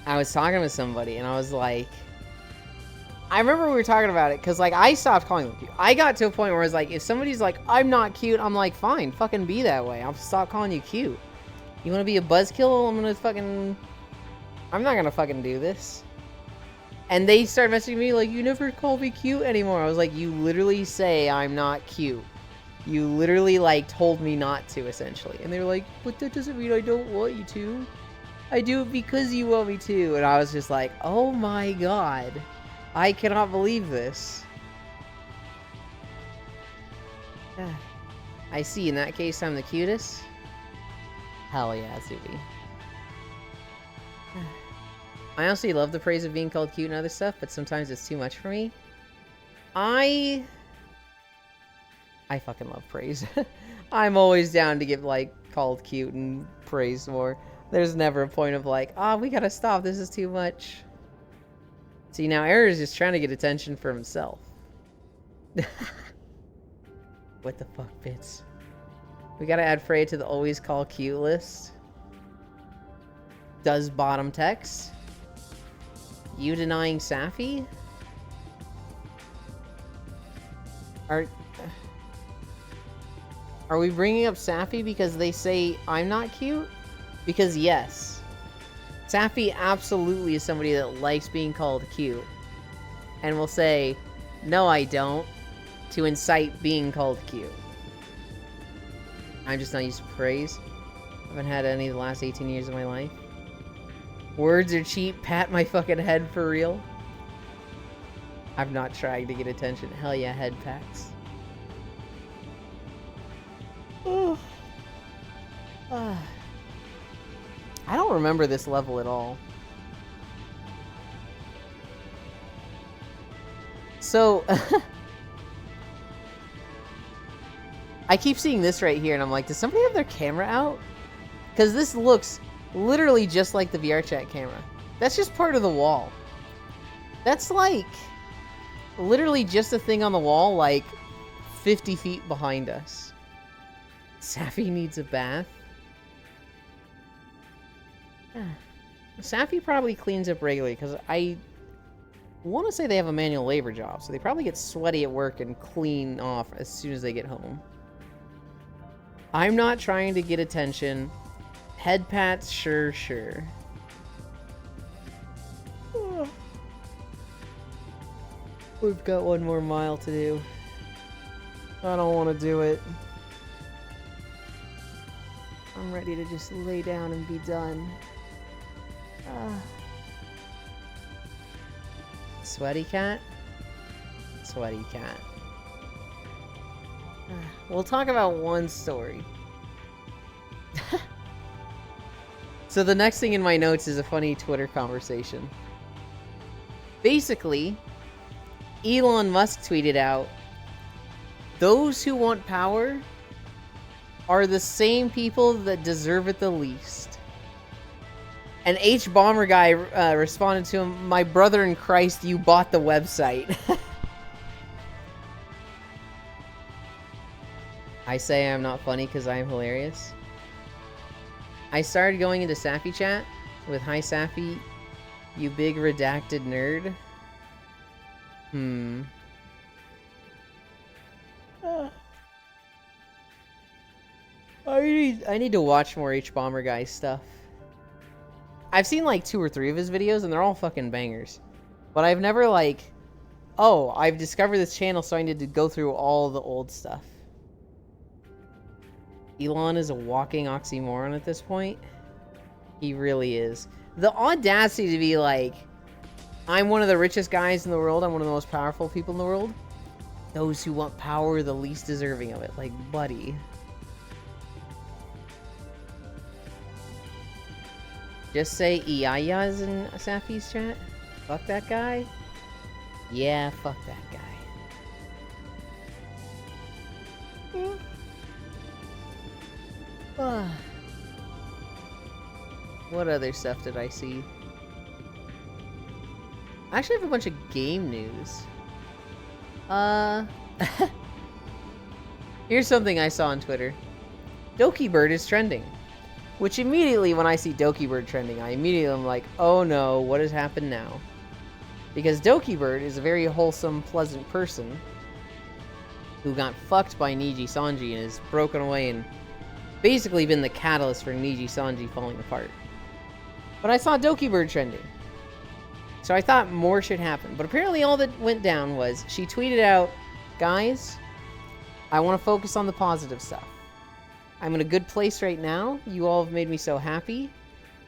I was talking with somebody, and I was like... I remember we were talking about it, because, like, I stopped calling them cute. I got to a point where I was like, if somebody's like, I'm not cute, I'm like, fine, fucking be that way. I'll stop calling you cute. You want to be a buzzkill? I'm not gonna fucking do this. And they started messaging me like, you never call me cute anymore. I was like, you literally say I'm not cute. You literally, like, told me not to, essentially. And they were like, but that doesn't mean I don't want you to. I do it because you want me to. And I was just like, oh my God. I cannot believe this. I see, in that case, I'm the cutest. Hell yeah, Zuby. I honestly love the praise of being called cute and other stuff, but sometimes it's too much for me. I fucking love praise. I'm always down to get, like, called cute and praised more. There's never a point of, like, we gotta stop, this is too much. See, now Error is just trying to get attention for himself. What the fuck, Bits? We gotta add Freya to the always call cute list. Does bottom text? You denying Safi? Are we bringing up Safi because they say I'm not cute? Because yes. Safi absolutely is somebody that likes being called cute. And will say, no I don't, to incite being called cute. I'm just not used to praise. I haven't had any the last 18 years of my life. Words are cheap, pat my fucking head for real. I'm not trying to get attention. Hell yeah, head pats. I don't remember this level at all. So, I keep seeing this right here and I'm like, does somebody have their camera out? Because this looks literally just like the VRChat camera. That's just part of the wall. That's like literally just a thing on the wall like 50 feet behind us. Safi needs a bath. Safi probably cleans up regularly because I want to say they have a manual labor job, so they probably get sweaty at work and clean off as soon as they get home. I'm not trying to get attention. Head pats, sure. We've got one more mile to do. I don't want to do it. I'm ready to just lay down and be done. Sweaty cat? Sweaty cat. We'll talk about one story. So the next thing in my notes is a funny Twitter conversation. Basically, Elon Musk tweeted out, those who want power are the same people that deserve it the least. And H Bomber Guy responded to him, my brother in Christ, you bought the website. I say I'm not funny because I am hilarious. I started going into Safi chat with hi Safi, you big redacted nerd. I need to watch more H Bomber Guy stuff. I've seen like 2 or 3 of his videos and they're all fucking bangers. But I've never like, oh, I've discovered this channel so I need to go through all the old stuff. Elon is a walking oxymoron at this point. He really is. The audacity to be like, I'm one of the richest guys in the world, I'm one of the most powerful people in the world. Those who want power are the least deserving of it. Like, buddy. Just say Iaya's in Safi's chat. Fuck that guy. Yeah, fuck that guy. What other stuff did I see? I actually have a bunch of game news. Here's something I saw on Twitter. Dokibird is trending. Which immediately, when I see Dokibird trending, I immediately am like, oh no, what has happened now? Because Dokibird is a very wholesome, pleasant person who got fucked by Niji Sanji and is broken away and basically been the catalyst for Niji Sanji falling apart. But I saw Dokibird trending. So I thought more should happen. But apparently all that went down was she tweeted out, guys, I want to focus on the positive stuff. I'm in a good place right now. You all have made me so happy.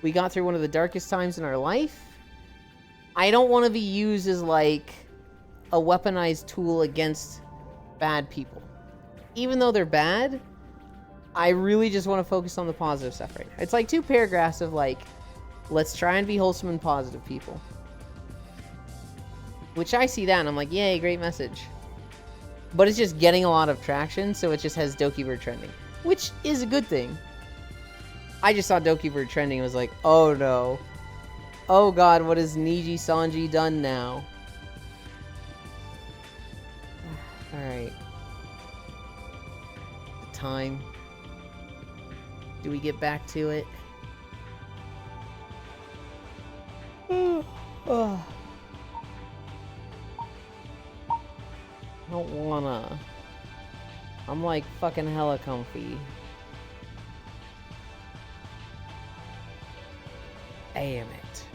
We got through one of the darkest times in our life. I don't want to be used as like a weaponized tool against bad people. Even though they're bad, I really just want to focus on the positive stuff right now. It's like 2 paragraphs of like, Let's try and be wholesome and positive, people. Which I see that and I'm like, yay, great message. But it's just getting a lot of traction, so it just has Dokibird trending. Which is a good thing. I just saw Dokibird trending and was like, oh no. Oh god, what has Niji Sanji done now? Alright. The time. Do we get back to it? Oh. I don't wanna. I'm like fucking hella comfy. Damn it.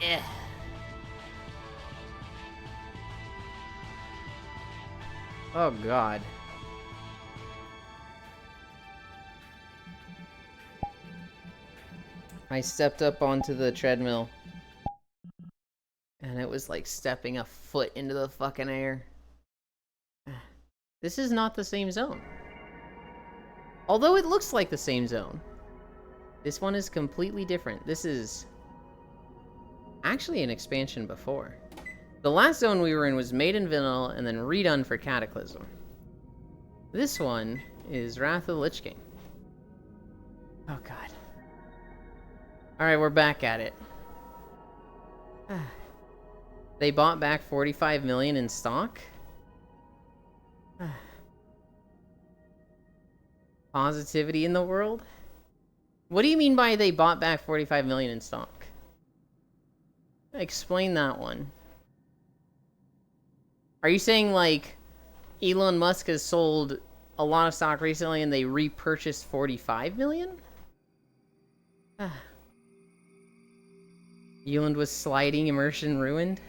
Yeah. Oh god. I stepped up onto the treadmill. And it was like stepping a foot into the fucking air. This is not the same zone. Although it looks like the same zone. This one is completely different. This is actually an expansion before. The last zone we were in was made in Vanilla and then redone for Cataclysm. This one is Wrath of the Lich King. Oh god. Alright, we're back at it. They bought back 45 million in stock? Positivity in the world? What do you mean by they bought back 45 million in stock? Explain that one. Are you saying, like, Elon Musk has sold a lot of stock recently and they repurchased 45 million? Euland was sliding, immersion ruined?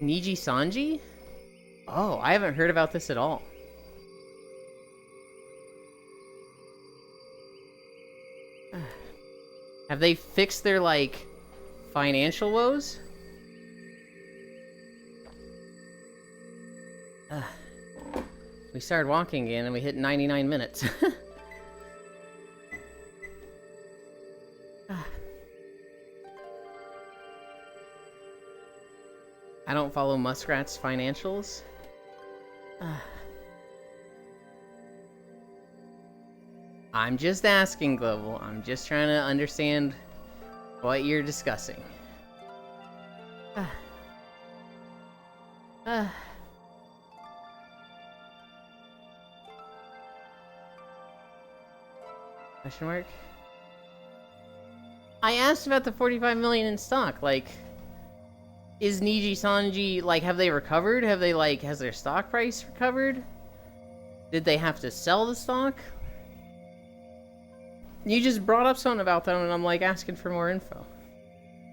Niji Sanji? Oh, I haven't heard about this at all. Have they fixed their, like, financial woes? We started walking again and we hit 99 minutes. I don't follow Muskrat's financials. I'm just asking, Global. I'm just trying to understand what you're discussing. Question mark? I asked about the 45 million in stock, like... Is Niji Sanji, like, have they recovered? Have they, like, has their stock price recovered? Did they have to sell the stock? You just brought up something about them, and I'm, like, asking for more info.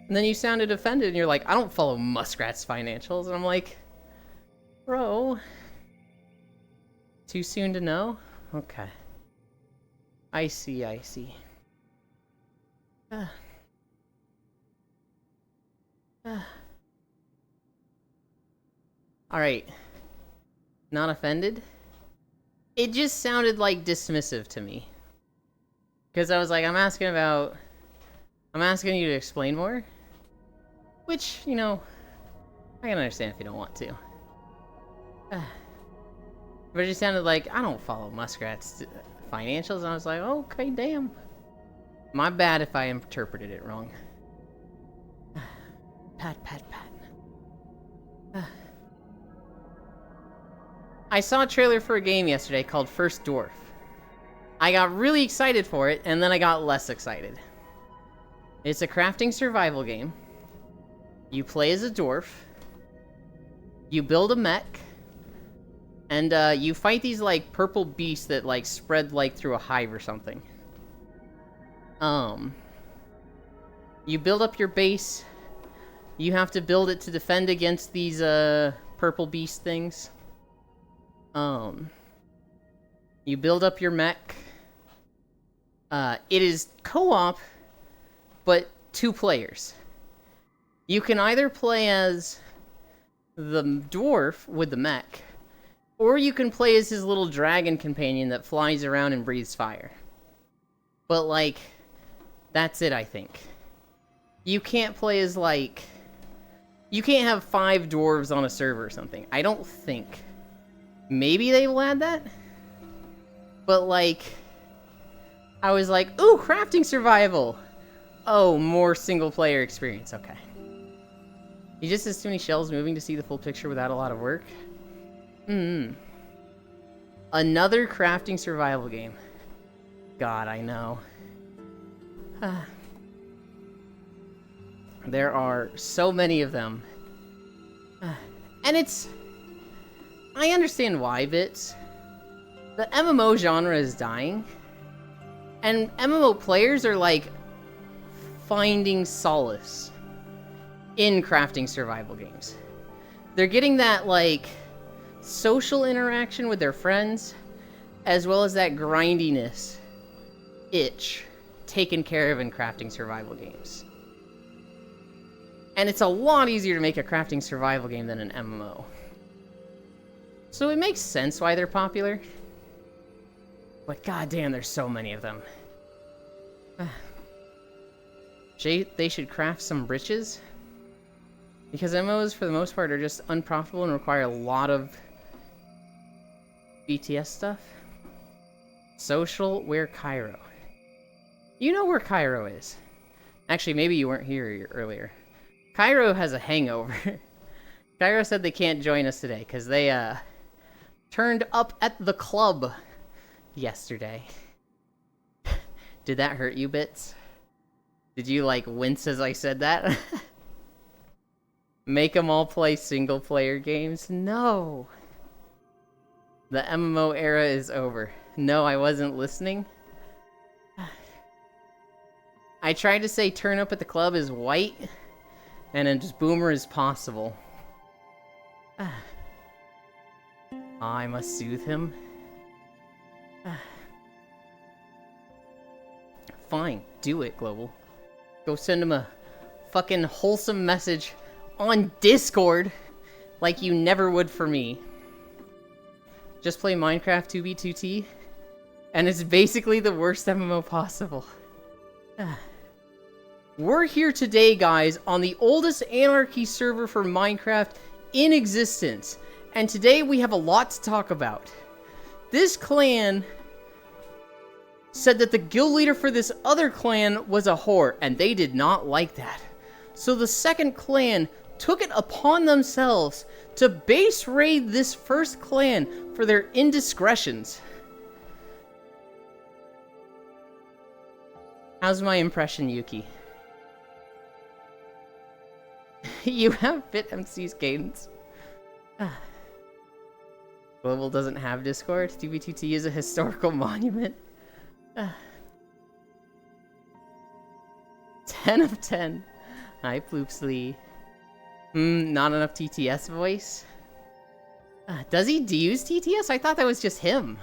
And then you sounded offended, and you're like, I don't follow Muskrat's financials. And I'm like, bro. Too soon to know? Okay. I see, I see. Alright. Not offended? It just sounded like dismissive to me. Because I was like, I'm asking you to explain more. Which, you know, I can understand if you don't want to. But it just sounded like, I don't follow Muskrat's financials. And I was like, okay, damn. My bad if I interpreted it wrong. Pat, pat, pat. I saw a trailer for a game yesterday called First Dwarf. I got really excited for it, and then I got less excited. It's a crafting survival game. You play as a dwarf. You build a mech. And you fight these, like, purple beasts that, like, spread, like, through a hive or something. You build up your base. You have to build it to defend against these, purple beast things. You build up your mech. It is co-op, but 2 players. You can either play as the dwarf with the mech, or you can play as his little dragon companion that flies around and breathes fire. But, like, that's it, I think. You can't play as, like... You can't have 5 dwarves on a server or something. I don't think. Maybe they will add that? But, like... I was like, ooh, crafting survival! Oh, more single-player experience. Okay. He just has too many shells moving to see the full picture without a lot of work. Another crafting survival game. God, I know. There are so many of them. And it's... I understand why, Bits. The MMO genre is dying. And MMO players are, like, finding solace in crafting survival games. They're getting that, like, social interaction with their friends, as well as that grindiness itch taken care of in crafting survival games. And it's a lot easier to make a crafting survival game than an MMO. So it makes sense why they're popular. But goddamn, there's so many of them. They should craft some britches. Because MMOs, for the most part, are just unprofitable and require a lot of BTS stuff. Social, where Cairo? You know where Cairo is. Actually, maybe you weren't here earlier. Cairo has a hangover. Cairo said they can't join us today because they turned up at the club yesterday. Did that hurt you, Bits? Did you, like, wince as I said that? Make them all play single-player games? No! The MMO era is over. No, I wasn't listening. I tried to say turn up at the club is white, and as boomer as possible. I must soothe him. Fine, do it, Global. Go send him a fucking wholesome message on Discord like you never would for me. Just play Minecraft 2b2t, and it's basically the worst MMO possible. We're here today, guys, on the oldest Anarchy server for Minecraft in existence, and today we have a lot to talk about. This clan said that the guild leader for this other clan was a whore, and they did not like that. So the second clan took it upon themselves to base raid this first clan for their indiscretions. How's my impression, Yuki? You have BitMC's cadence. Global doesn't have Discord. 2b2t is a historical monument. 10 of 10. Hi, Ploopsly. Not enough TTS voice. Does he use TTS? I thought that was just him.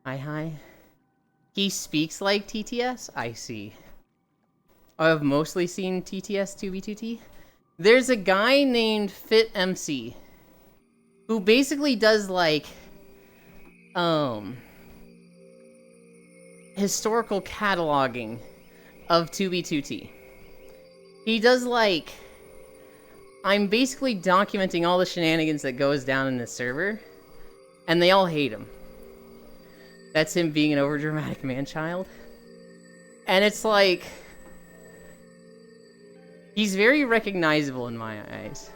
Hi. He speaks like TTS? I see. I've mostly seen TTS 2b2t. There's a guy named FitMC who basically does, like, historical cataloging of 2b2t. He does, like, I'm basically documenting all the shenanigans that goes down in this server, and they all hate him. That's him being an overdramatic man-child. And it's like... he's very recognizable in my eyes.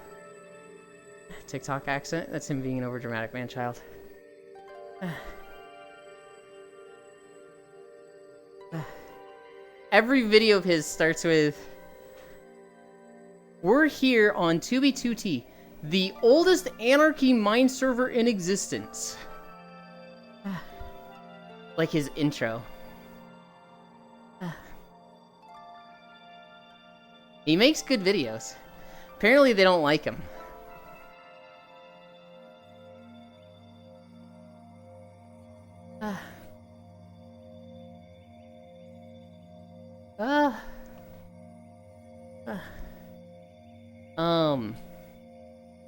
TikTok accent? That's him being an overdramatic man-child. Every video of his starts with... we're here on 2b2t, the oldest Anarchy Mine server in existence. Like his intro. He makes good videos. Apparently they don't like him.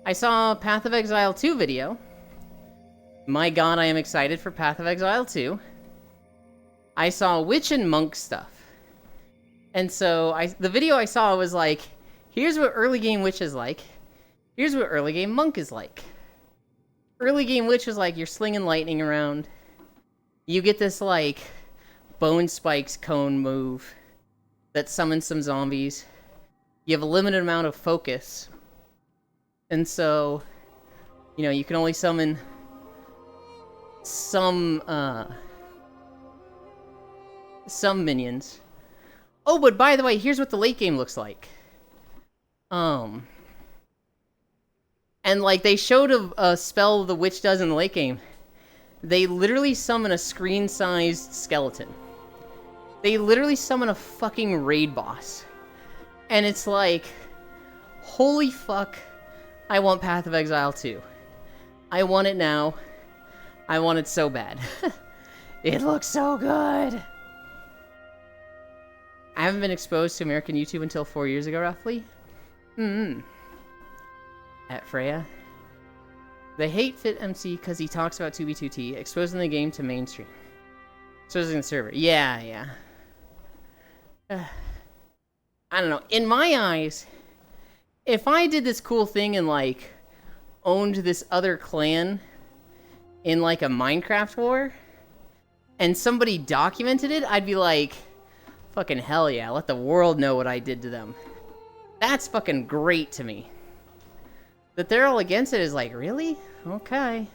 I saw Path of Exile 2 video. My god, I am excited for Path of Exile 2. I saw witch and monk stuff. And so the video I saw was like, here's what early game witch is like. Here's what early game monk is like. Early game witch is like you're slinging lightning around. You get this like bone spikes cone move that summons some zombies. You have a limited amount of focus. And so, you know, you can only summon some minions. Oh, but by the way, here's what the late game looks like. And like they showed a spell the witch does in the late game. They literally summon a screen-sized skeleton. They literally summon a fucking raid boss. And it's like, holy fuck, I want Path of Exile 2. I want it now. I want it so bad. It looks so good. I haven't been exposed to American YouTube until 4 years ago, roughly. At Freya. They hate FitMC because he talks about 2B2T, exposing the game to mainstream. Exposing the server. Yeah. I don't know. In my eyes, if I did this cool thing and, like, owned this other clan in, like, a Minecraft war, and somebody documented it, I'd be like, fucking hell yeah, let the world know what I did to them. That's fucking great to me. That they're all against it is like, really? Okay.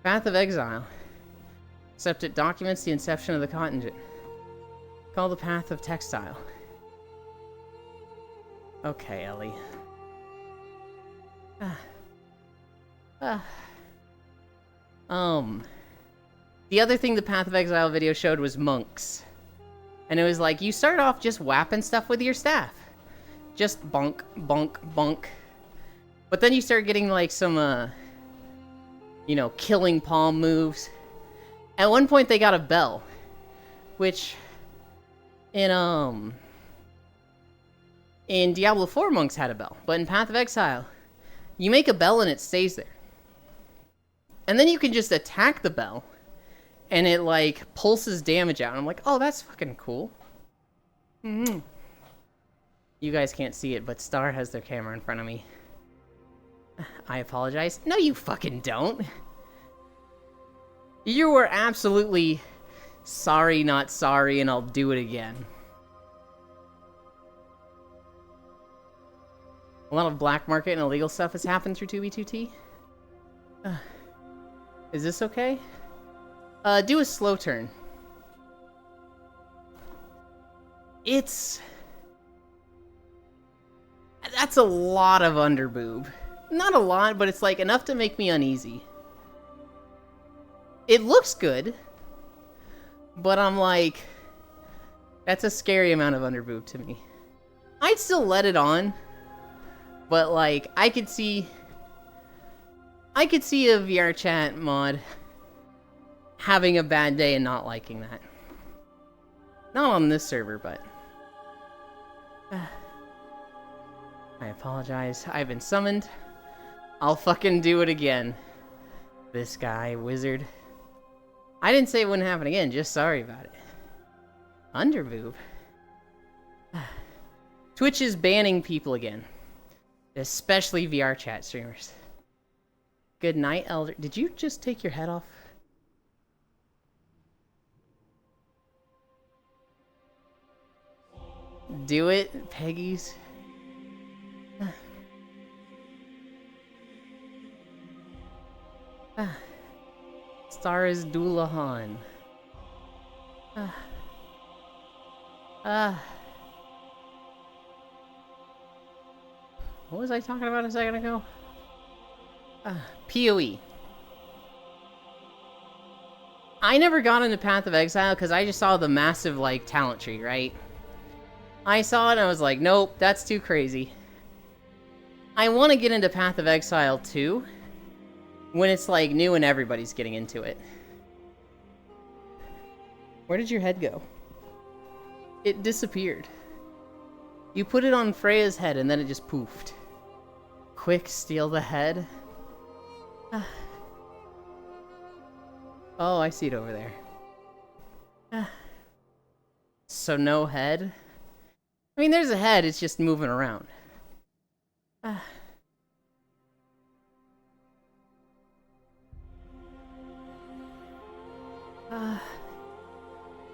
Path of Exile. Except it documents the inception of the contingent. Called the Path of Textile. Okay, Ellie. The other thing the Path of Exile video showed was monks. And it was like, you start off just whapping stuff with your staff. Just bonk, bonk, bonk. But then you start getting like some, you know, killing palm moves. At one point they got a bell. Which, in Diablo 4 monks had a bell. But in Path of Exile, you make a bell and it stays there. And then you can just attack the bell. And it, like, pulses damage out. And I'm like, oh, that's fucking cool. You guys can't see it, but Star has their camera in front of me. I apologize. No, you fucking don't. You were absolutely sorry, not sorry, and I'll do it again. A lot of black market and illegal stuff has happened through 2B2T. Is this okay? Do a slow turn. That's a lot of underboob. Not a lot, but it's like enough to make me uneasy. It looks good, but I'm like, that's a scary amount of underboob to me. I'd still let it on, but like, I could see a VR chat mod having a bad day and not liking that. Not on this server, but I apologize. I've been summoned. I'll fucking do it again. This guy, wizard. I didn't say it wouldn't happen again, just sorry about it. Underboob. Twitch is banning people again. Especially VR chat streamers. Good night, Elder. Did you just take your head off? Do it, Peggy's. Star is Doulahan. What was I talking about a second ago? PoE. I never got into Path of Exile because I just saw the massive, like, talent tree, right? I saw it and I was like, nope, that's too crazy. I want to get into Path of Exile 2 when it's, like, new and everybody's getting into it. Where did your head go? It disappeared. You put it on Freya's head and then it just poofed. Quick, steal the head. Oh, I see it over there. So no head? I mean, there's a head, it's just moving around.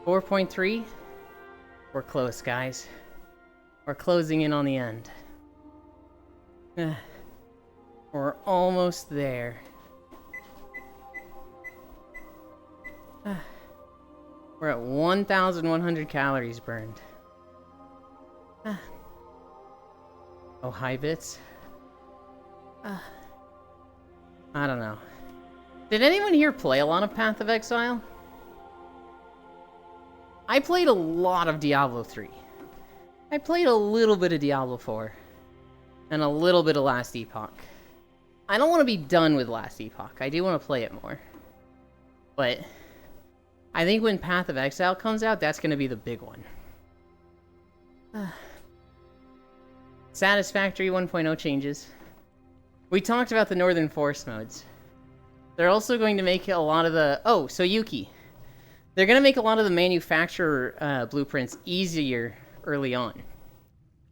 4.3? We're close, guys. We're closing in on the end. We're almost there. We're at 1,100 calories burned. Oh, hi bits. I don't know. Did anyone here play a lot of Path of Exile? I played a lot of Diablo 3. I played a little bit of Diablo 4. And a little bit of Last Epoch. I don't want to be done with Last Epoch. I do want to play it more. But I think when Path of Exile comes out, that's going to be the big one. Satisfactory 1.0 changes. We talked about the Northern Forest modes. They're also going to make a lot of the... Oh, so Yuki. They're going to make a lot of the manufacturer blueprints easier early on.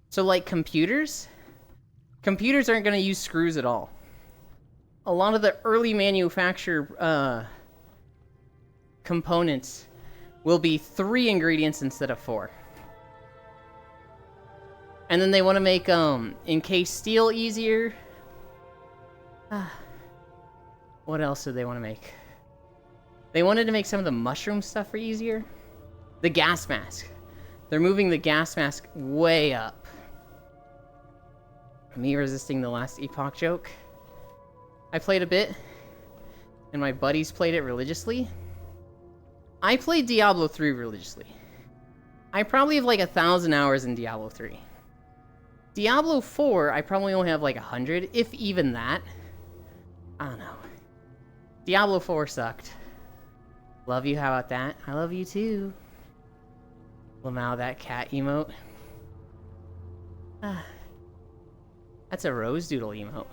So, like, computers aren't going to use screws at all. A lot of the early manufacturer components will be 3 ingredients instead of 4. And then they want to make encased steel easier. What else did they want to make? They wanted to make some of the mushroom stuff easier. The gas mask. They're moving the gas mask way up. Me resisting the Last Epoch joke. I played a bit, and my buddies played it religiously. I played Diablo 3 religiously. I probably have like 1,000 hours in Diablo 3. Diablo 4, I probably only have like 100, if even that. I don't know. Diablo 4 sucked. Love you, how about that? I love you too. Lamau, that cat emote. That's a rose doodle emote.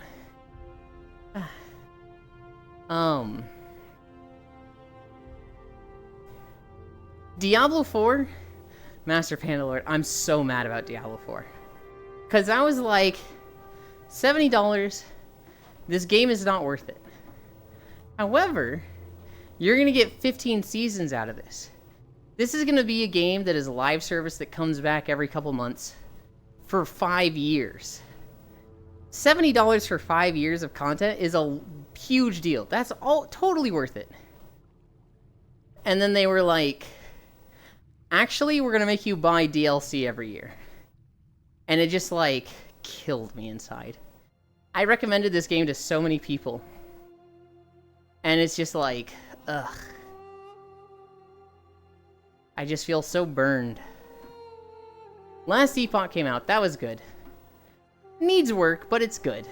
Diablo 4, Master Panda Lord, I'm so mad about Diablo 4. Because I was like, $70, this game is not worth it. However, you're going to get 15 seasons out of this. This is going to be a game that is a live service that comes back every couple months for 5 years. $70 for 5 years of content is a huge deal. That's all totally worth it. And then they were like, actually, we're going to make you buy DLC every year. And it just, like, killed me inside. I recommended this game to so many people. And it's just like, ugh. I just feel so burned. Last Epoch came out. That was good. Needs work, but it's good.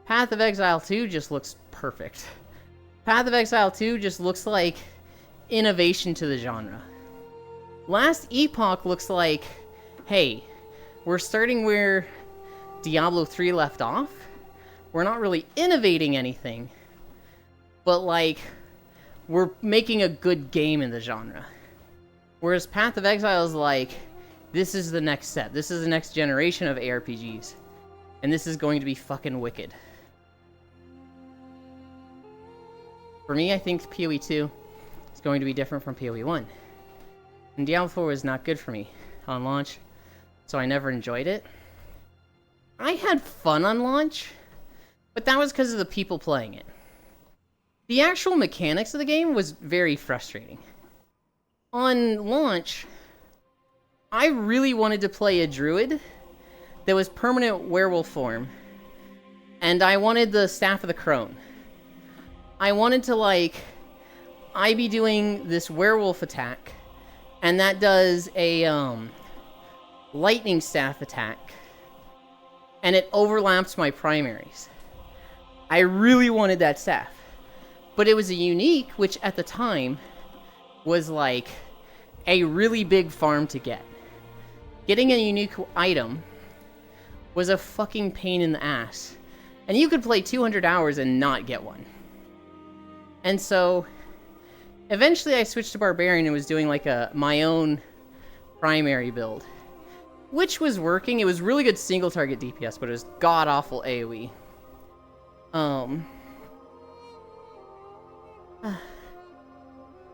Path of Exile 2 just looks perfect. Path of Exile 2 just looks like innovation to the genre. Last Epoch looks like, hey, we're starting where Diablo 3 left off. We're not really innovating anything, but like, we're making a good game in the genre. Whereas Path of Exile is like, this is the next step. This is the next generation of ARPGs. And this is going to be fucking wicked. For me, I think PoE 2 is going to be different from PoE 1. And Diablo 4 was not good for me on launch, so I never enjoyed it. I had fun on launch, but that was because of the people playing it. The actual mechanics of the game was very frustrating. On launch, I really wanted to play a druid that was permanent werewolf form, and I wanted the Staff of the Crone. I wanted to, like, I be doing this werewolf attack, and that does a lightning staff attack, and it overlaps my primaries. I really wanted that staff, but it was a unique, which at the time was like a really big farm to get. Getting a unique item was a fucking pain in the ass. And you could play 200 hours and not get one. And so, eventually I switched to Barbarian and was doing like my own primary build. Which was working. It was really good single target DPS, but it was god-awful AoE. And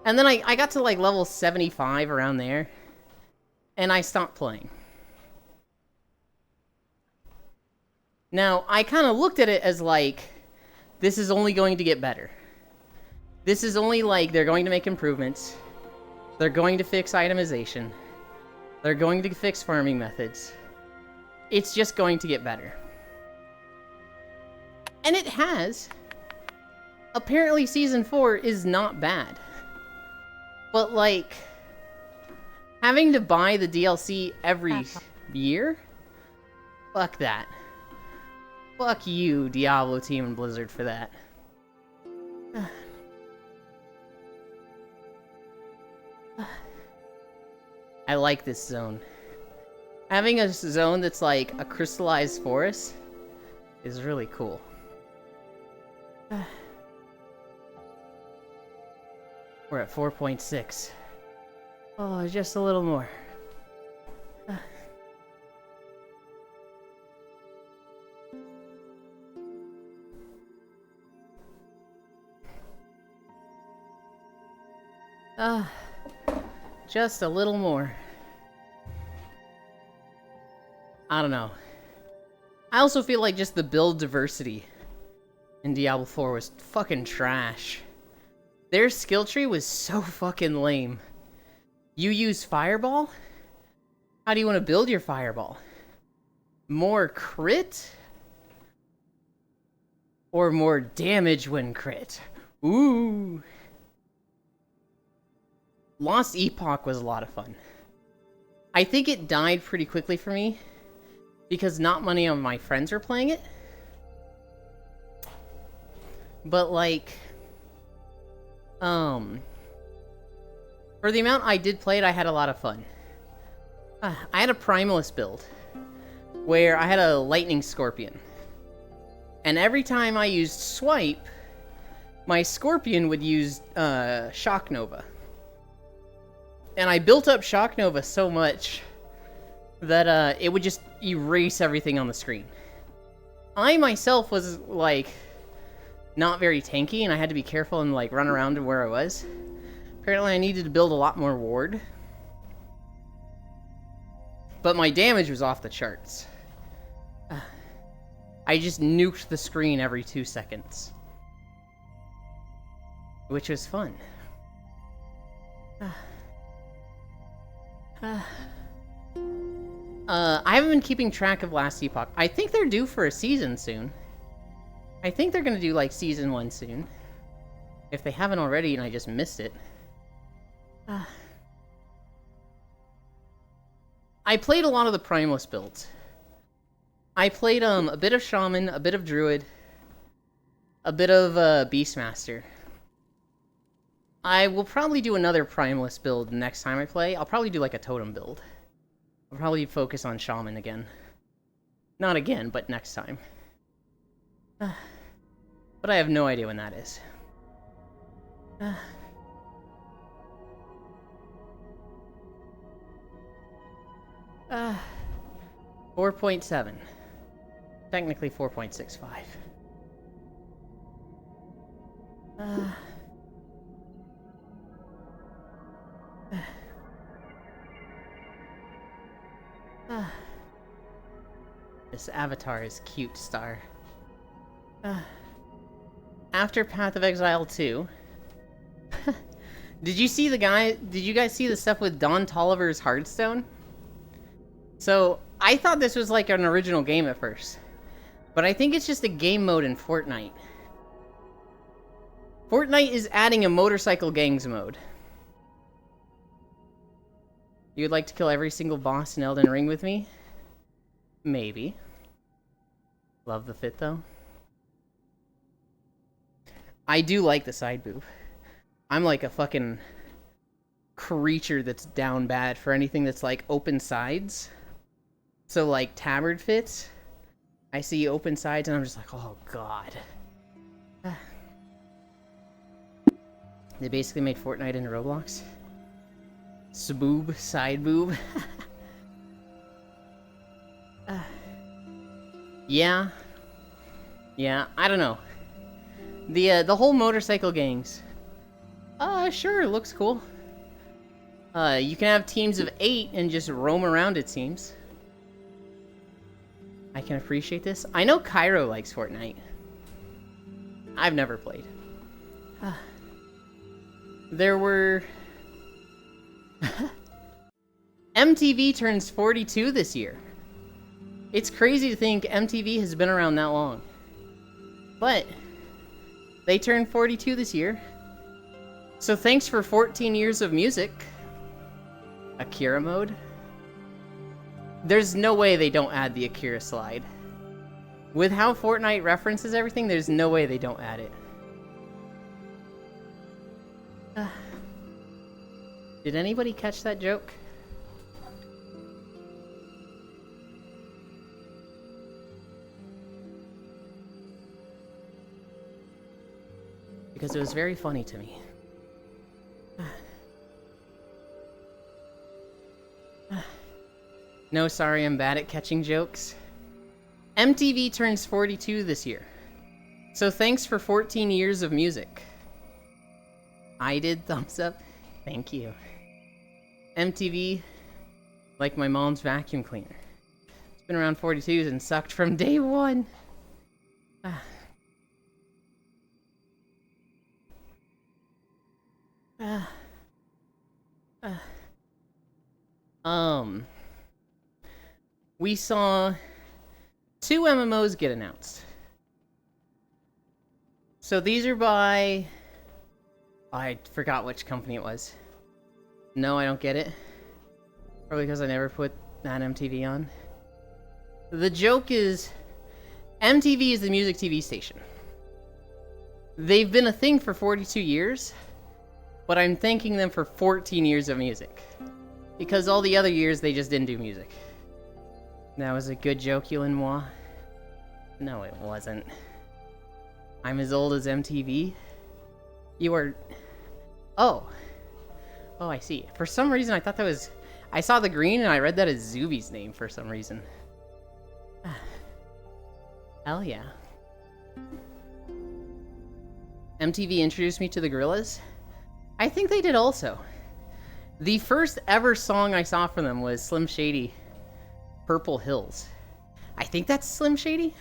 then I got to like level 75 around there. And I stopped playing. Now, I kind of looked at it as like, this is only going to get better. This is only like, they're going to make improvements. They're going to fix itemization. They're going to fix farming methods. It's just going to get better. And it has. Apparently Season 4 is not bad. But like, having to buy the DLC every year? Fuck that. Fuck you, Diablo team and Blizzard, for that. I like this zone. Having a zone that's like a crystallized forest is really cool. We're at 4.6. Oh, just a little more. Just a little more. I don't know. I also feel like just the build diversity in Diablo 4 was fucking trash. Their skill tree was so fucking lame. You use Fireball? How do you want to build your Fireball? More crit? Or more damage when crit? Ooh. Lost Epoch was a lot of fun. I think it died pretty quickly for me because not many of my friends were playing it. But like, for the amount I did play it, I had a lot of fun. I had a Primalist build where I had a Lightning Scorpion. And every time I used Swipe, my Scorpion would use Shock Nova. And I built up Shock Nova so much that it would just erase everything on the screen. I myself was like not very tanky, and I had to be careful and like run around to where I was. Apparently I needed to build a lot more ward. But my damage was off the charts. I just nuked the screen every 2 seconds. Which was fun. I haven't been keeping track of Last Epoch. I think they're due for a season soon. I think they're gonna do like season 1 soon. If they haven't already and I just missed it. I played a lot of the Primalist builds. I played a bit of Shaman, a bit of Druid, a bit of Beastmaster. I will probably do another Primalist build next time I play. I'll probably do like a Totem build. I'll probably focus on Shaman again. Not again, but next time. But I have no idea when that is. 4.7. Technically 4.65. This avatar is cute, Star. After Path of Exile 2... Did you guys see the stuff with Don Tolliver's Hearthstone? So, I thought this was like an original game at first. But I think it's just a game mode in Fortnite. Fortnite is adding a motorcycle gangs mode. You'd like to kill every single boss in Elden Ring with me? Maybe. Love the fit, though. I do like the side boob. I'm like a fucking creature that's down bad for anything that's like open sides. So like tabard fits. I see open sides and I'm just like, oh god. They basically made Fortnite into Roblox. Saboob, side boob. Yeah. Yeah, I don't know. The whole motorcycle gangs. Sure, looks cool. You can have teams of 8 and just roam around, it seems. I can appreciate this. I know Cairo likes Fortnite. I've never played. There were... MTV turns 42 this year. It's crazy to think MTV has been around that long. But they turned 42 this year. So thanks for 14 years of music. Akira mode. There's no way they don't add the Akira slide. With how Fortnite references everything, there's no way they don't add it. Did anybody catch that joke? Because it was very funny to me. No, sorry, I'm bad at catching jokes. MTV turns 42 this year. So thanks for 14 years of music. I did, thumbs up. Thank you. MTV, like my mom's vacuum cleaner. It's been around 42s and sucked from day one. We saw 2 MMOs get announced. So these are by... I forgot which company it was. No, I don't get it. Probably because I never put that MTV on. The joke is, MTV is the music TV station. They've been a thing for 42 years, but I'm thanking them for 14 years of music. Because all the other years, they just didn't do music. That was a good joke, Yulin Moi. No, it wasn't. I'm as old as MTV. You are... Oh. Oh, I see. For some reason, I thought that was... I saw the green, and I read that as Zuby's name for some reason. Hell yeah. MTV introduced me to the Gorillaz. I think they did also. The first ever song I saw from them was Slim Shady, Purple Hills. I think that's Slim Shady.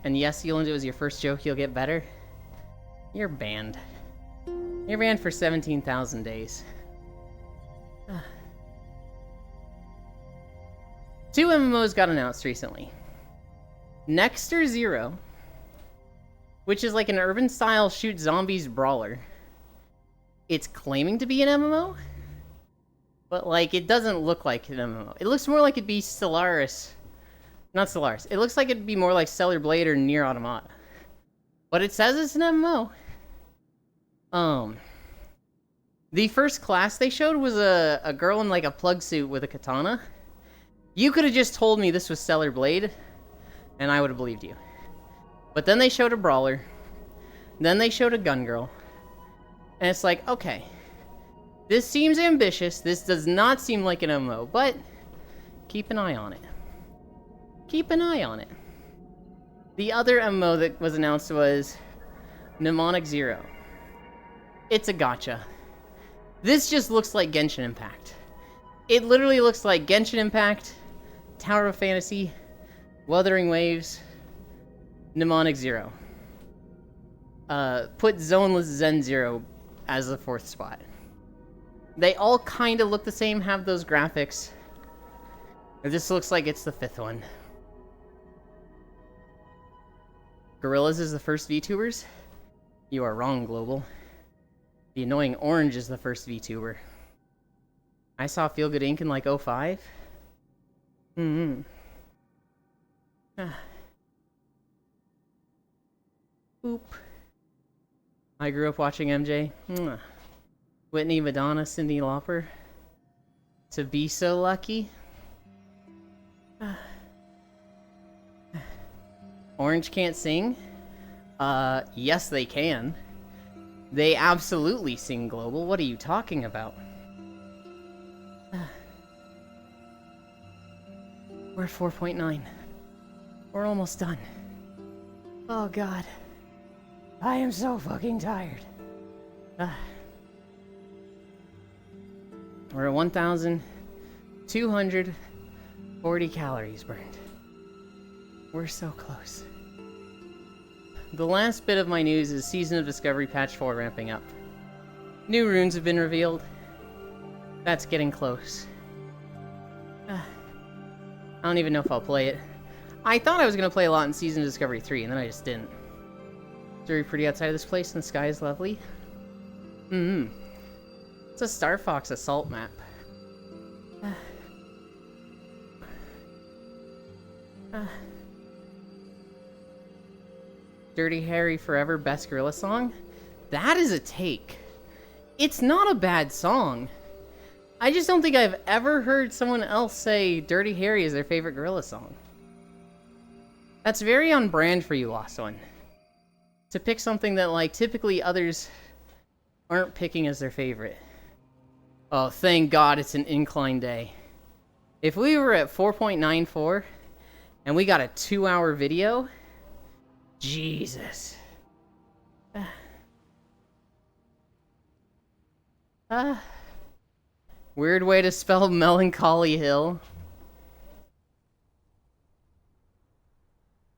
And yes, Yulin, it was your first joke, you'll get better. You're banned. You're banned for 17,000 days. 2 MMOs got announced recently. Nexter Zero, which is like an urban-style shoot zombies brawler. It's claiming to be an MMO, but like it doesn't look like an MMO. It looks more like it'd be Stellaris. Not Stellaris. It looks like it'd be more like Stellar Blade or Nier Automata. But it says it's an MMO. The first class they showed was a girl in like a plug suit with a katana. You could have just told me this was Stellar Blade, and I would have believed you. But then they showed a brawler. Then they showed a gun girl. And it's like, okay. This seems ambitious. This does not seem like an MMO, but keep an eye on it. Keep an eye on it. The other MMO that was announced was Mnemonic Zero. It's a gacha. This just looks like Genshin Impact. It literally looks like Genshin Impact, Tower of Fantasy, Wuthering Waves, Mnemonic Zero. Put Zoneless Zen Zero as the 4th spot. They all kind of look the same, have those graphics. This looks like it's the 5th one. Gorillaz is the first VTubers? You are wrong, Global. The annoying orange is the first VTuber. I saw Feel Good Inc. in like 05. Oop. I grew up watching MJ. Mwah. Whitney, Madonna, Cyndi Lauper. To be so lucky. Orange can't sing? Yes they can. They absolutely sing global. What are you talking about? We're at 4.9. We're almost done. Oh god. I am so fucking tired. We're at 1,240 calories burned. We're so close. The last bit of my news is Season of Discovery Patch 4 ramping up. New runes have been revealed. That's getting close. I don't even know if I'll play it. I thought I was going to play a lot in Season of Discovery 3, and then I just didn't. It's very pretty outside of this place, and the sky is lovely. It's a Star Fox assault map. Dirty Harry Forever, best gorilla song? That is a take. It's not a bad song. I just don't think I've ever heard someone else say Dirty Harry is their favorite gorilla song. That's very on brand for you, Lost One. To pick something that, like, typically others aren't picking as their favorite. Oh, thank God it's an incline day. If we were at 4.94 and we got a 2-hour video, Jesus. Weird way to spell Melancholy Hill.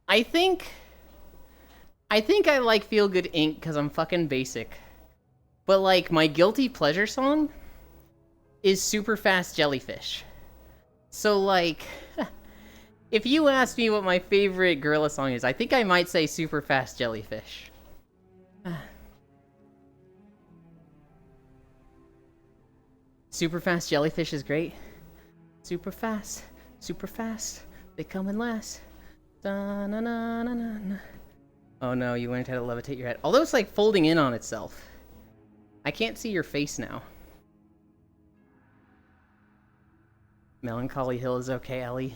I think I like Feel Good Inc. because I'm fucking basic. But, like, my guilty pleasure song is Super Fast Jellyfish. So, like, if you ask me what my favorite gorilla song is, I think I might say Super Fast Jellyfish. Super Fast Jellyfish is great. Super fast, they come in last. Da-na-na-na-na-na. Oh no, you learned how to levitate your head. Although it's like folding in on itself. I can't see your face now. Melancholy Hill is okay, Ellie.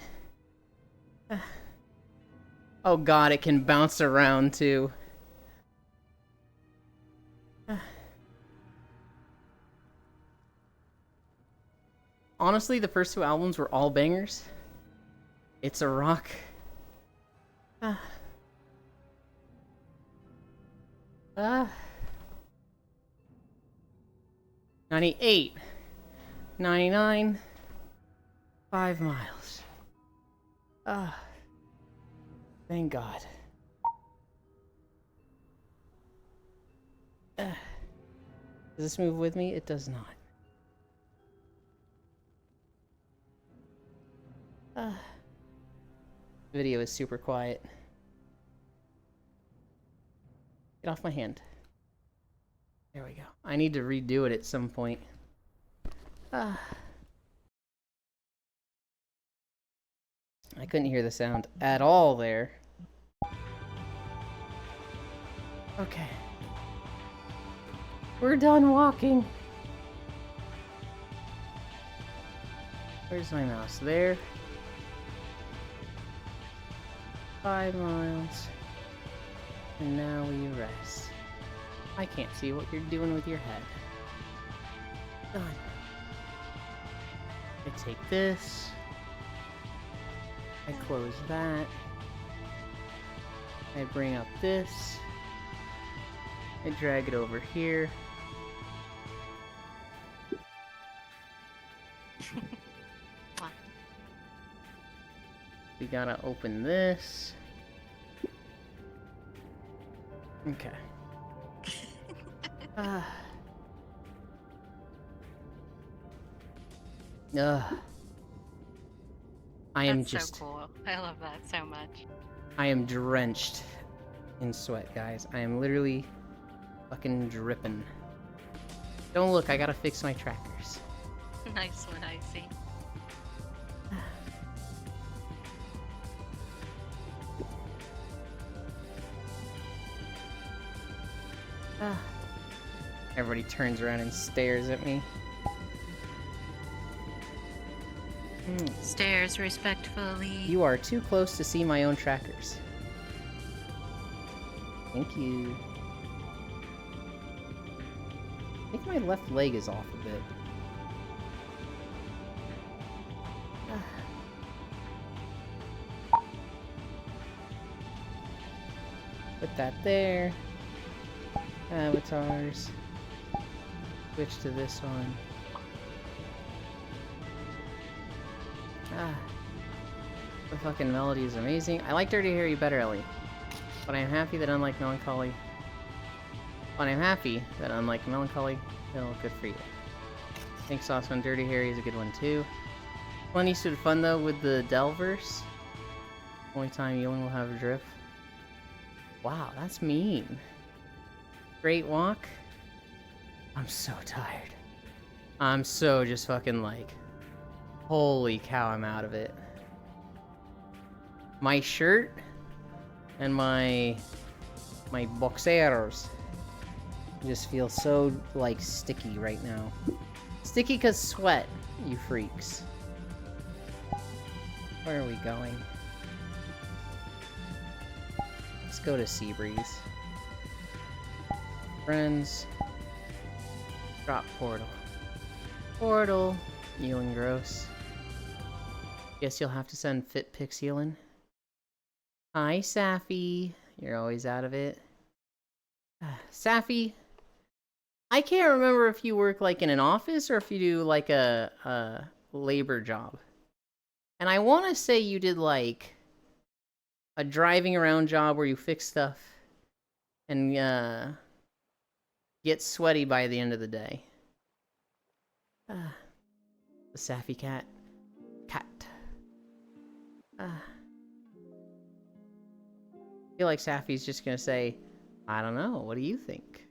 Oh god, it can bounce around too. Honestly, the first 2 albums were all bangers. It's a Rock. 98. 99. 5 miles. Thank God. Does this move with me? It does not. Video is super quiet. Get off my hand. There we go. I need to redo it at some point. I couldn't hear the sound at all there. Okay. We're done walking. Where's my mouse? There. 5 miles. And now we rest. I can't see what you're doing with your head. Done. I take this. I close that. I bring up this. I drag it over here. We gotta open this. Okay. I am That's just so cool. I love that so much. I am drenched in sweat, guys. I am literally fucking dripping. Don't look, I gotta fix my trackers. Nice one, I see. Everybody turns around and stares at me. Stares respectfully. You are too close to see my own trackers. Thank you. I think my left leg is off a bit. Put that there. Avatars. Switch to this one. The fucking melody is amazing. I like Dirty Harry better, Ellie. But I'm happy that unlike Melancholy... But I'm happy that unlike Melancholy, well, good for you. Thanks, Sauce on Dirty Harry is a good one, too. Plenty stood fun, though, with the Delverse. Only time Ewan will have a drift. Wow, that's mean. Great walk. I'm so tired. I'm so just fucking like... Holy cow, I'm out of it. My shirt and my boxers just feel so like sticky right now. Sticky cause sweat, you freaks. Where are we going? Let's go to Seabreeze. Friends. Drop portal. Portal. Ewan Gross. Guess you'll have to send fit pics, Ewan. Hi, Safi. You're always out of it. Safi, I can't remember if you work like in an office or if you do like a labor job. And I want to say you did like a driving around job where you fix stuff and get sweaty by the end of the day. The Safi cat. I feel like Safi's just gonna say, I don't know, what do you think?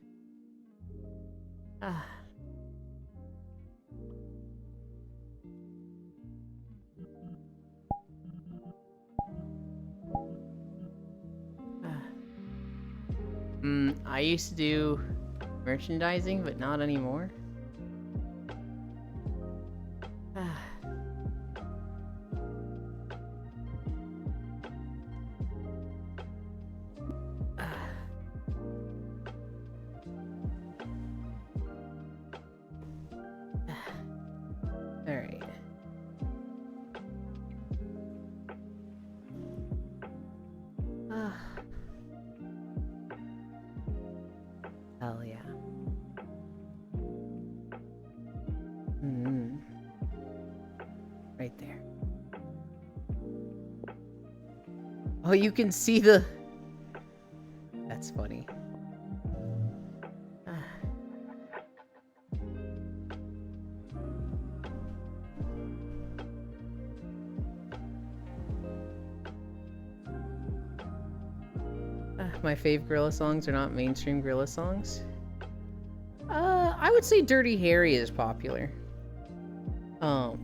I used to do merchandising, but not anymore. Alright. Hell yeah. Right there. Oh, you can see the... That's funny. My fave Gorilla songs are not mainstream Gorilla songs. I would say Dirty Harry is popular.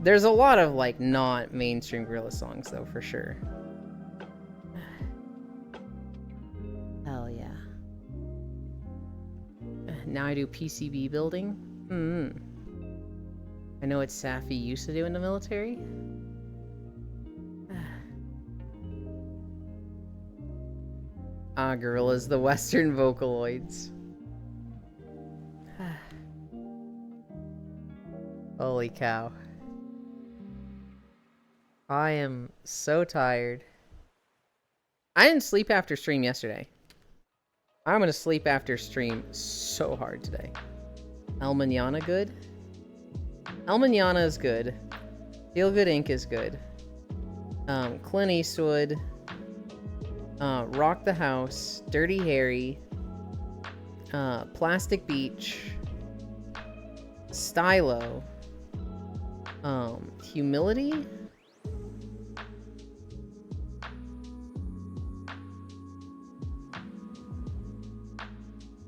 There's a lot of like not mainstream Gorilla songs though, for sure. Hell yeah. Now I do PCB building. I know what Safi used to do in the military. Gorillas, the Western Vocaloids. Holy cow. I am so tired. I didn't sleep after stream yesterday. I'm gonna sleep after stream so hard today. El Manana good? El Manana is good. Feel Good Inc. is good. Clint Eastwood. Rock the House, Dirty Harry, Plastic Beach, Stylo, Humility.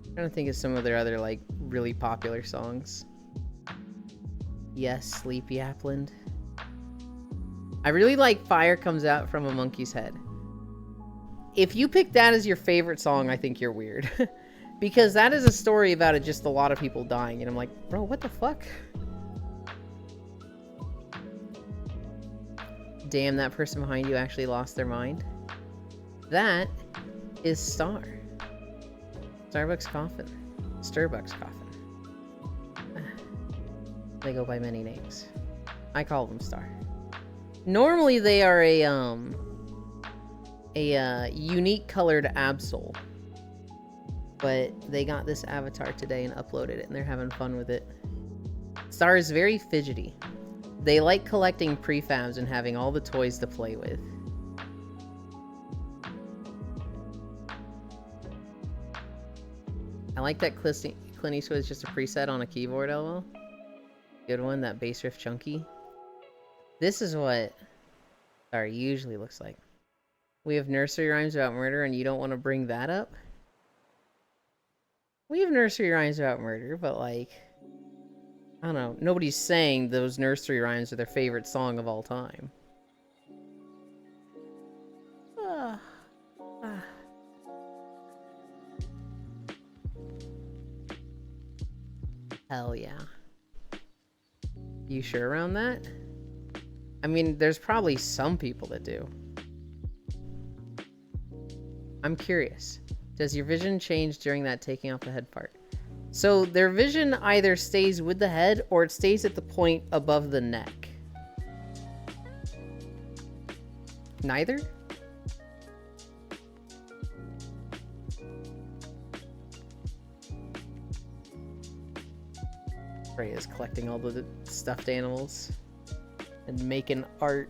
I'm trying to think of some of their other like really popular songs. Yes, Sleepy Appland. I really like Fire Comes Out from a Monkey's Head. If you pick that as your favorite song, I think you're weird. Because that is a story about just a lot of people dying, and I'm like, bro, what the fuck? Damn, that person behind you actually lost their mind. That is Star. Starbucks Coffin. Starbucks Coffin. They go by many names. I call them Star. Normally they are a unique colored Absol. But they got this avatar today and uploaded it, and they're having fun with it. Star is very fidgety. They like collecting prefabs and having all the toys to play with. I like that Clint Eastwood is just a preset on a keyboard, LOL. Good one, that bass riff chunky. This is what Star usually looks like. We have nursery rhymes about murder, and you don't want to bring that up? We have nursery rhymes about murder, but like, I don't know. Nobody's saying those nursery rhymes are their favorite song of all time. Hell yeah. You sure around that? I mean, there's probably some people that do. I'm curious. Does your vision change during that taking off the head part? So their vision either stays with the head or it stays at the point above the neck. Neither? Freya's collecting all the stuffed animals and making art.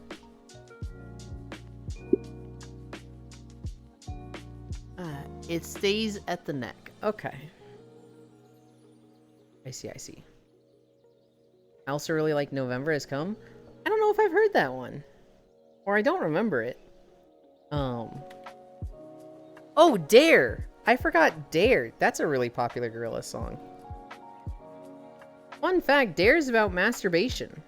It stays at the neck. Okay. I see. I also really like November Has Come. I don't know if I've heard that one. Or I don't remember it. Oh, Dare! I forgot Dare. That's a really popular Gorillaz song. Fun fact, Dare is about masturbation.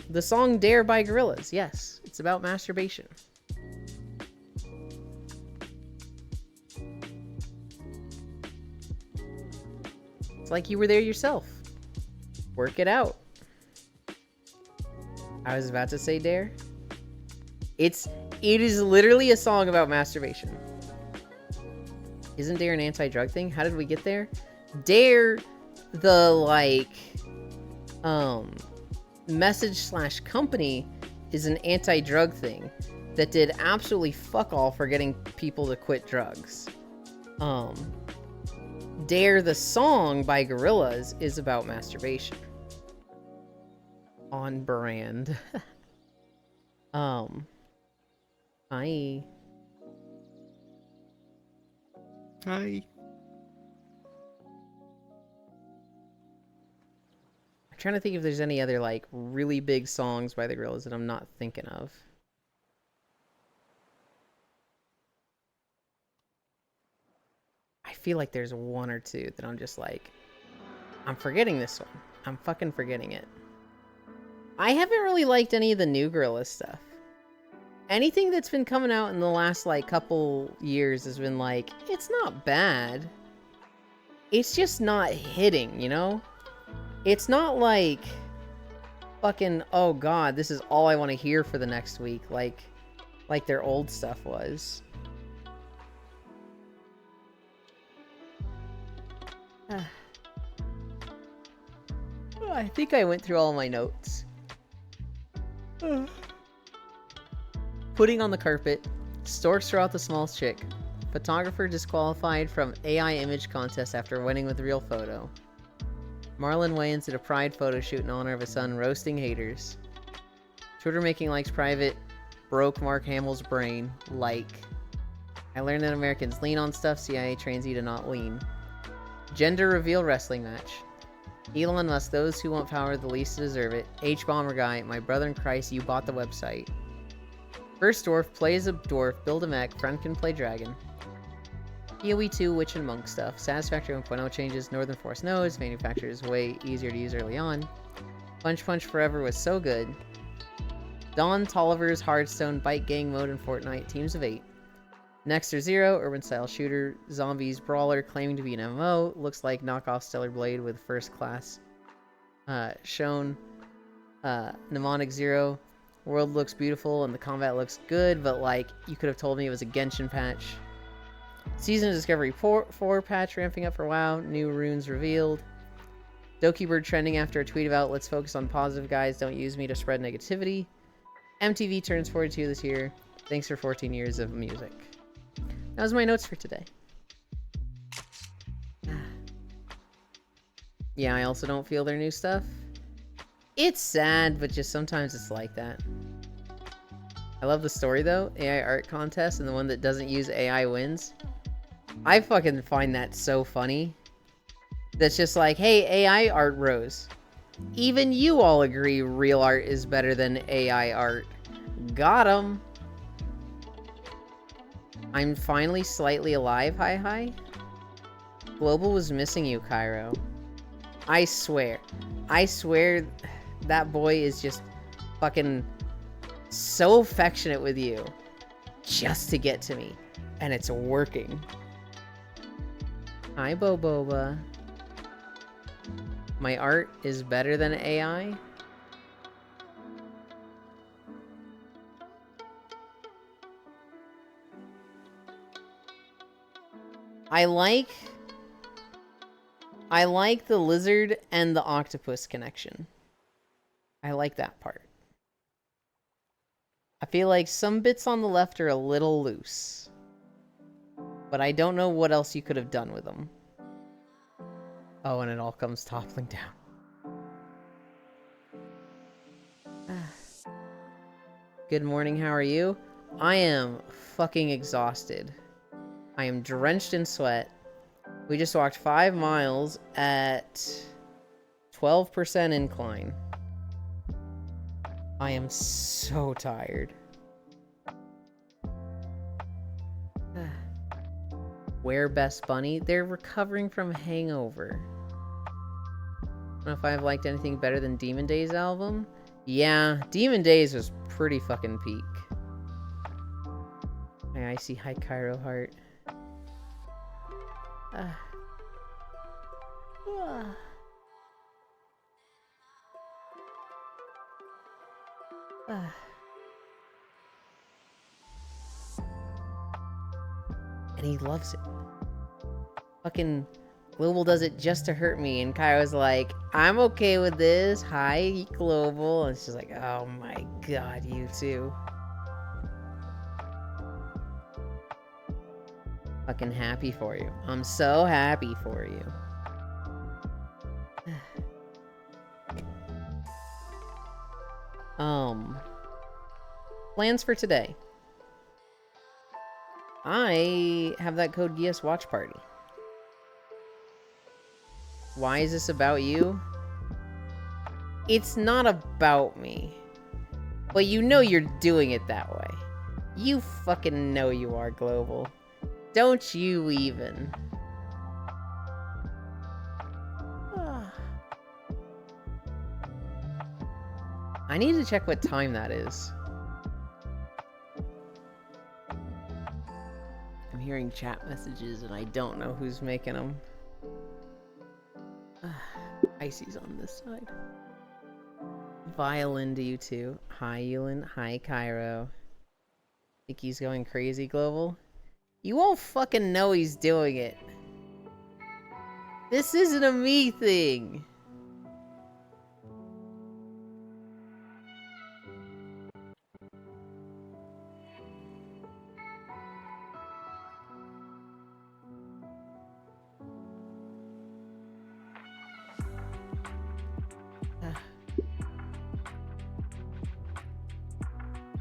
The song Dare by Gorillaz, yes. It's about masturbation. It's like you were there yourself. Work it out. I was about to say Dare. It is literally a song about masturbation. Isn't Dare an anti-drug thing? How did we get there? Dare, the like message / company, is an anti-drug thing that did absolutely fuck all for getting people to quit drugs. Dare the song by Gorillaz is about masturbation. On brand. Hi. Hi. I'm trying to think if there's any other like really big songs by the Gorillaz that I'm not thinking of. I feel like there's one or two that I'm just like, I'm forgetting this one. I'm fucking forgetting it. I haven't really liked any of the new Gorillaz stuff. Anything that's been coming out in the last like couple years has been like, it's not bad. It's just not hitting, you know? It's not like fucking, oh god, this is all I want to hear for the next week, like their old stuff was. I think I went through all my notes. Putting on the carpet. Storks throw out the smallest chick. Photographer disqualified from AI image contest after winning with real photo. Marlon Wayans did a pride photo shoot in honor of his son, roasting haters. Twitter making likes private. Broke Mark Hamill's brain. Like. I learned that Americans lean on stuff. CIA trains you to not lean. Gender reveal wrestling match. Elon Musk, those who want power the least deserve it. H-Bomber Guy, my brother in Christ, you bought the website. First dwarf, play as a dwarf, build a mech, friend can play dragon. PoE 2, Witch and Monk stuff. Satisfactory 1.0 changes, Northern Force nodes, manufacturers way easier to use early on. Punch Punch Forever was so good. Dawn Tolliver's Hardstone, Bike Gang mode in Fortnite, teams of 8. Next are Zero, urban style shooter, zombies, brawler, claiming to be an MMO. Looks like knockoff Stellar Blade with first class shown. Mnemonic Zero, world looks beautiful and the combat looks good, but like you could have told me it was a Genshin patch. Season of Discovery 4 patch ramping up for WoW. New runes revealed. Dokibird trending after a tweet about let's focus on positive guys, don't use me to spread negativity. MTV turns 42 this year. Thanks for 14 years of music. That was my notes for today. Yeah, I also don't feel their new stuff. It's sad, but just sometimes it's like that. I love the story though. AI art contest and the one that doesn't use AI wins. I fucking find that so funny. That's just like, hey, AI art rose. Even you all agree real art is better than AI art. Got 'em. I'm finally slightly alive, hi. Global was missing you, Cairo. I swear that boy is just fucking so affectionate with you just to get to me, and it's working. Hi, Boboba. My art is better than AI? I like the lizard and the octopus connection. I like that part. I feel like some bits on the left are a little loose. But I don't know what else you could have done with them. Oh, and it all comes toppling down. Good morning, how are you? I am fucking exhausted. I am drenched in sweat. We just walked 5 miles at 12% incline. I am so tired. Where Best Bunny? They're recovering from hangover. I don't know if I've liked anything better than Demon Days album. Yeah, Demon Days was pretty fucking peak. Hey, I see. Hi, Cairo Heart. And he loves it. Fucking Global does it just to hurt me, and Kairo's like, I'm okay with this. Hi, Global. And she's like, oh my god, you too. Fucking happy for you. I'm so happy for you. Plans for today. I have that code GS watch party. Why is this about you? It's not about me. But you know you're doing it that way. You fucking know you are, Global. Don't you even? I need to check what time that is. I'm hearing chat messages and I don't know who's making them. Icy's on this side. Violin to you too. Hi, Yulin. Hi, Cairo. Think he's going crazy, Global? You won't fucking know he's doing it. This isn't a me thing.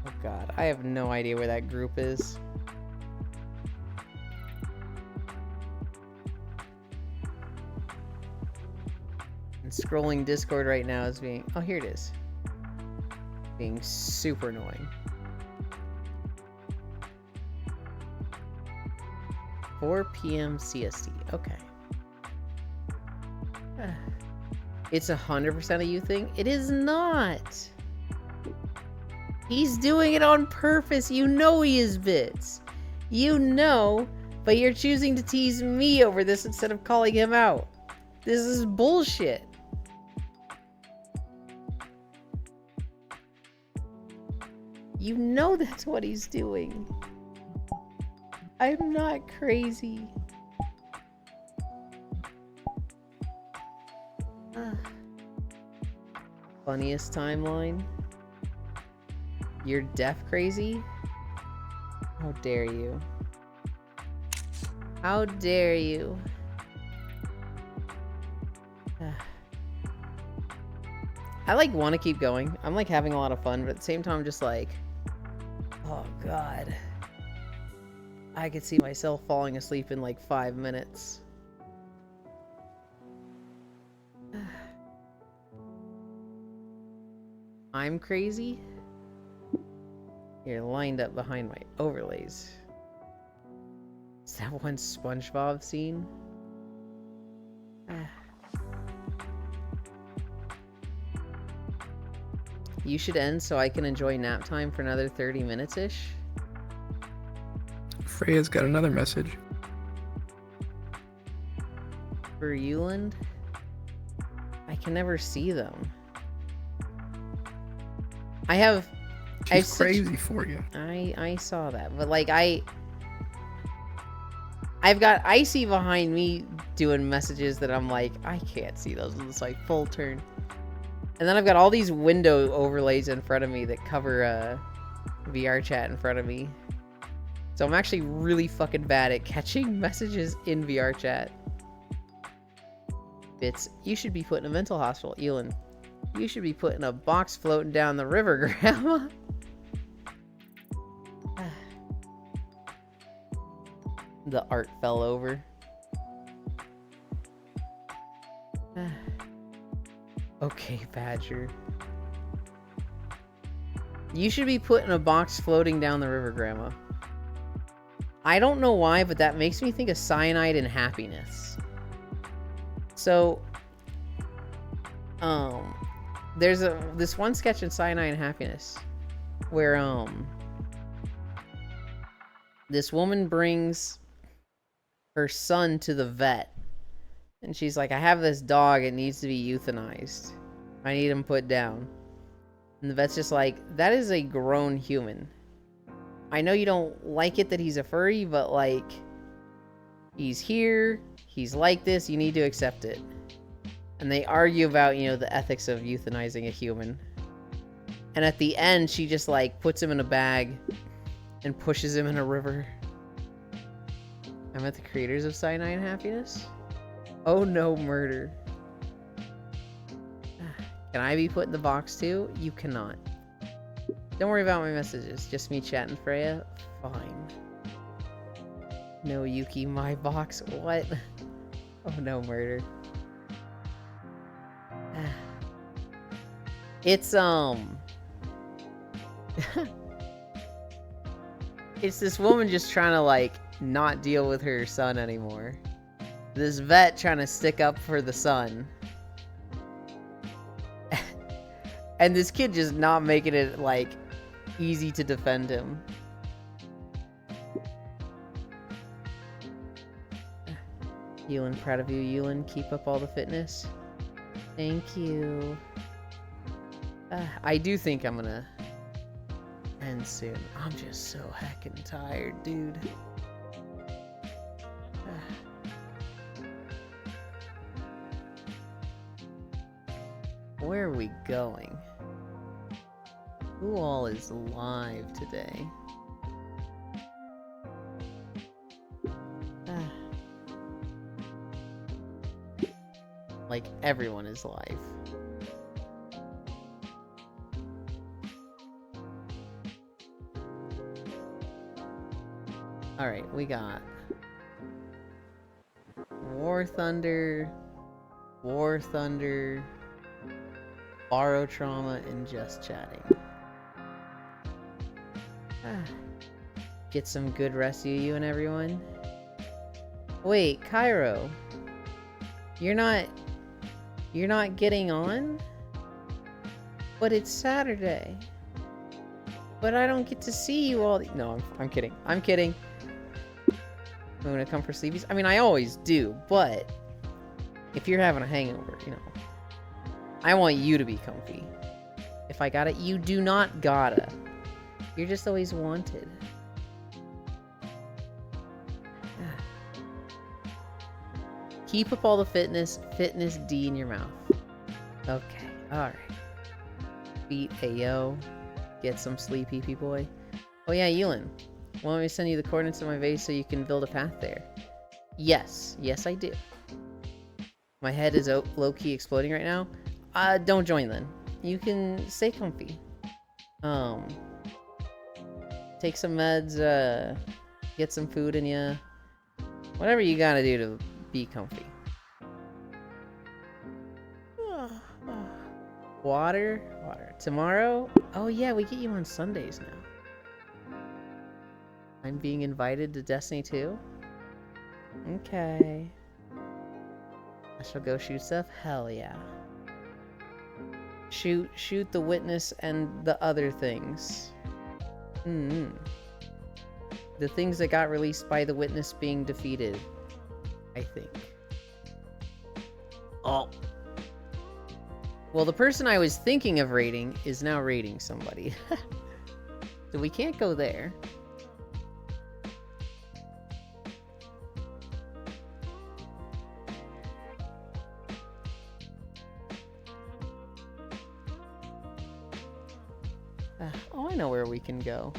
Oh god, I have no idea where that group is. And scrolling Discord right now is being... Oh, here it is. Being super annoying. 4 p.m. CST. Okay. It's 100% a you thing? It is not! He's doing it on purpose. You know he is bits. You know, but you're choosing to tease me over this instead of calling him out. This is bullshit. You know that's what he's doing. I'm not crazy. Funniest timeline? You're deaf crazy? How dare you? How dare you? I like want to keep going. I'm like having a lot of fun, but at the same time I'm just like, oh god. I could see myself falling asleep in like 5 minutes. I'm crazy? You're lined up behind my overlays. Is that one SpongeBob scene? You should end so I can enjoy nap time for another 30 minutes-ish. Freya's got another message. For Euland? I can never see them. She's crazy for you. I saw that, but like I've got Icy behind me doing messages that I'm like, I can't see those. It's like full turn. And then I've got all these window overlays in front of me that cover VR chat in front of me. So I'm actually really fucking bad at catching messages in VR chat. Bits, you should be put in a mental hospital, Elon. You should be put in a box floating down the river, Grandma. The art fell over. Okay, Badger. You should be put in a box floating down the river, Grandma. I don't know why, but that makes me think of Cyanide and Happiness. So, there's this one sketch in Cyanide and Happiness where this woman brings her son to the vet. And she's like, I have this dog, it needs to be euthanized. I need him put down. And the vet's just like, that is a grown human. I know you don't like it that he's a furry, but like, he's here, he's like this, you need to accept it. And they argue about, you know, the ethics of euthanizing a human. And at the end, she just like puts him in a bag and pushes him in a river. I met the creators of Cyanide and Happiness. Oh no, murder. Can I be put in the box too? You cannot. Don't worry about my messages. Just me chatting, Freya. Fine. No, Yuki, my box. What? Oh no, murder. It's it's this woman just trying to like not deal with her son anymore. This vet trying to stick up for the son. And this kid just not making it like easy to defend him. Yulin, proud of you, Yulin. Keep up all the fitness. Thank you. I do think I'm gonna end soon. I'm just so heckin' tired, dude. Where are we going? Who all is live today? Like, everyone is live. Alright, we got War Thunder, Borrow Trauma, and Just Chatting. Get some good rest, you and everyone. Wait, Cairo. You're not getting on? But it's Saturday. But I don't get to see you all. No, I'm kidding. I'm kidding. I'm gonna come for sleepies. I mean, I always do, but if you're having a hangover, you know, I want you to be comfy. If I got it, you do not gotta. You're just always wanted. Keep up all the fitness D in your mouth. Okay, alright. Beat Ayo. Get some sleep, PP boy. Oh yeah, Yulin. Want me to send you the coordinates of my base so you can build a path there? Yes. Yes, I do. My head is low-key exploding right now. Don't join then. You can stay comfy. Take some meds, get some food in ya. Whatever you gotta do to be comfy. Water? Water. Tomorrow? Oh yeah, we get you on Sundays now. I'm being invited to Destiny 2? Okay. I shall go shoot stuff? Hell yeah. Shoot the witness and the other things. The things that got released by the witness being defeated, I think. Oh. Well, the person I was thinking of raiding is now raiding somebody. So we can't go there. Oh, I know where we can go.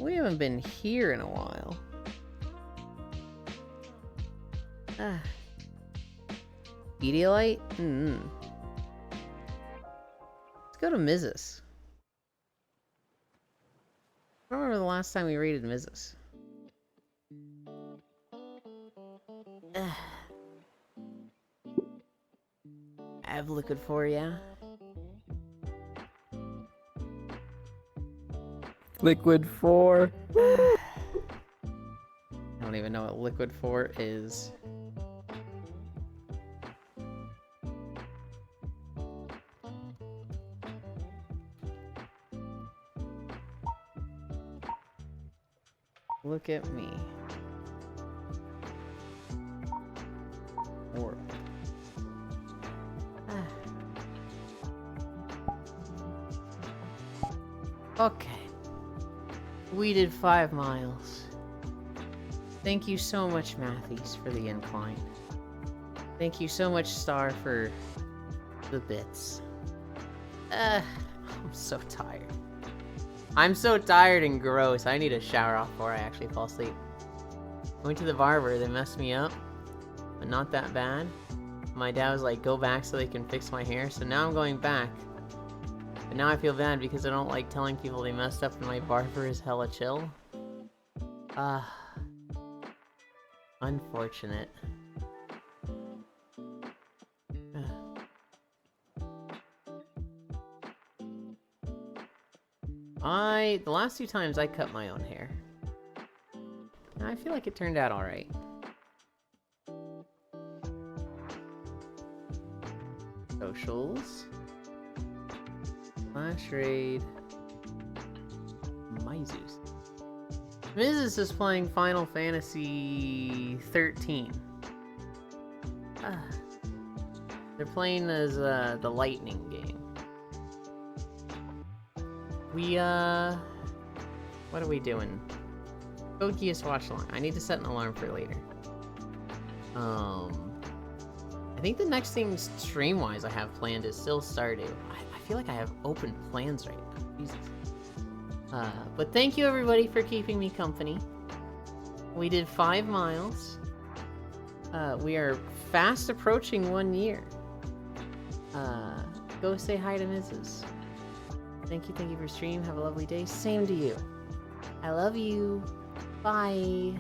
We haven't been here in a while. Pedialyte? Let's go to Mrs. I don't remember the last time we raided Mrs. I have liquid for ya. Liquid 4. I don't even know what liquid 4 is. Look at me. Horrible. Okay. We did 5 miles. Thank you so much, Matthews, for the incline. Thank you so much, Star, for the bits. I'm so tired. I'm so tired and gross. I need a shower off before I actually fall asleep. Went to the barber. They messed me up, but not that bad. My dad was like, go back so they can fix my hair. So now I'm going back. But now I feel bad because I don't like telling people they messed up and my barber is hella chill. Unfortunate. The last 2 times I cut my own hair. I feel like it turned out alright. Socials. Flash raid. Mizus. Mrs. is playing Final Fantasy 13. They're playing as the Lightning game. What are we doing? Code Geass watch along. I need to set an alarm for later. I think the next thing stream-wise I have planned is still Stardew. I feel like I have open plans right now. Jesus. But thank you everybody for keeping me company. We did 5 miles. We are fast approaching 1 year. Go say hi to Mrs. Thank you for stream. Have a lovely day. Same to you. I love you. Bye.